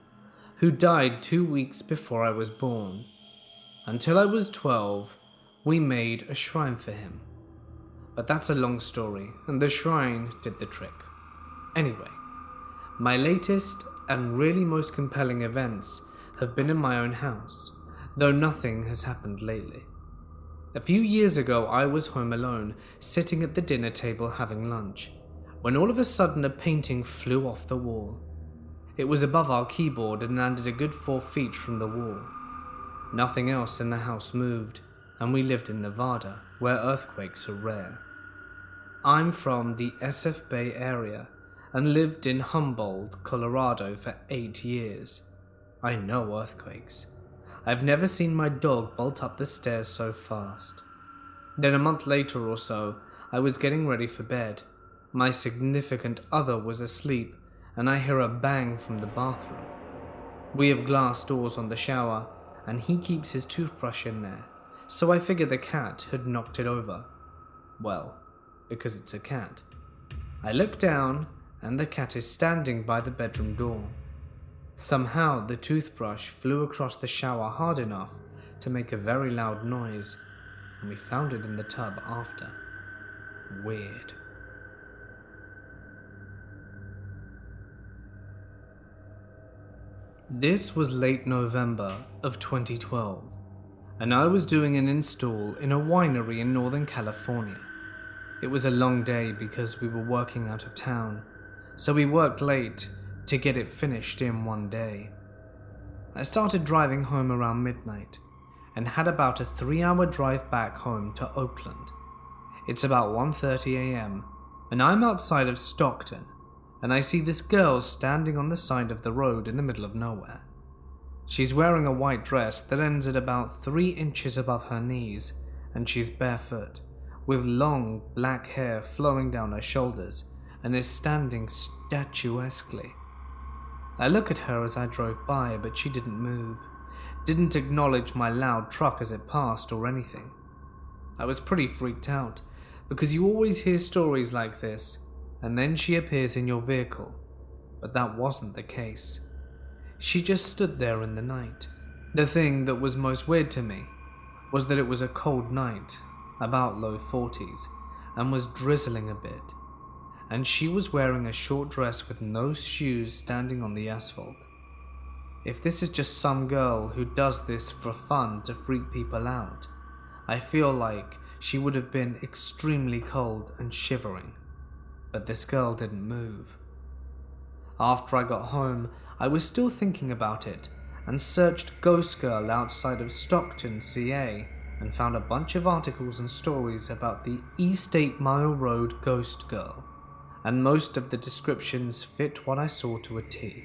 who died 2 weeks before I was born. Until I was 12, we made a shrine for him. But that's a long story, and the shrine did the trick. Anyway, my latest and really most compelling events have been in my own house, though nothing has happened lately. A few years ago, I was home alone, sitting at the dinner table having lunch, when all of a sudden a painting flew off the wall. It was above our keyboard and landed a good 4 feet from the wall. Nothing else in the house moved, and we lived in Nevada, where earthquakes are rare. I'm from the SF Bay area and lived in Humboldt, Colorado for 8 years. I know earthquakes. I've never seen my dog bolt up the stairs so fast. Then a month later or so, I was getting ready for bed. My significant other was asleep, and I hear a bang from the bathroom. We have glass doors on the shower, and he keeps his toothbrush in there, so I figured the cat had knocked it over. Well, because it's a cat. I look down, and the cat is standing by the bedroom door. Somehow the toothbrush flew across the shower hard enough to make a very loud noise, and we found it in the tub after. Weird. This was late November of 2012, and I was doing an install in a winery in Northern California. It was a long day because we were working out of town, so we worked late to get it finished in one day. I started driving home around midnight and had about a 3-hour drive back home to Oakland. It's about 1:30 a.m. and I'm outside of Stockton, and I see this girl standing on the side of the road in the middle of nowhere. She's wearing a white dress that ends at about 3 inches above her knees, and she's barefoot, with long black hair flowing down her shoulders, and is standing statuesquely. I look at her as I drove by, but she didn't move, didn't acknowledge my loud truck as it passed or anything. I was pretty freaked out, because you always hear stories like this, and then she appears in your vehicle, but that wasn't the case. She just stood there in the night. The thing that was most weird to me was that it was a cold night, about low 40s, and was drizzling a bit, and she was wearing a short dress with no shoes standing on the asphalt. If this is just some girl who does this for fun to freak people out, I feel like she would have been extremely cold and shivering. But this girl didn't move. After I got home, I was still thinking about it and searched Ghost Girl outside of Stockton, CA, and found a bunch of articles and stories about the East 8 Mile Road Ghost Girl, and most of the descriptions fit what I saw to a T.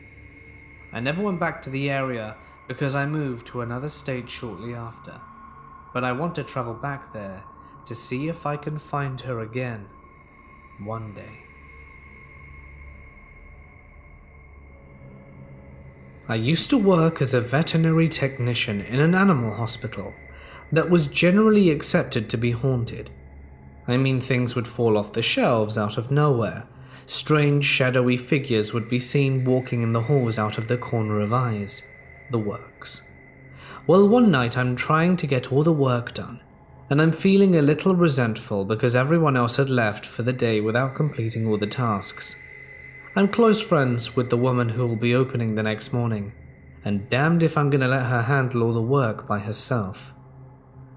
I never went back to the area because I moved to another state shortly after, but I want to travel back there to see if I can find her again one day. I used to work as a veterinary technician in an animal hospital that was generally accepted to be haunted. I mean, things would fall off the shelves out of nowhere. Strange shadowy figures would be seen walking in the halls out of the corner of eyes. The works. Well, one night I'm trying to get all the work done, and I'm feeling a little resentful because everyone else had left for the day without completing all the tasks. I'm close friends with the woman who will be opening the next morning, and damned if I'm gonna let her handle all the work by herself.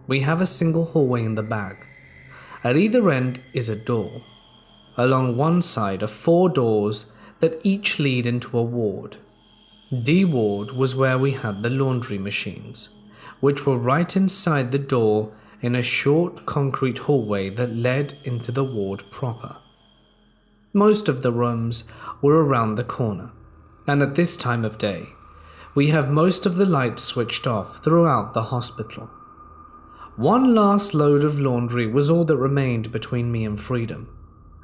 We have a single hallway in the back. At either end is a door. Along one side are 4 doors that each lead into a ward. D ward was where we had the laundry machines, which were right inside the door in a short concrete hallway that led into the ward proper. Most of the rooms were around the corner, and at this time of day, we have most of the lights switched off throughout the hospital. One last load of laundry was all that remained between me and freedom,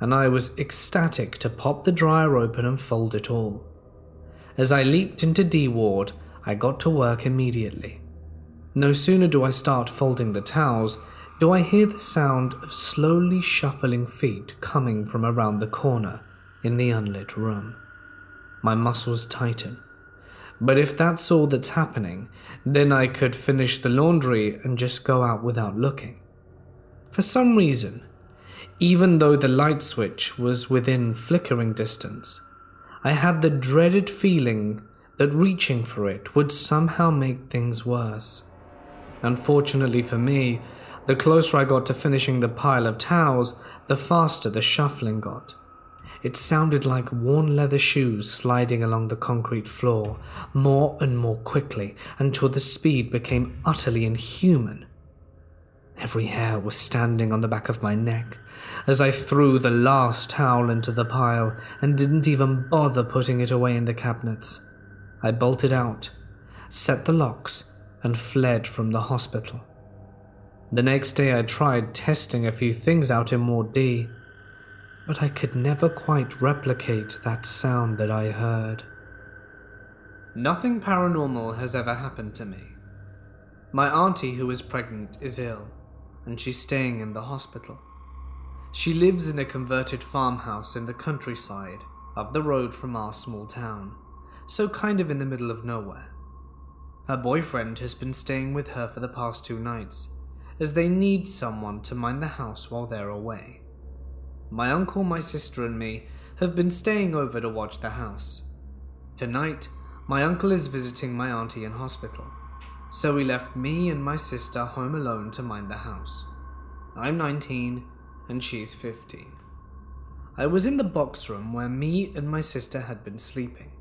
and I was ecstatic to pop the dryer open and fold it all. As I leaped into D ward, I got to work immediately. No sooner do I start folding the towels, do I hear the sound of slowly shuffling feet coming from around the corner in the unlit room. My muscles tighten. But if that's all that's happening, then I could finish the laundry and just go out without looking. For some reason, even though the light switch was within flickering distance, I had the dreaded feeling that reaching for it would somehow make things worse. Unfortunately for me, the closer I got to finishing the pile of towels, the faster the shuffling got. It sounded like worn leather shoes sliding along the concrete floor, more and more quickly, until the speed became utterly inhuman. Every hair was standing on the back of my neck as I threw the last towel into the pile and didn't even bother putting it away in the cabinets. I bolted out, set the locks, and fled from the hospital. The next day I tried testing a few things out in Mort D, but I could never quite replicate that sound that I heard. Nothing paranormal has ever happened to me. My auntie, who is pregnant, is ill, and she's staying in the hospital. She lives in a converted farmhouse in the countryside, up the road from our small town, so kind of in the middle of nowhere. Her boyfriend has been staying with her for the past 2 nights, as they need someone to mind the house while they're away. My uncle, my sister, and me have been staying over to watch the house. Tonight, my uncle is visiting my auntie in hospital, so he left me and my sister home alone to mind the house. I'm 19 and she's 15. I was in the box room where me and my sister had been sleeping.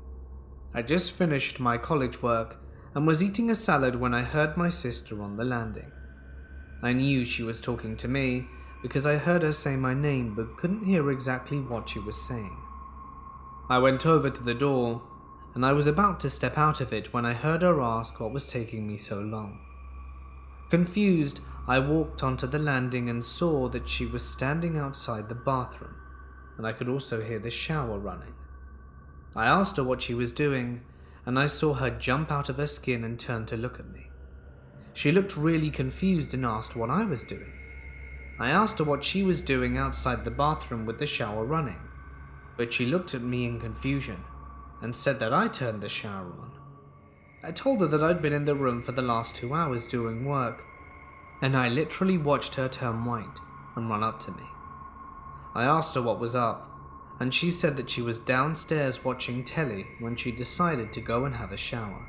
I just finished my college work and was eating a salad when I heard my sister on the landing. I knew she was talking to me because I heard her say my name but couldn't hear exactly what she was saying. I went over to the door and I was about to step out of it when I heard her ask what was taking me so long. Confused, I walked onto the landing and saw that she was standing outside the bathroom, and I could also hear the shower running. I asked her what she was doing, and I saw her jump out of her skin and turn to look at me. She looked really confused and asked what I was doing. I asked her what she was doing outside the bathroom with the shower running, but she looked at me in confusion and said that I turned the shower on. I told her that I'd been in the room for the last 2 hours doing work, and I literally watched her turn white and run up to me. I asked her what was up, and she said that she was downstairs watching telly when she decided to go and have a shower,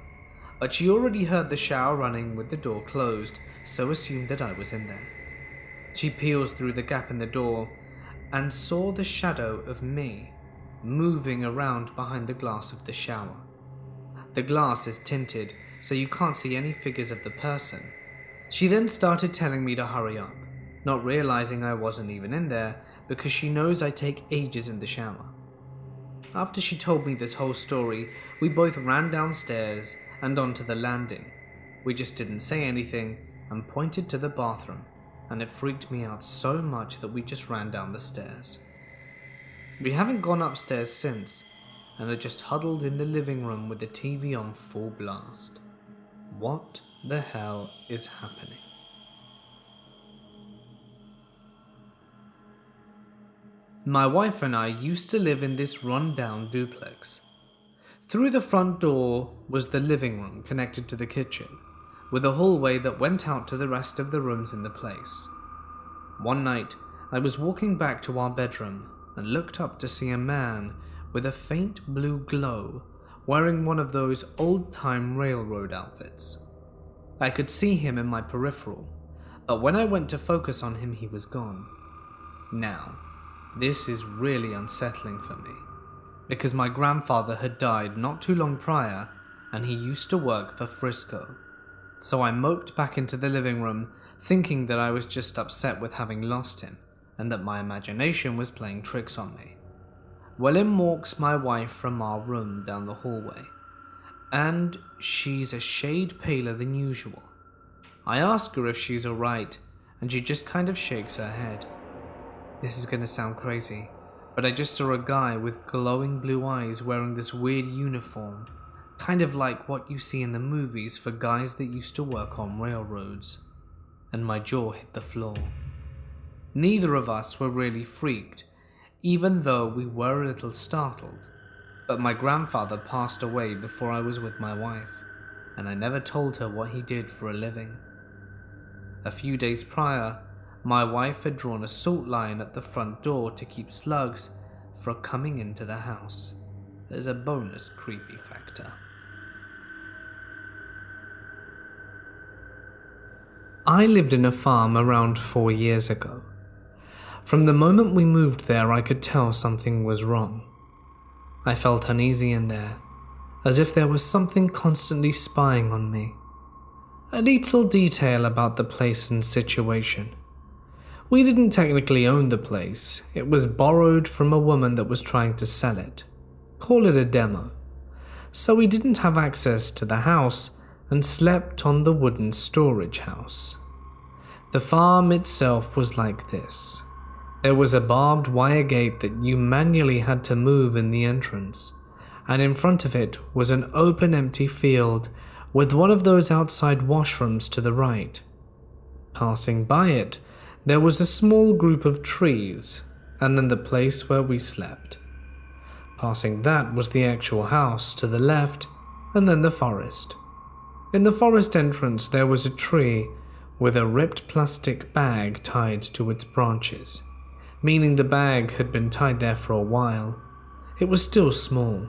but she already heard the shower running with the door closed, so assumed that I was in there. She peels through the gap in the door and saw the shadow of me moving around behind the glass of the shower. The glass is tinted, so you can't see any figures of the person. She then started telling me to hurry up, not realizing I wasn't even in there because she knows I take ages in the shower. After she told me this whole story, we both ran downstairs and onto the landing. We just didn't say anything and pointed to the bathroom, and it freaked me out so much that we just ran down the stairs. We haven't gone upstairs since, and are just huddled in the living room with the TV on full blast. What the hell is happening? My wife and I used to live in this run-down duplex. Through the front door was the living room connected to the kitchen, with a hallway that went out to the rest of the rooms in the place. One night, I was walking back to our bedroom and looked up to see a man with a faint blue glow wearing one of those old-time railroad outfits. I could see him in my peripheral, but when I went to focus on him, he was gone. Now, this is really unsettling for me, because my grandfather had died not too long prior and he used to work for Frisco. So I moped back into the living room, thinking that I was just upset with having lost him and that my imagination was playing tricks on me. Well, in walks my wife from our room down the hallway, and she's a shade paler than usual. I ask her if she's alright, and she just kind of shakes her head. This is gonna sound crazy, but I just saw a guy with glowing blue eyes wearing this weird uniform, kind of like what you see in the movies for guys that used to work on railroads, and my jaw hit the floor. Neither of us were really freaked, even though we were a little startled, but my grandfather passed away before I was with my wife, and I never told her what he did for a living. A few days prior, my wife had drawn a salt line at the front door to keep slugs from coming into the house. There's a bonus creepy factor. I lived in a farm around 4 years ago. From the moment we moved there, I could tell something was wrong. I felt uneasy in there, as if there was something constantly spying on me. A little detail about the place and situation. We didn't technically own the place. It was borrowed from a woman that was trying to sell it. Call it a demo. So we didn't have access to the house and slept on the wooden storage house. The farm itself was like this. There was a barbed wire gate that you manually had to move in the entrance, and in front of it was an open empty field with one of those outside washrooms to the right. Passing by it, there was a small group of trees, and then the place where we slept. Passing that was the actual house to the left, and then the forest. In the forest entrance there was a tree with a ripped plastic bag tied to its branches, meaning the bag had been tied there for a while. It was still small,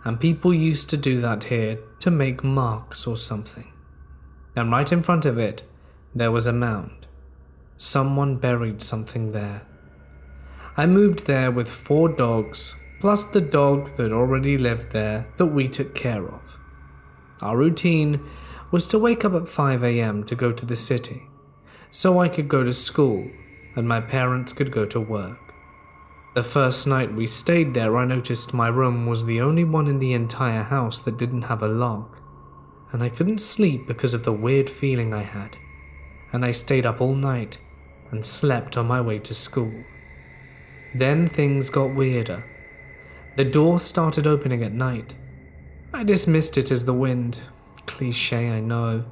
and people used to do that here to make marks or something. And right in front of it, there was a mound. Someone buried something there. I moved there with 4 dogs, plus the dog that already lived there that we took care of. Our routine was to wake up at 5 a.m. to go to the city, so I could go to school and my parents could go to work. The first night we stayed there, I noticed my room was the only one in the entire house that didn't have a lock, and I couldn't sleep because of the weird feeling I had, and I stayed up all night and slept on my way to school. Then things got weirder. The door started opening at night. I dismissed it as the wind. Cliché, I know,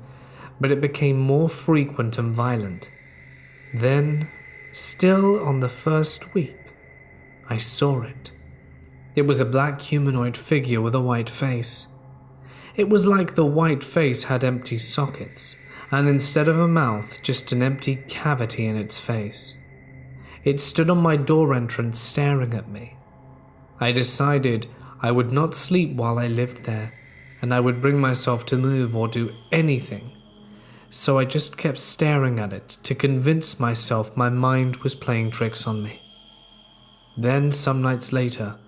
but it became more frequent and violent. Then, still on the first week, I saw it. It was a black humanoid figure with a white face. It was like the white face had empty sockets, and instead of a mouth, just an empty cavity in its face. It stood on my door entrance staring at me. I decided I would not sleep while I lived there, and I would bring myself to move or do anything. So I just kept staring at it to convince myself my mind was playing tricks on me. Then, some nights later,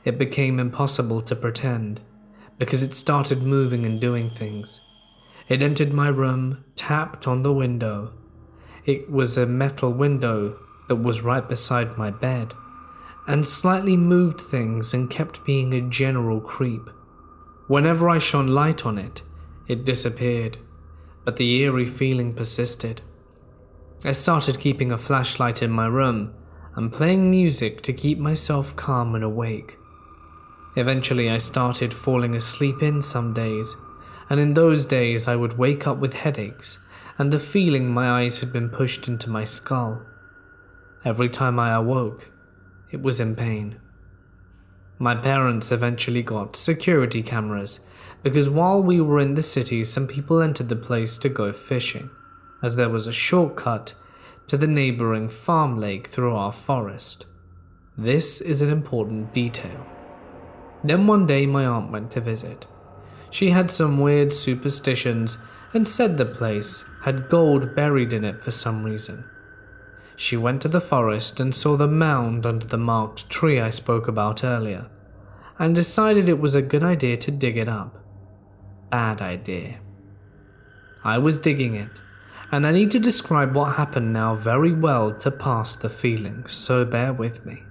it became impossible to pretend, because it started moving and doing things. It entered my room, tapped on the window. It was a metal window that was right beside my bed, and slightly moved things and kept being a general creep. Whenever I shone light on it, it disappeared, but the eerie feeling persisted. I started keeping a flashlight in my room and playing music to keep myself calm and awake. Eventually I started falling asleep in some days, and in those days I would wake up with headaches and the feeling my eyes had been pushed into my skull. Every time I awoke, it was in pain. My parents eventually got security cameras because while we were in the city, some people entered the place to go fishing, as there was a shortcut to the neighboring farm lake through our forest. This is an important detail. Then one day my aunt went to visit. She had some weird superstitions and said the place had gold buried in it for some reason. She went to the forest and saw the mound under the marked tree I spoke about earlier, and decided it was a good idea to dig it up. Bad idea. I was digging it, and I need to describe what happened now very well to pass the feeling, so bear with me.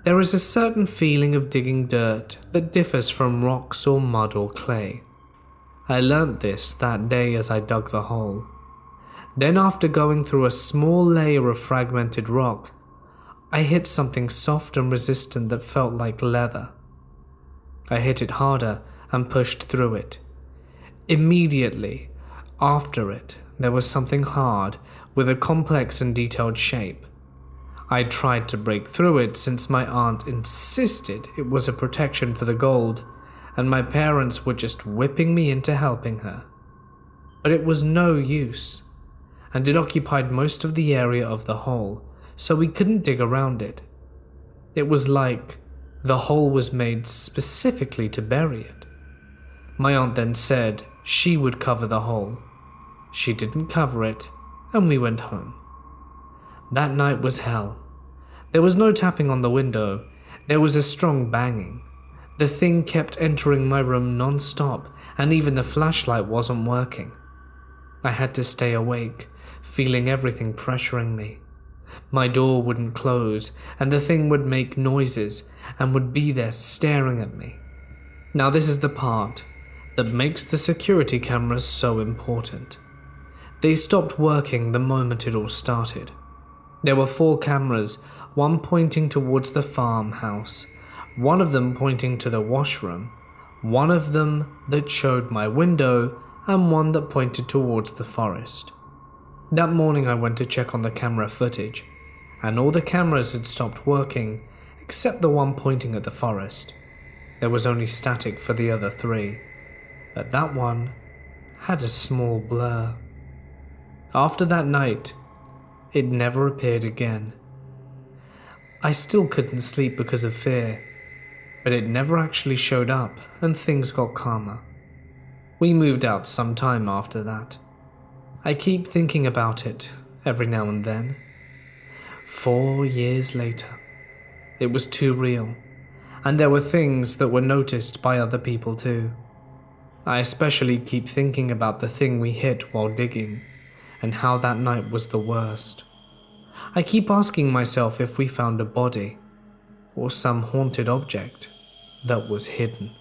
There is a certain feeling of digging dirt that differs from rocks or mud or clay. I learnt this that day as I dug the hole. Then after going through a small layer of fragmented rock, I hit something soft and resistant that felt like leather. I hit it harder and pushed through it. Immediately after it, there was something hard with a complex and detailed shape. I tried to break through it since my aunt insisted it was a protection for the gold, and my parents were just whipping me into helping her. But it was no use, and it occupied most of the area of the hole, so we couldn't dig around it. It was like the hole was made specifically to bury it. My aunt then said she would cover the hole. She didn't cover it, and we went home. That night was hell. There was no tapping on the window. There was a strong banging. The thing kept entering my room non-stop, and even the flashlight wasn't working. I had to stay awake, feeling everything pressuring me. My door wouldn't close, and the thing would make noises and would be there staring at me. Now this is the part that makes the security cameras so important. They stopped working the moment it all started. There were 4 cameras, one pointing towards the farmhouse, one of them pointing to the washroom, one of them that showed my window, and one that pointed towards the forest. That morning I went to check on the camera footage, and all the cameras had stopped working except the one pointing at the forest. There was only static for the other 3, but that one had a small blur. After that night, it never appeared again. I still couldn't sleep because of fear, but it never actually showed up and things got calmer. We moved out some time after that. I keep thinking about it every now and then. 4 years later, it was too real, and there were things that were noticed by other people too. I especially keep thinking about the thing we hit while digging, and how that night was the worst. I keep asking myself if we found a body, or some haunted object that was hidden.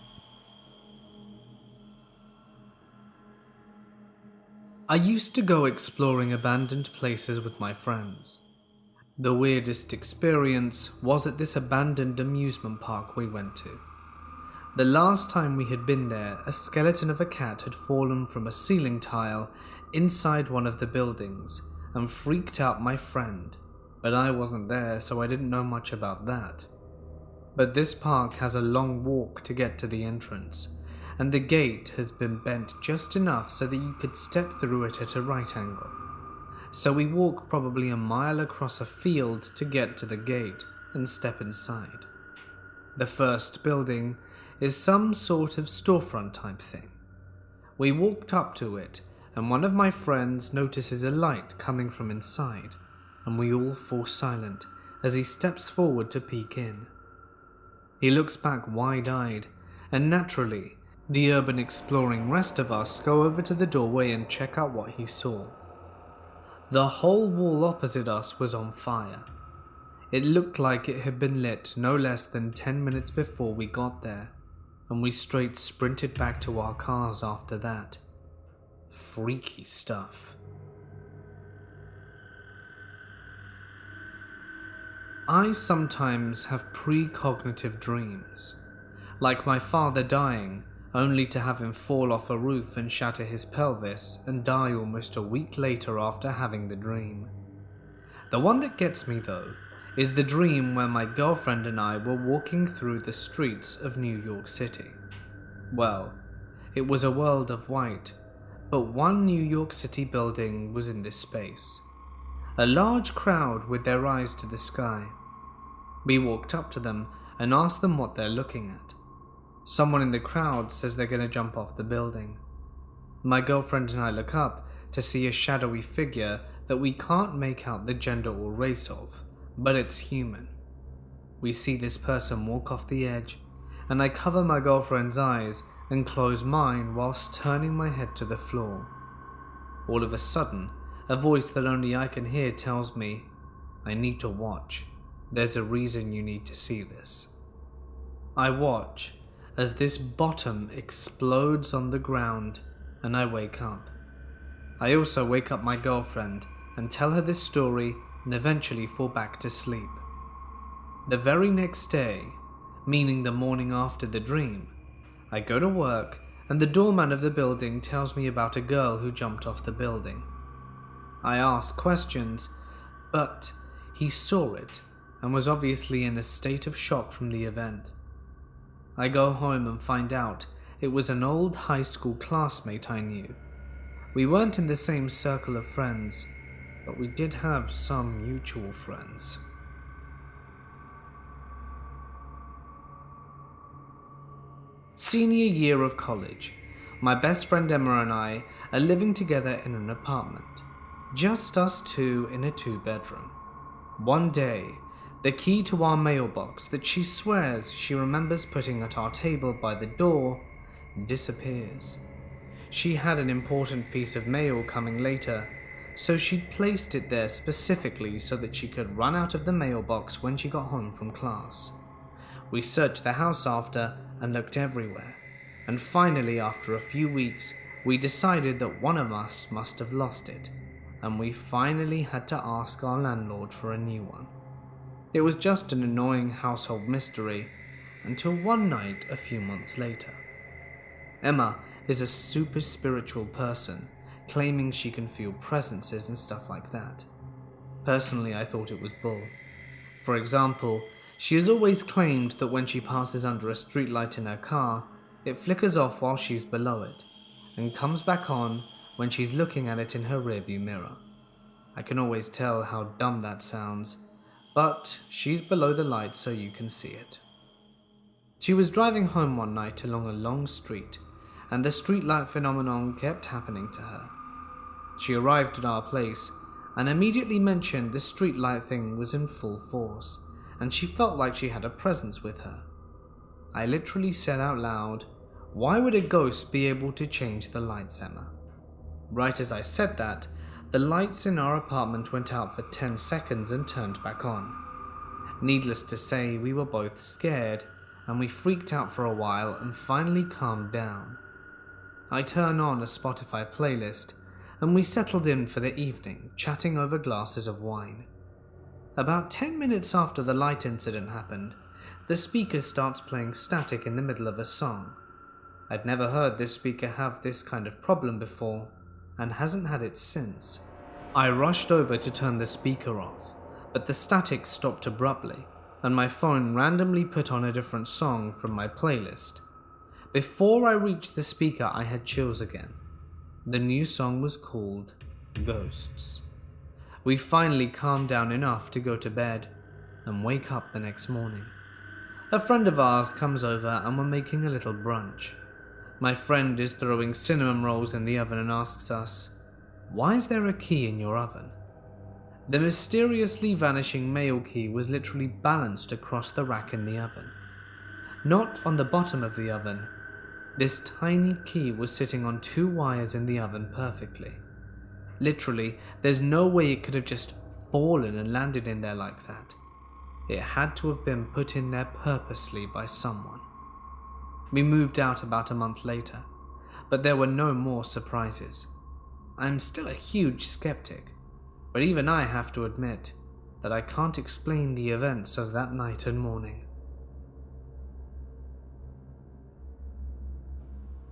I used to go exploring abandoned places with my friends. The weirdest experience was at this abandoned amusement park we went to. The last time we had been there, a skeleton of a cat had fallen from a ceiling tile inside one of the buildings and freaked out my friend, but I wasn't there, so I didn't know much about that. But this park has a long walk to get to the entrance, and the gate has been bent just enough so that you could step through it at a right angle. So we walk probably a mile across a field to get to the gate and step inside. The first building is some sort of storefront type thing. We walked up to it, and one of my friends notices a light coming from inside, and we all fall silent as he steps forward to peek in. He looks back wide-eyed, and naturally, the urban exploring rest of us go over to the doorway and check out what he saw. The whole wall opposite us was on fire. It looked like it had been lit no less than 10 minutes before we got there, and we straight sprinted back to our cars after that. Freaky stuff. I sometimes have precognitive dreams, like my father dying, only to have him fall off a roof and shatter his pelvis and die almost a week later after having the dream. The one that gets me though is the dream where my girlfriend and I were walking through the streets of New York City. Well, it was a world of white, but one New York City building was in this space. A large crowd with their eyes to the sky. We walked up to them and asked them what they're looking at. Someone in the crowd says they're going to jump off the building. My girlfriend and I look up to see a shadowy figure that we can't make out the gender or race of, but it's human. We see this person walk off the edge, and I cover my girlfriend's eyes and close mine whilst turning my head to the floor. All of a sudden, a voice that only I can hear tells me, "I need to watch. There's a reason you need to see this." I watch as this bottom explodes on the ground, and I wake up. I also wake up my girlfriend and tell her this story and eventually fall back to sleep. The very next day, meaning the morning after the dream, I go to work and the doorman of the building tells me about a girl who jumped off the building. I ask questions, but he saw it and was obviously in a state of shock from the event. I go home and find out it was an old high school classmate I knew. We weren't in the same circle of friends, but we did have some mutual friends. Senior year of college, my best friend Emma and I are living together in an apartment. Just us two in a 2-bedroom. One day, the key to our mailbox that she swears she remembers putting at our table by the door disappears. She had an important piece of mail coming later, so she'd placed it there specifically so that she could run out of the mailbox when she got home from class. We searched the house after and looked everywhere, and finally after a few weeks we decided that one of us must have lost it, and we finally had to ask our landlord for a new one. It was just an annoying household mystery until one night a few months later. Emma is a super spiritual person, claiming she can feel presences and stuff like that. Personally, I thought it was bull. For example, she has always claimed that when she passes under a streetlight in her car, it flickers off while she's below it, and comes back on when she's looking at it in her rearview mirror. I can always tell how dumb that sounds, but she's below the light so you can see it. She was driving home one night along a long street, and the streetlight phenomenon kept happening to her. She arrived at our place and immediately mentioned the streetlight thing was in full force, and she felt like she had a presence with her. I literally said out loud, "Why would a ghost be able to change the lights, Emma?" Right as I said that, the lights in our apartment went out for 10 seconds and turned back on. Needless to say, we were both scared, and we freaked out for a while and finally calmed down. I turned on a Spotify playlist, and we settled in for the evening, chatting over glasses of wine. About 10 minutes after the light incident happened, the speaker starts playing static in the middle of a song. I'd never heard this speaker have this kind of problem before, and hasn't had it since. I rushed over to turn the speaker off, but the static stopped abruptly, and my phone randomly put on a different song from my playlist. Before I reached the speaker, I had chills again. The new song was called Ghosts. We finally calmed down enough to go to bed and wake up the next morning. A friend of ours comes over and we're making a little brunch. My friend is throwing cinnamon rolls in the oven and asks us, "Why is there a key in your oven?" The mysteriously vanishing mail key was literally balanced across the rack in the oven. Not on the bottom of the oven. This tiny key was sitting on 2 wires in the oven perfectly. Literally, there's no way it could have just fallen and landed in there like that. It had to have been put in there purposely by someone. We moved out about a month later, but there were no more surprises. I'm still a huge skeptic, but even I have to admit that I can't explain the events of that night and morning.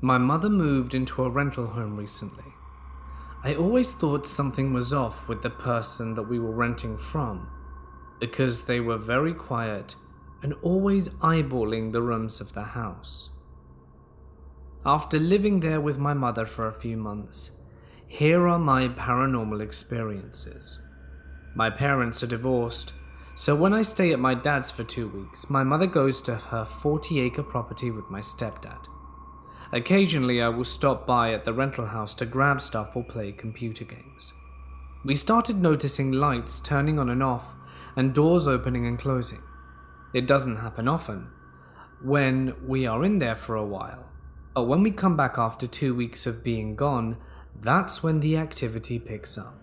My mother moved into a rental home recently. I always thought something was off with the person that we were renting from, because they were very quiet and always eyeballing the rooms of the house. After living there with my mother for a few months, here are my paranormal experiences. My parents are divorced, so when I stay at my dad's for 2 weeks, my mother goes to her 40-acre property with my stepdad. Occasionally, I will stop by at the rental house to grab stuff or play computer games. We started noticing lights turning on and off and doors opening and closing. It doesn't happen often when we are in there for a while, but when we come back after 2 weeks of being gone, that's when the activity picks up.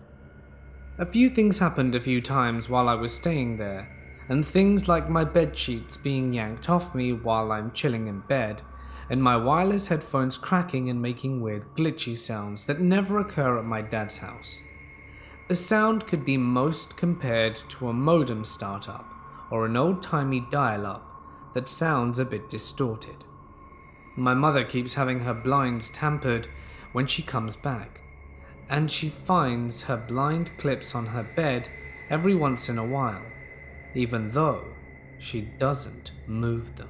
A few things happened a few times while I was staying there, and things like my bed sheets being yanked off me while I'm chilling in bed, and my wireless headphones cracking and making weird glitchy sounds that never occur at my dad's house. The sound could be most compared to a modem startup or an old-timey dial-up that sounds a bit distorted. My mother keeps having her blinds tampered when she comes back, and she finds her blind clips on her bed every once in a while, even though she doesn't move them.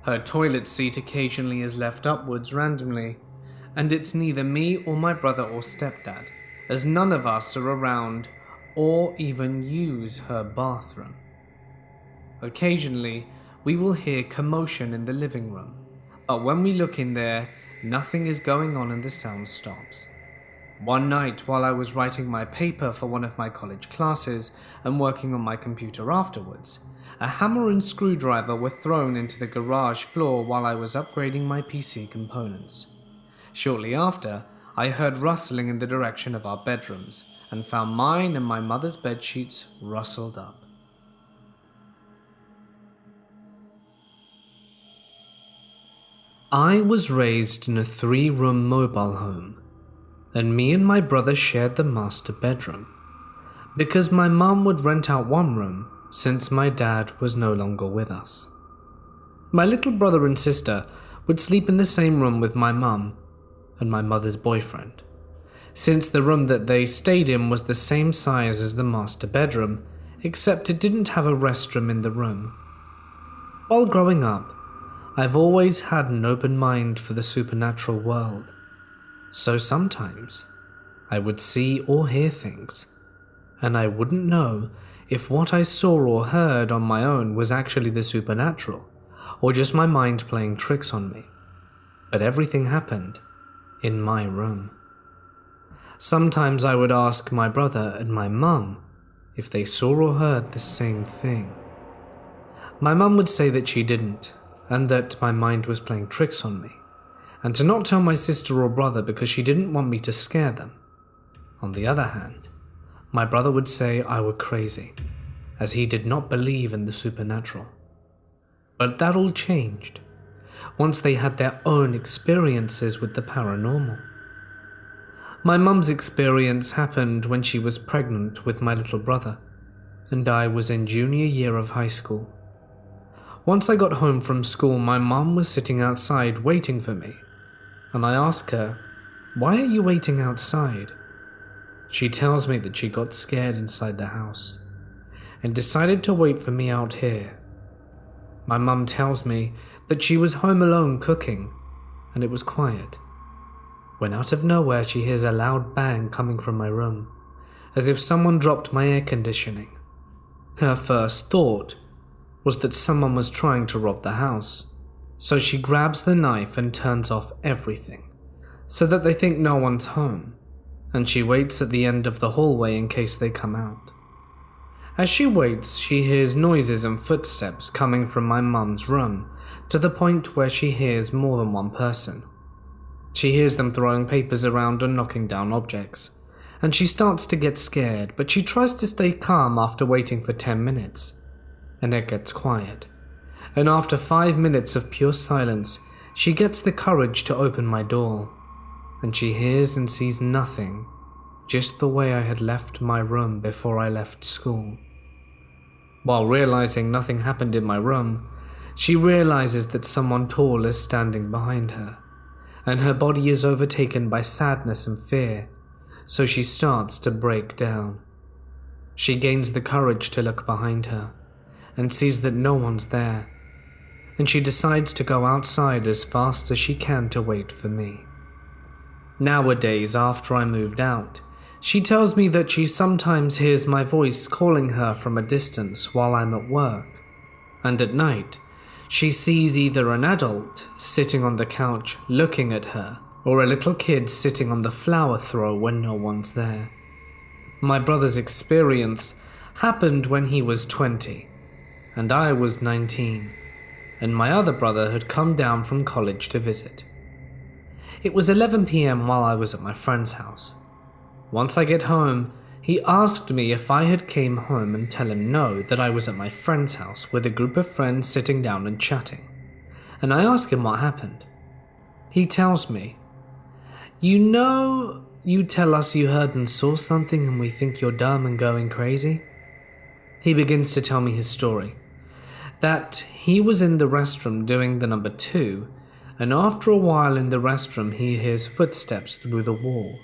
Her toilet seat occasionally is left upwards randomly, and it's neither me or my brother or stepdad, as none of us are around or even use her bathroom. Occasionally, we will hear commotion in the living room, but when we look in there, nothing is going on and the sound stops. One night, while I was writing my paper for one of my college classes and working on my computer afterwards, a hammer and screwdriver were thrown into the garage floor while I was upgrading my PC components. Shortly after, I heard rustling in the direction of our bedrooms and found mine and my mother's bed sheets rustled up. I was raised in a 3-room mobile home, and me and my brother shared the master bedroom, because my mum would rent out one room since my dad was no longer with us. My little brother and sister would sleep in the same room with my mum and my mother's boyfriend, since the room that they stayed in was the same size as the master bedroom, except it didn't have a restroom in the room. While growing up, I've always had an open mind for the supernatural world, so sometimes I would see or hear things, and I wouldn't know if what I saw or heard on my own was actually the supernatural, or just my mind playing tricks on me. But everything happened in my room. Sometimes I would ask my brother and my mum if they saw or heard the same thing. My mum would say that she didn't, and that my mind was playing tricks on me, and to not tell my sister or brother because she didn't want me to scare them. On the other hand, my brother would say I were crazy, as he did not believe in the supernatural. But that all changed once they had their own experiences with the paranormal. My mum's experience happened when she was pregnant with my little brother, and I was in junior year of high school. Once I got home from school, my mum was sitting outside waiting for me, and I asked her, "Why are you waiting outside?" She tells me that she got scared inside the house and decided to wait for me out here. My mum tells me that she was home alone cooking, and it was quiet, when out of nowhere she hears a loud bang coming from my room, as if someone dropped my air conditioning. Her first thought was that someone was trying to rob the house, so she grabs the knife and turns off everything, so that they think no one's home, and she waits at the end of the hallway in case they come out. As she waits, she hears noises and footsteps coming from my mum's room, to the point where she hears more than one person. She hears them throwing papers around and knocking down objects, and she starts to get scared, but she tries to stay calm after waiting for 10 minutes. And it gets quiet, and after 5 minutes of pure silence, she gets the courage to open my door, and she hears and sees nothing, just the way I had left my room before I left school. While realizing nothing happened in my room, she realizes that someone tall is standing behind her, and her body is overtaken by sadness and fear, so she starts to break down. She gains the courage to look behind her, and sees that no one's there, and she decides to go outside as fast as she can to wait for me. Nowadays, after I moved out, she tells me that she sometimes hears my voice calling her from a distance while I'm at work, and at night, she sees either an adult sitting on the couch looking at her, or a little kid sitting on the flower throw when no one's there. My brother's experience happened when he was 20, and I was 19, and my other brother had come down from college to visit. It was 11 p.m. while I was at my friend's house. Once I get home, he asked me if I had came home and tell him no, that I was at my friend's house with a group of friends sitting down and chatting, and I ask him what happened. He tells me, you tell us you heard and saw something and we think you're dumb and going crazy?" He begins to tell me his story, that he was in the restroom doing the number 2, and after a while in the restroom he hears footsteps through the wall,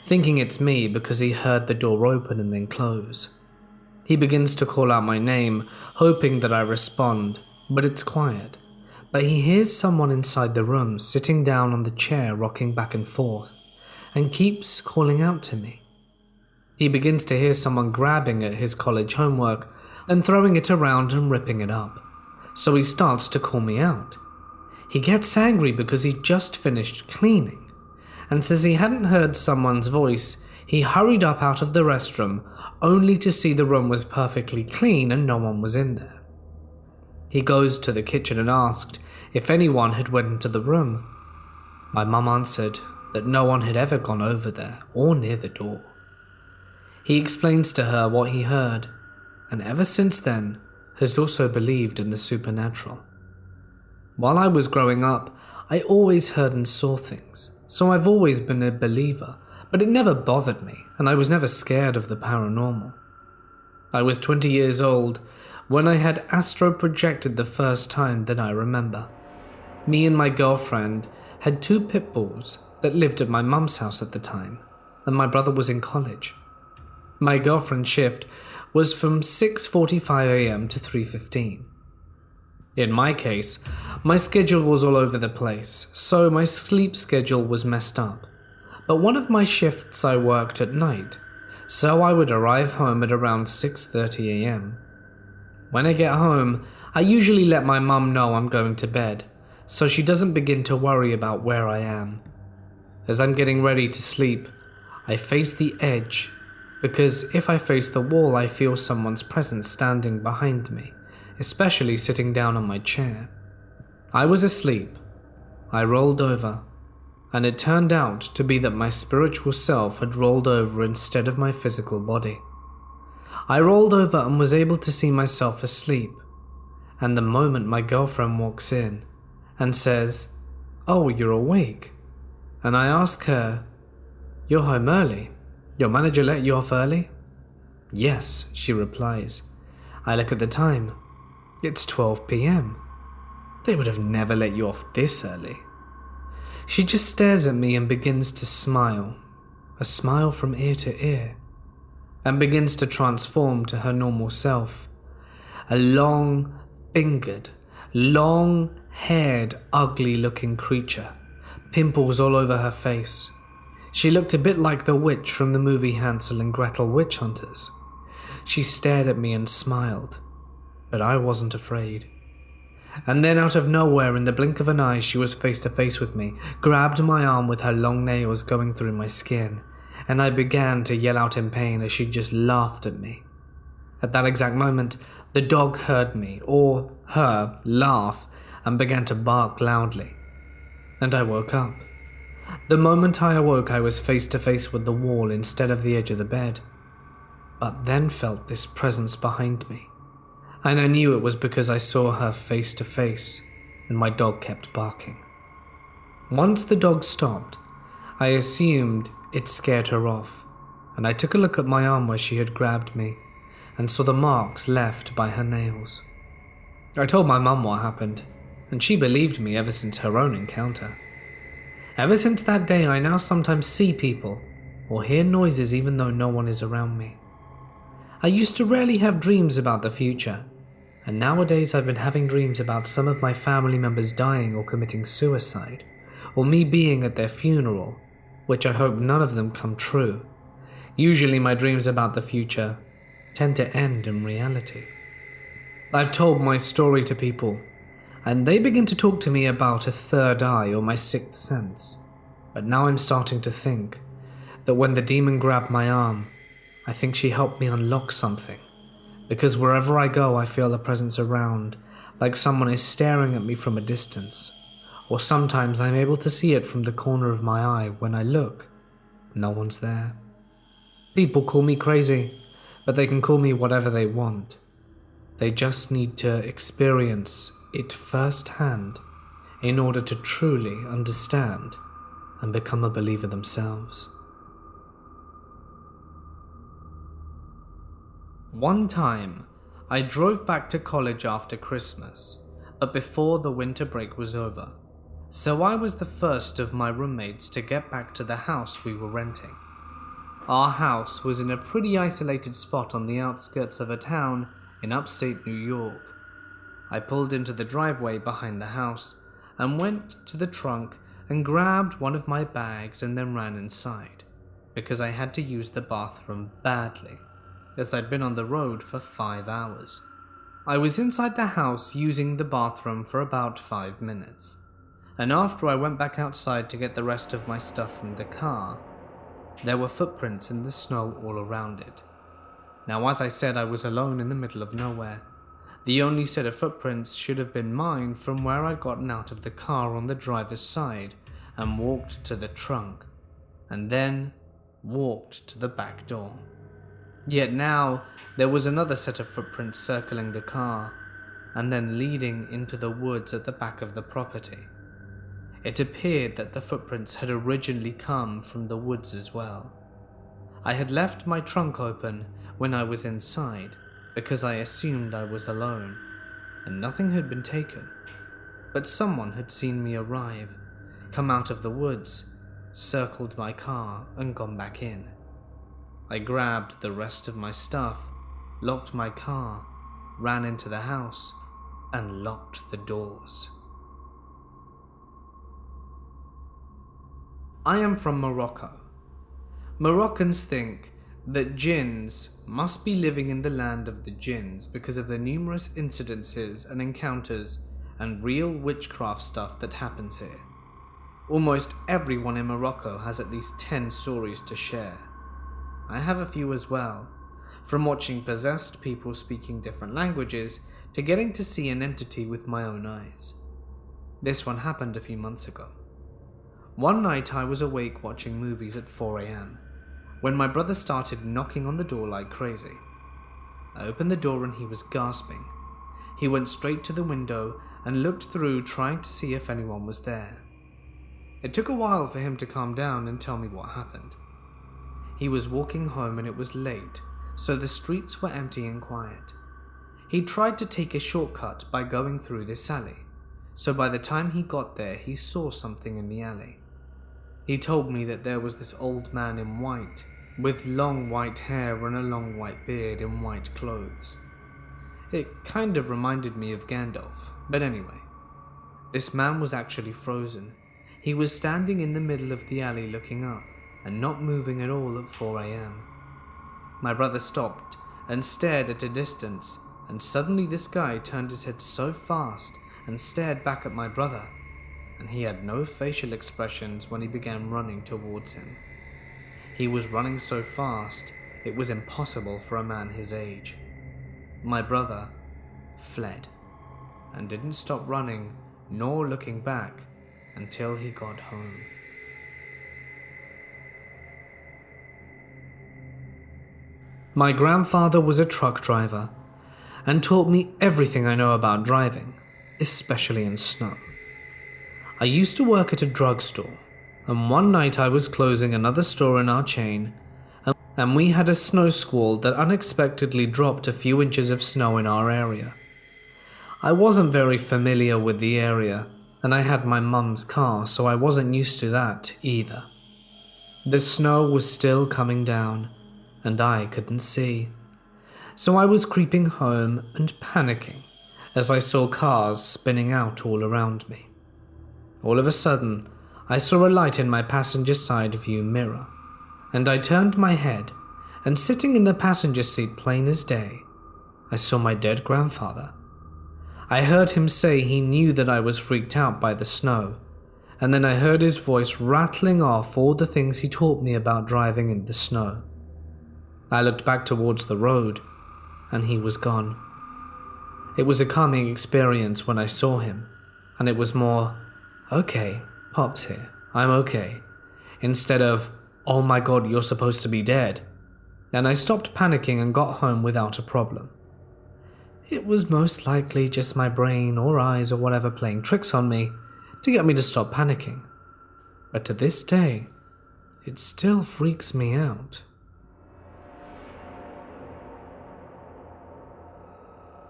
thinking it's me because he heard the door open and then close. He begins to call out my name, hoping that I respond, but it's quiet. But he hears someone inside the room sitting down on the chair rocking back and forth, and keeps calling out to me. He begins to hear someone grabbing at his college homework and throwing it around and ripping it up, so he starts to call me out. He gets angry because he just finished cleaning, and says he hadn't heard someone's voice. He hurried up out of the restroom, only to see the room was perfectly clean and no one was in there. He goes to the kitchen and asked if anyone had went into the room. My mum answered that no one had ever gone over there or near the door. He explains to her what he heard, and ever since then has also believed in the supernatural. While I was growing up, I always heard and saw things, so I've always been a believer, but it never bothered me, and I was never scared of the paranormal. I was 20 years old when I had astro projected the first time that I remember. Me and my girlfriend had 2 pit bulls that lived at my mum's house at the time, and my brother was in college. My girlfriend's shift was from 6:45 a.m. to 3:15. In my case, my schedule was all over the place, so my sleep schedule was messed up. But one of my shifts I worked at night, so I would arrive home at around 6:30 a.m. When I get home, I usually let my mum know I'm going to bed, so she doesn't begin to worry about where I am. As I'm getting ready to sleep, I face the edge, because if I face the wall, I feel someone's presence standing behind me, especially sitting down on my chair. I was asleep. I rolled over, and it turned out to be that my spiritual self had rolled over instead of my physical body. I rolled over and was able to see myself asleep, and the moment my girlfriend walks in and says, "Oh, you're awake," and I ask her, "You're home early? Your manager let you off early?" "Yes," she replies. I look at the time. It's 12 p.m. They would have never let you off this early. She just stares at me and begins to smile, a smile from ear to ear, and begins to transform to her normal self. A long-fingered, long-haired, ugly-looking creature, pimples all over her face. She looked a bit like the witch from the movie Hansel and Gretel Witch Hunters. She stared at me and smiled, but I wasn't afraid. And then out of nowhere, in the blink of an eye, she was face to face with me, grabbed my arm with her long nails going through my skin, and I began to yell out in pain as she just laughed at me. At that exact moment, the dog heard me, or her, laugh and began to bark loudly, and I woke up. The moment I awoke, I was face to face with the wall instead of the edge of the bed, but then felt this presence behind me. And I knew it was because I saw her face to face, and my dog kept barking. Once the dog stopped, I assumed it scared her off, and I took a look at my arm where she had grabbed me, and saw the marks left by her nails. I told my mum what happened, and she believed me ever since her own encounter. Ever since that day, I now sometimes see people, or hear noises even though no one is around me. I used to rarely have dreams about the future, and nowadays I've been having dreams about some of my family members dying or committing suicide, or me being at their funeral, which I hope none of them come true. Usually my dreams about the future tend to end in reality. I've told my story to people, and they begin to talk to me about a third eye or my sixth sense, but now I'm starting to think that when the demon grabbed my arm, I think she helped me unlock something. Because wherever I go, I feel a presence around, like someone is staring at me from a distance. Or sometimes I'm able to see it from the corner of my eye. When I look, no one's there. People call me crazy, but they can call me whatever they want. They just need to experience it firsthand in order to truly understand and become a believer themselves. One time, I drove back to college after Christmas, but before the winter break was over, so I was the first of my roommates to get back to the house we were renting. Our house was in a pretty isolated spot on the outskirts of a town in upstate New York. I pulled into the driveway behind the house and went to the trunk and grabbed one of my bags and then ran inside, because I had to use the bathroom badly, as I'd been on the road for 5 hours. I was inside the house using the bathroom for about 5 minutes, and after I went back outside to get the rest of my stuff from the car, there were footprints in the snow all around it. Now, as I said, I was alone in the middle of nowhere. The only set of footprints should have been mine from where I'd gotten out of the car on the driver's side and walked to the trunk, and then walked to the back door. Yet now, there was another set of footprints circling the car, and then leading into the woods at the back of the property. It appeared that the footprints had originally come from the woods as well. I had left my trunk open when I was inside because I assumed I was alone, and nothing had been taken. But someone had seen me arrive, come out of the woods, circled my car, and gone back in. I grabbed the rest of my stuff, locked my car, ran into the house, and locked the doors. I am from Morocco. Moroccans think that jinns must be living in the land of the jinns because of the numerous incidences and encounters and real witchcraft stuff that happens here. Almost everyone in Morocco has at least 10 stories to share. I have a few as well, from watching possessed people speaking different languages to getting to see an entity with my own eyes. This one happened a few months ago. One night I was awake watching movies at 4 a.m. when my brother started knocking on the door like crazy. I opened the door and he was gasping. He went straight to the window and looked through trying to see if anyone was there. It took a while for him to calm down and tell me what happened. He was walking home and it was late, so the streets were empty and quiet. He tried to take a shortcut by going through this alley, so by the time he got there he saw something in the alley. He told me that there was this old man in white, with long white hair and a long white beard in white clothes. It kind of reminded me of Gandalf, but anyway. This man was actually frozen. He was standing in the middle of the alley looking up, and not moving at all at 4 a.m. My brother stopped and stared at a distance, and suddenly this guy turned his head so fast and stared back at my brother, and he had no facial expressions when he began running towards him. He was running so fast, it was impossible for a man his age. My brother fled, and didn't stop running nor looking back until he got home. My grandfather was a truck driver and taught me everything I know about driving, especially in snow. I used to work at a drugstore, and one night I was closing another store in our chain, and we had a snow squall that unexpectedly dropped a few inches of snow in our area. I wasn't very familiar with the area, and I had my mum's car, so I wasn't used to that either. The snow was still coming down, and I couldn't see. So I was creeping home and panicking as I saw cars spinning out all around me. All of a sudden, I saw a light in my passenger side view mirror, and I turned my head, and sitting in the passenger seat plain as day, I saw my dead grandfather. I heard him say he knew that I was freaked out by the snow, and then I heard his voice rattling off all the things he taught me about driving in the snow. I looked back towards the road, and he was gone. It was a calming experience when I saw him, and it was more, "Okay, Pop's here, I'm okay," instead of, "Oh my god, you're supposed to be dead," and I stopped panicking and got home without a problem. It was most likely just my brain or eyes or whatever playing tricks on me to get me to stop panicking, but to this day, it still freaks me out.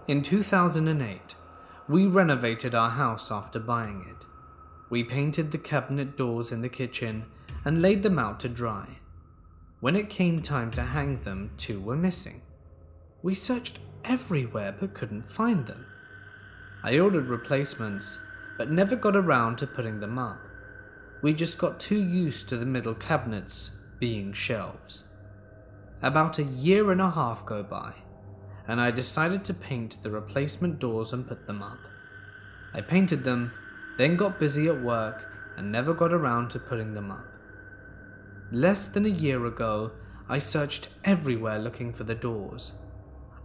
In 2008, we renovated our house after buying it. We painted the cabinet doors in the kitchen and laid them out to dry. When it came time to hang them, 2 were missing. We searched everywhere but couldn't find them. I ordered replacements, but never got around to putting them up. We just got too used to the middle cabinets being shelves. About a year and a half go by, and I decided to paint the replacement doors and put them up. I painted them, then got busy at work and never got around to putting them up. Less than a year ago, I searched everywhere looking for the doors.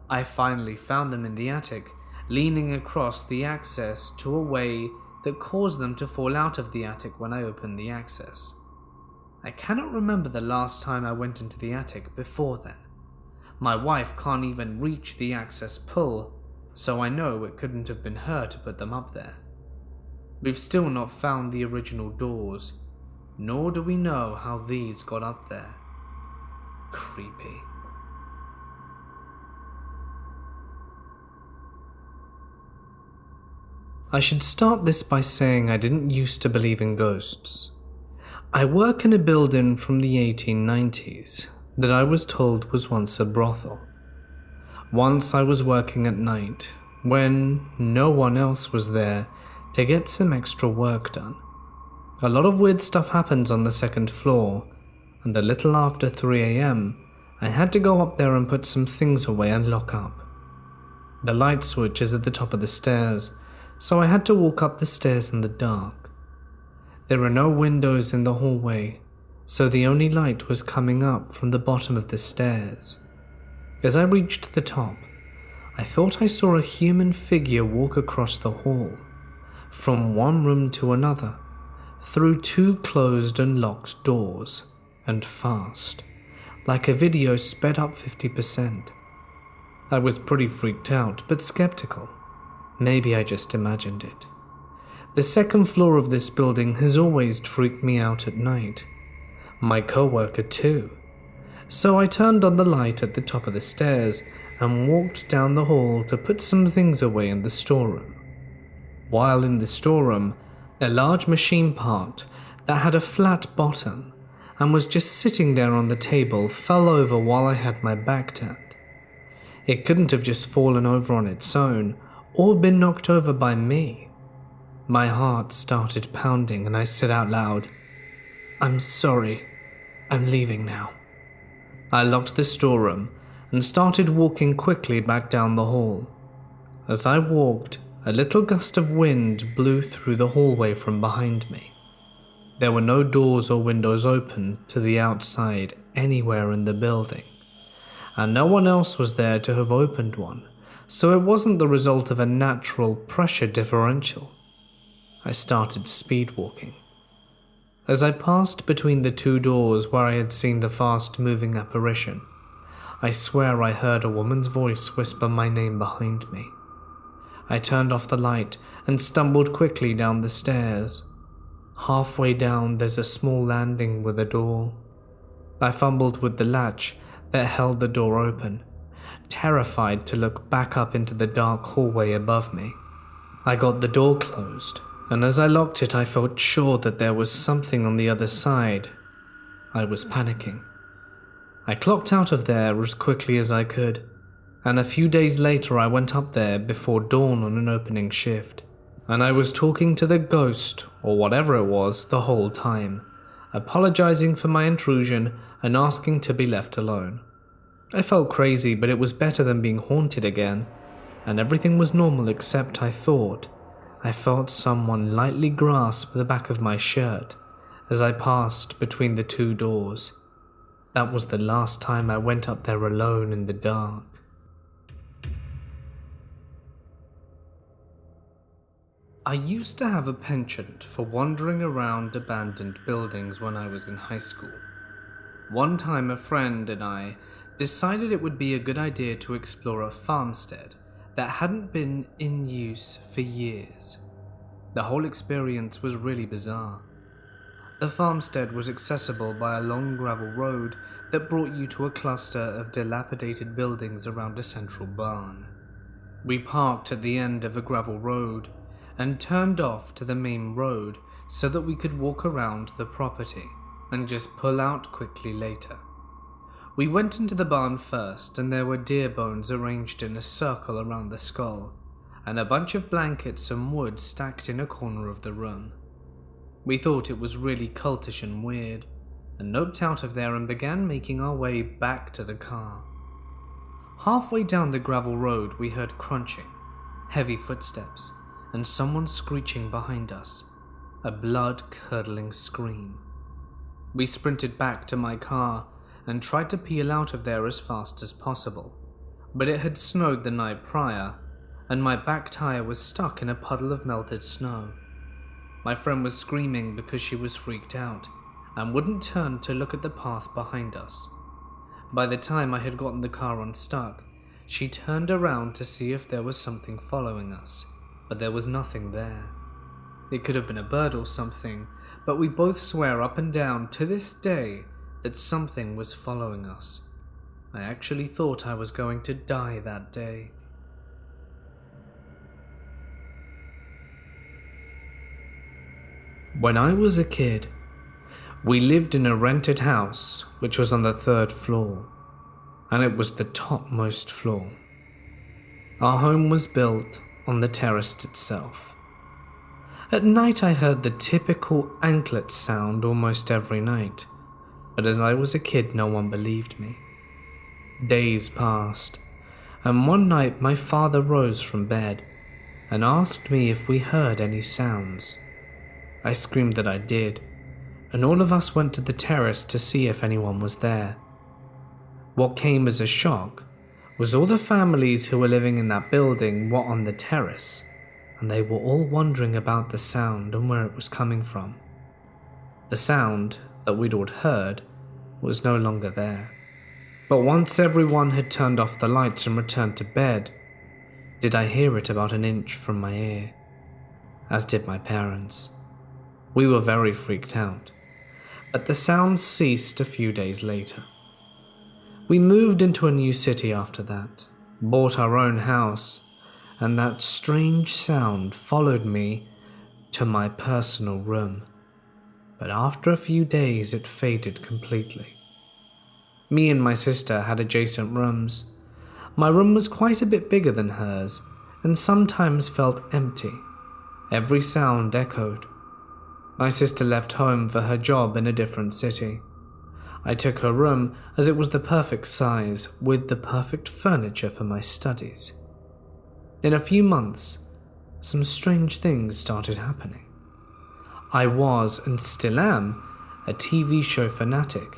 I finally found them in the attic, leaning across the access to a way that caused them to fall out of the attic when I opened the access. I cannot remember the last time I went into the attic before then. My wife can't even reach the access pull, so I know it couldn't have been her to put them up there. We've still not found the original doors, nor do we know how these got up there. Creepy. I should start this by saying I didn't used to believe in ghosts. I work in a building from the 1890s that I was told was once a brothel. Once I was working at night, when no one else was there, to get some extra work done. A lot of weird stuff happens on the second floor, and a little after 3 a.m, I had to go up there and put some things away and lock up. The light switch is at the top of the stairs, so I had to walk up the stairs in the dark. There are no windows in the hallway, so the only light was coming up from the bottom of the stairs. As I reached the top, I thought I saw a human figure walk across the hall, from one room to another, through 2 closed and locked doors, and fast, like a video sped up 50%. I was pretty freaked out, but skeptical. Maybe I just imagined it. The second floor of this building has always freaked me out at night. My coworker too. So I turned on the light at the top of the stairs and walked down the hall to put some things away in the storeroom. While in the storeroom, a large machine part that had a flat bottom and was just sitting there on the table fell over while I had my back turned. It couldn't have just fallen over on its own or been knocked over by me. My heart started pounding and I said out loud, "I'm sorry, I'm leaving now." I locked the storeroom and started walking quickly back down the hall. As I walked, a little gust of wind blew through the hallway from behind me. There were no doors or windows open to the outside anywhere in the building, and no one else was there to have opened one, so it wasn't the result of a natural pressure differential. I started speed walking. As I passed between the 2 doors where I had seen the fast-moving apparition, I swear I heard a woman's voice whisper my name behind me. I turned off the light and stumbled quickly down the stairs. Halfway down, there's a small landing with a door. I fumbled with the latch that held the door open, terrified to look back up into the dark hallway above me. I got the door closed, and as I locked it, I felt sure that there was something on the other side. I was panicking. I clocked out of there as quickly as I could, and a few days later I went up there before dawn on an opening shift, and I was talking to the ghost, or whatever it was, the whole time, apologizing for my intrusion and asking to be left alone. I felt crazy, but it was better than being haunted again, and everything was normal except I felt someone lightly grasp the back of my shirt as I passed between the 2 doors. That was the last time I went up there alone in the dark. I used to have a penchant for wandering around abandoned buildings when I was in high school. One time a friend and I decided it would be a good idea to explore a farmstead that hadn't been in use for years. The whole experience was really bizarre. The farmstead was accessible by a long gravel road that brought you to a cluster of dilapidated buildings around a central barn. We parked at the end of a gravel road and turned off to the main road so that we could walk around the property and just pull out quickly later. We went into the barn first, and there were deer bones arranged in a circle around the skull, and a bunch of blankets and wood stacked in a corner of the room. We thought it was really cultish and weird, and noped out of there and began making our way back to the car. Halfway down the gravel road we heard crunching, heavy footsteps, and someone screeching behind us, a blood-curdling scream. We sprinted back to my car and tried to peel out of there as fast as possible, but it had snowed the night prior, and my back tire was stuck in a puddle of melted snow. My friend was screaming because she was freaked out and wouldn't turn to look at the path behind us. By the time I had gotten the car unstuck, She turned around to see if there was something following us, but there was nothing there. It could have been a bird or something, but we both swear up and down to this day that something was following us. I actually thought I was going to die that day. When I was a kid, we lived in a rented house which was on the 3rd floor, and it was the topmost floor. Our home was built on the terrace itself. At night I heard the typical anklet sound almost every night, but as I was a kid no one believed me. Days passed, and one night my father rose from bed and asked me if we heard any sounds. I screamed that I did, and all of us went to the terrace to see if anyone was there. What came as a shock was all the families who were living in that building were on the terrace, and they were all wondering about the sound and where it was coming from. The sound that we'd all heard was no longer there. But once everyone had turned off the lights and returned to bed, did I hear it about an inch from my ear, as did my parents. We were very freaked out, but the sounds ceased a few days later. We moved into a new city after that, bought our own house, and that strange sound followed me to my personal room. But after a few days it faded completely. Me and my sister had adjacent rooms. My room was quite a bit bigger than hers, and sometimes felt empty. Every sound echoed. My sister left home for her job in a different city. I took her room as it was the perfect size, with the perfect furniture for my studies. In a few months, some strange things started happening. I was, and still am, a TV show fanatic,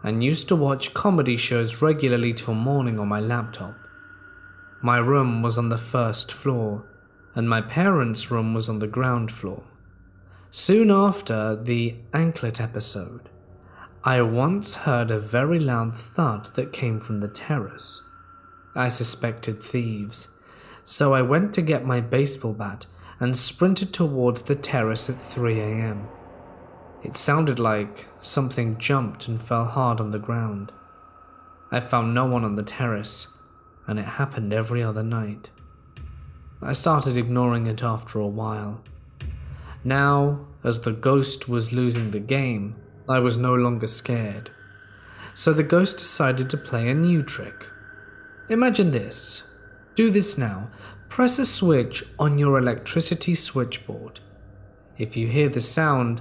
and used to watch comedy shows regularly till morning on my laptop. My room was on the 1st floor, and my parents' room was on the ground floor. Soon after the anklet episode, I once heard a very loud thud that came from the terrace. I suspected thieves, so I went to get my baseball bat and sprinted towards the terrace at 3 a.m. It sounded like something jumped and fell hard on the ground. I found no one on the terrace, and it happened every other night. I started ignoring it after a while. Now, as the ghost was losing the game, I was no longer scared. So the ghost decided to play a new trick. Imagine this. Do this now. Press a switch on your electricity switchboard. If you hear the sound,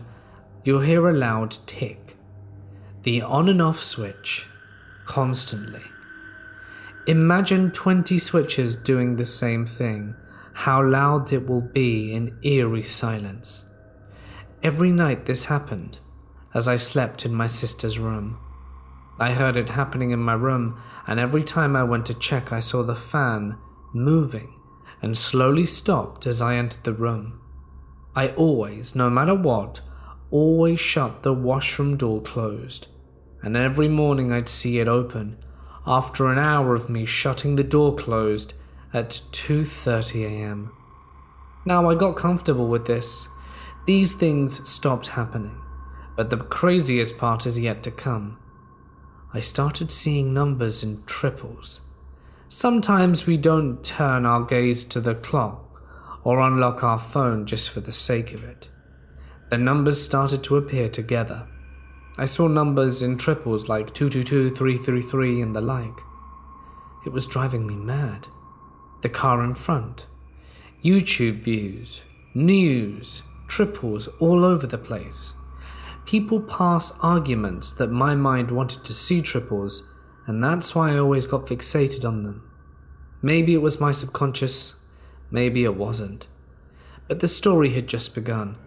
you'll hear a loud tick. The on and off switch, constantly. Imagine 20 switches doing the same thing. How loud it will be in eerie silence. Every night this happened, as I slept in my sister's room. I heard it happening in my room, and every time I went to check I saw the fan moving and slowly stopped as I entered the room. I always, no matter what, always shut the washroom door closed, and every morning I'd see it open after an hour of me shutting the door closed at 2:30 a.m. Now I got comfortable with this. These things stopped happening, but the craziest part is yet to come. I started seeing numbers in triples. Sometimes we don't turn our gaze to the clock or unlock our phone just for the sake of it. The numbers started to appear together. I saw numbers in triples like 222, 333 and the like. It was driving me mad. The car in front, YouTube views, news, triples all over the place. People pass arguments that my mind wanted to see triples, and that's why I always got fixated on them. Maybe it was my subconscious, maybe it wasn't. But the story had just begun.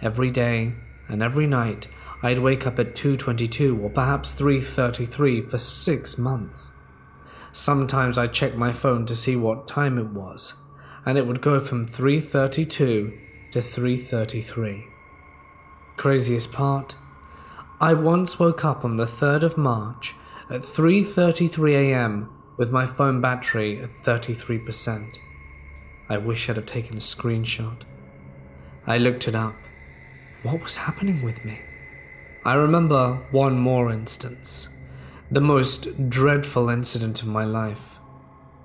Every day and every night, I'd wake up at 2:22 or perhaps 3:33 for 6 months. Sometimes I'd check my phone to see what time it was, and it would go from 3:32 to 3:33. Craziest part? I once woke up on the 3rd of March at 3:33 a.m. with my phone battery at 33%. I wish I'd have taken a screenshot. I looked it up. What was happening with me? I remember one more instance. The most dreadful incident of my life.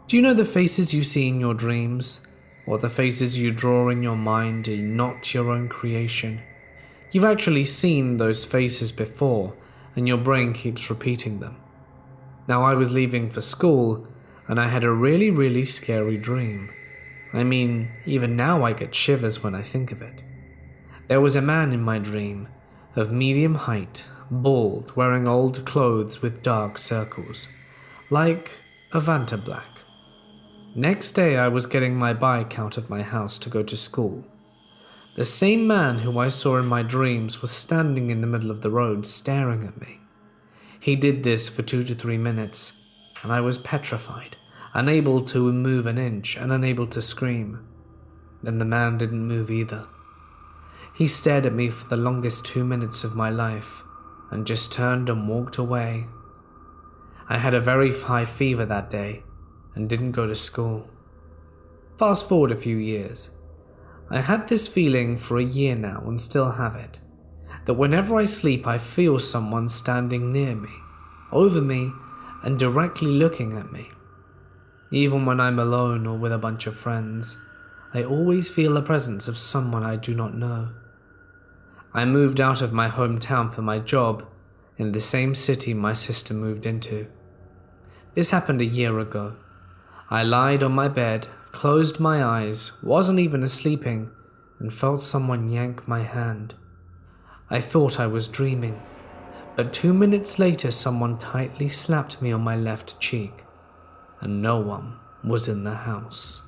Do you know the faces you see in your dreams? Or the faces you draw in your mind are not your own creation? You've actually seen those faces before, and your brain keeps repeating them. Now, I was leaving for school, and I had a really scary dream. I mean, even now I get shivers when I think of it. There was a man in my dream, of medium height, bald, wearing old clothes with dark circles, like a Vantablack. Next day I was getting my bike out of my house to go to school. The same man who I saw in my dreams was standing in the middle of the road staring at me. He did this for 2 to 3 minutes, and I was petrified, unable to move an inch and unable to scream. Then the man didn't move either. He stared at me for the longest 2 minutes of my life and just turned and walked away. I had a very high fever that day and didn't go to school. Fast forward a few years. I had this feeling for a year now and still have it, that whenever I sleep I feel someone standing near me, over me, and directly looking at me. Even when I'm alone or with a bunch of friends, I always feel the presence of someone I do not know. I moved out of my hometown for my job in the same city my sister moved into. This happened a year ago. I lied on my bed, closed my eyes, wasn't even sleeping, and felt someone yank my hand. I thought I was dreaming, but 2 minutes later someone tightly slapped me on my left cheek, and no one was in the house.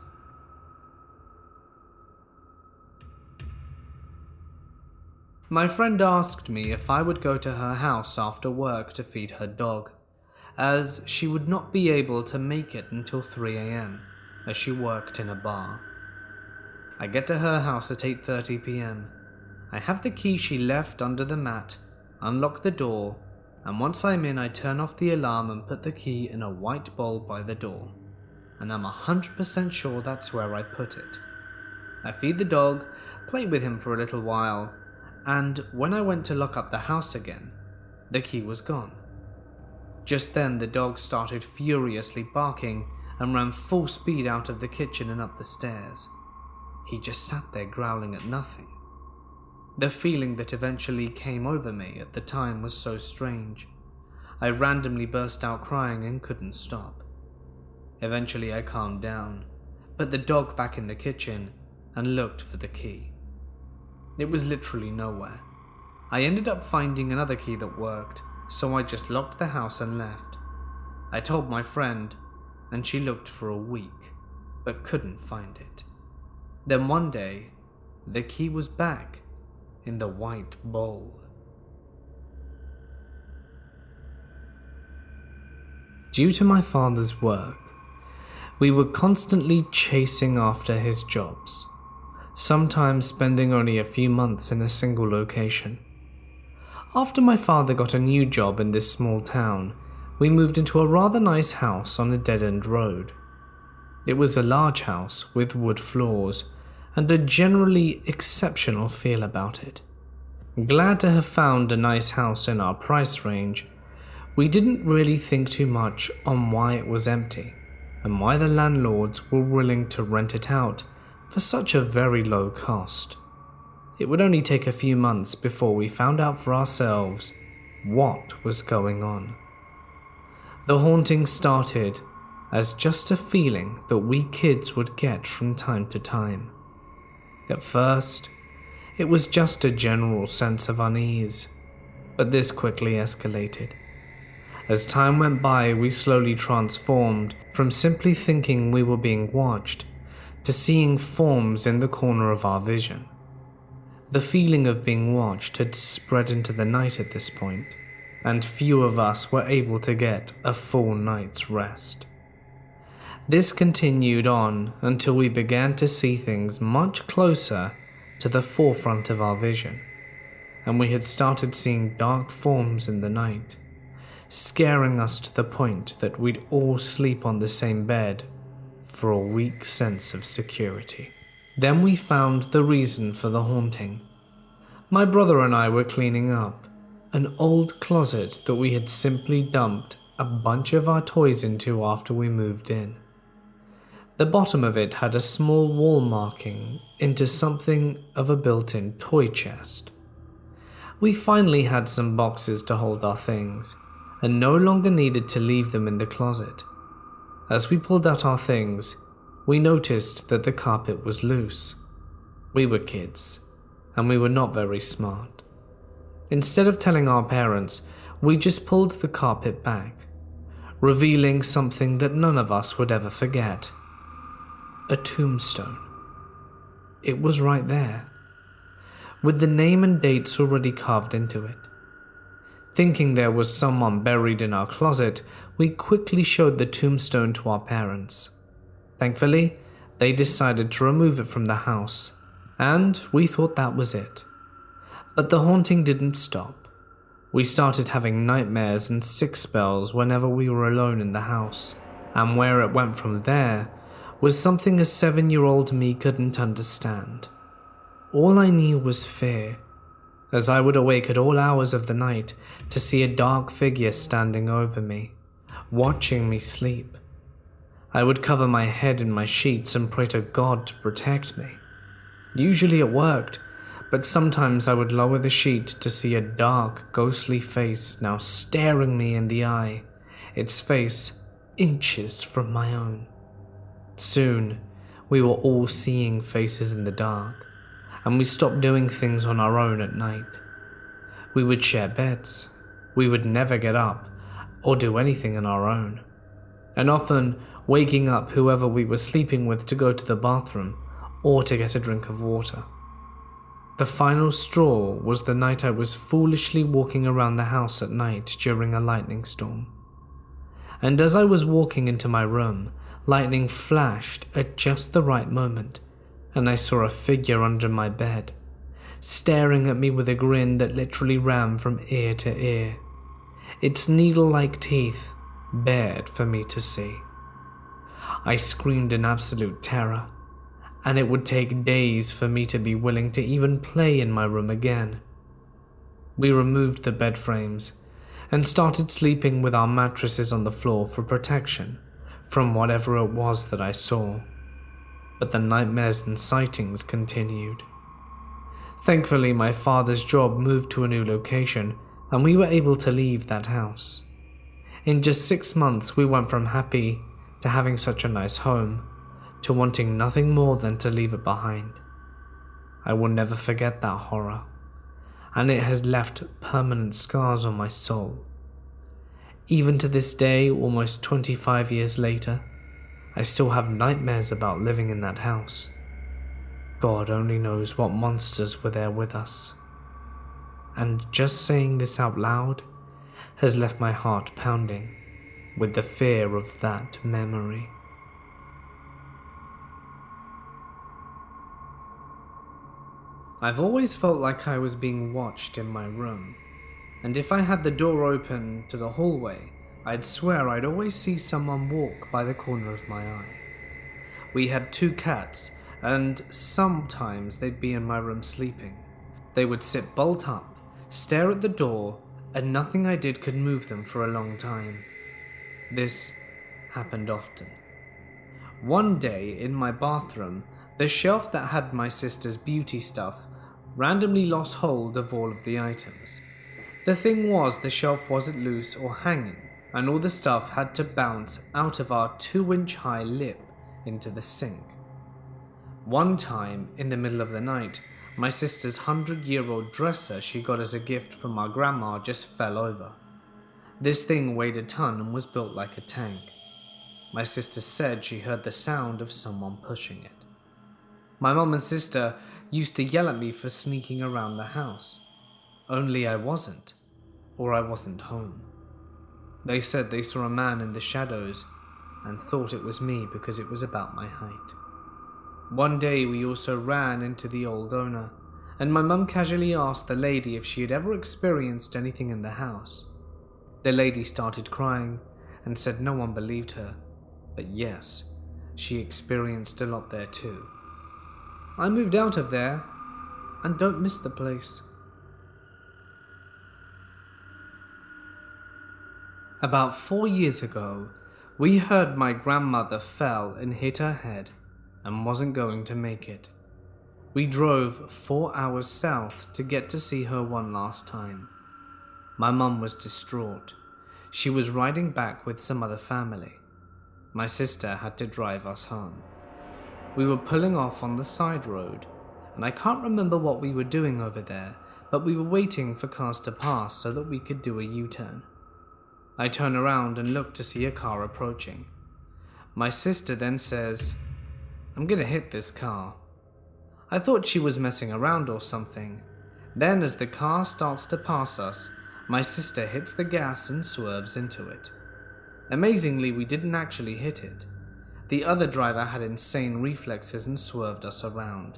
My friend asked me if I would go to her house after work to feed her dog, as she would not be able to make it until 3 a.m. as she worked in a bar. I get to her house at 8:30 p.m. I have the key she left under the mat, unlock the door, and once I'm in I turn off the alarm and put the key in a white bowl by the door, and I'm 100% sure that's where I put it. I feed the dog, play with him for a little while, and when I went to lock up the house again, the key was gone. Just then the dog started furiously barking and ran full speed out of the kitchen and up the stairs. He just sat there growling at nothing. The feeling that eventually came over me at the time was so strange. I randomly burst out crying and couldn't stop. Eventually I calmed down, put the dog back in the kitchen, and looked for the key. It was literally nowhere. I ended up finding another key that worked, so I just locked the house and left. I told my friend, and she looked for a week, but couldn't find it. Then one day, the key was back in the white bowl. Due to my father's work, we were constantly chasing after his jobs, sometimes spending only a few months in a single location. After my father got a new job in this small town, we moved into a rather nice house on a dead-end road. It was a large house with wood floors and a generally exceptional feel about it. Glad to have found a nice house in our price range, we didn't really think too much on why it was empty and why the landlords were willing to rent it out for such a very low cost. It would only take a few months before we found out for ourselves what was going on. The haunting started as just a feeling that we kids would get from time to time. At first, it was just a general sense of unease, but this quickly escalated. As time went by, we slowly transformed from simply thinking we were being watched to seeing forms in the corner of our vision. The feeling of being watched had spread into the night at this point, and few of us were able to get a full night's rest. This continued on until we began to see things much closer to the forefront of our vision, and we had started seeing dark forms in the night, scaring us to the point that we'd all sleep on the same bed for a weak sense of security. Then we found the reason for the haunting. My brother and I were cleaning up an old closet that we had simply dumped a bunch of our toys into after we moved in. The bottom of it had a small wall marking into something of a built-in toy chest. We finally had some boxes to hold our things and no longer needed to leave them in the closet. As we pulled out our things, we noticed that the carpet was loose. We were kids, and we were not very smart. Instead of telling our parents, we just pulled the carpet back, revealing something that none of us would ever forget. A tombstone. It was right there, with the name and dates already carved into it. Thinking there was someone buried in our closet, we quickly showed the tombstone to our parents. Thankfully, they decided to remove it from the house, and we thought that was it. But the haunting didn't stop. We started having nightmares and sick spells whenever we were alone in the house, and where it went from there was something a 7-year-old me couldn't understand. All I knew was fear, as I would awake at all hours of the night to see a dark figure standing over me, watching me sleep. I would cover my head in my sheets and pray to God to protect me. Usually it worked, but sometimes I would lower the sheet to see a dark, ghostly face now staring me in the eye, its face inches from my own. Soon, we were all seeing faces in the dark, and we stopped doing things on our own at night. We would share beds. We would never get up or do anything on our own, and often waking up whoever we were sleeping with to go to the bathroom or to get a drink of water. The final straw was the night I was foolishly walking around the house at night during a lightning storm. And as I was walking into my room, lightning flashed at just the right moment, and I saw a figure under my bed, staring at me with a grin that literally ran from ear to ear. Its needle-like teeth bared for me to see. I screamed in absolute terror, and it would take days for me to be willing to even play in my room again. We removed the bed frames and started sleeping with our mattresses on the floor for protection from whatever it was that I saw. But the nightmares and sightings continued. Thankfully, my father's job moved to a new location, and we were able to leave that house. In just 6 months, we went from happy to having such a nice home to wanting nothing more than to leave it behind. I will never forget that horror, and it has left permanent scars on my soul. Even to this day, almost 25 years later, I still have nightmares about living in that house. God only knows what monsters were there with us. And just saying this out loud has left my heart pounding with the fear of that memory. I've always felt like I was being watched in my room, and if I had the door open to the hallway, I'd swear I'd always see someone walk by the corner of my eye. We had 2 cats, and sometimes they'd be in my room sleeping. They would sit bolt up, stare at the door, and nothing I did could move them for a long time. This happened often. One day, in my bathroom, the shelf that had my sister's beauty stuff randomly lost hold of all of the items. The thing was, the shelf wasn't loose or hanging, and all the stuff had to bounce out of our 2-inch high lip into the sink. One time, in the middle of the night, my sister's 100-year-old dresser she got as a gift from our grandma just fell over. This thing weighed a ton and was built like a tank. My sister said she heard the sound of someone pushing it. My mom and sister used to yell at me for sneaking around the house. Only I wasn't, or I wasn't home. They said they saw a man in the shadows and thought it was me because it was about my height. One day we also ran into the old owner, and my mum casually asked the lady if she had ever experienced anything in the house. The lady started crying and said no one believed her, but yes, she experienced a lot there too. I moved out of there and don't miss the place. About 4 years ago, we heard my grandmother fell and hit her head and wasn't going to make it. We drove 4 hours south to get to see her one last time. My mum was distraught. She was riding back with some other family. My sister had to drive us home. We were pulling off on the side road, and I can't remember what we were doing over there, but we were waiting for cars to pass so that we could do a U-turn. I turn around and look to see a car approaching. My sister then says, "I'm gonna hit this car." I thought she was messing around or something. Then as the car starts to pass us, my sister hits the gas and swerves into it. Amazingly, we didn't actually hit it. The other driver had insane reflexes and swerved us around,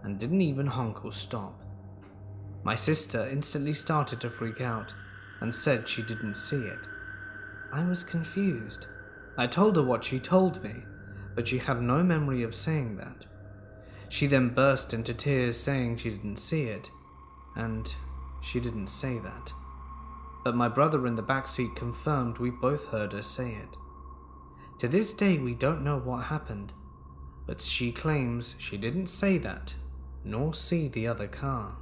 and didn't even honk or stop. My sister instantly started to freak out and said she didn't see it. I was confused. I told her what she told me, but she had no memory of saying that. She then burst into tears saying she didn't see it, and she didn't say that. But my brother in the backseat confirmed we both heard her say it. To this day we don't know what happened, but she claims she didn't say that, nor see the other car.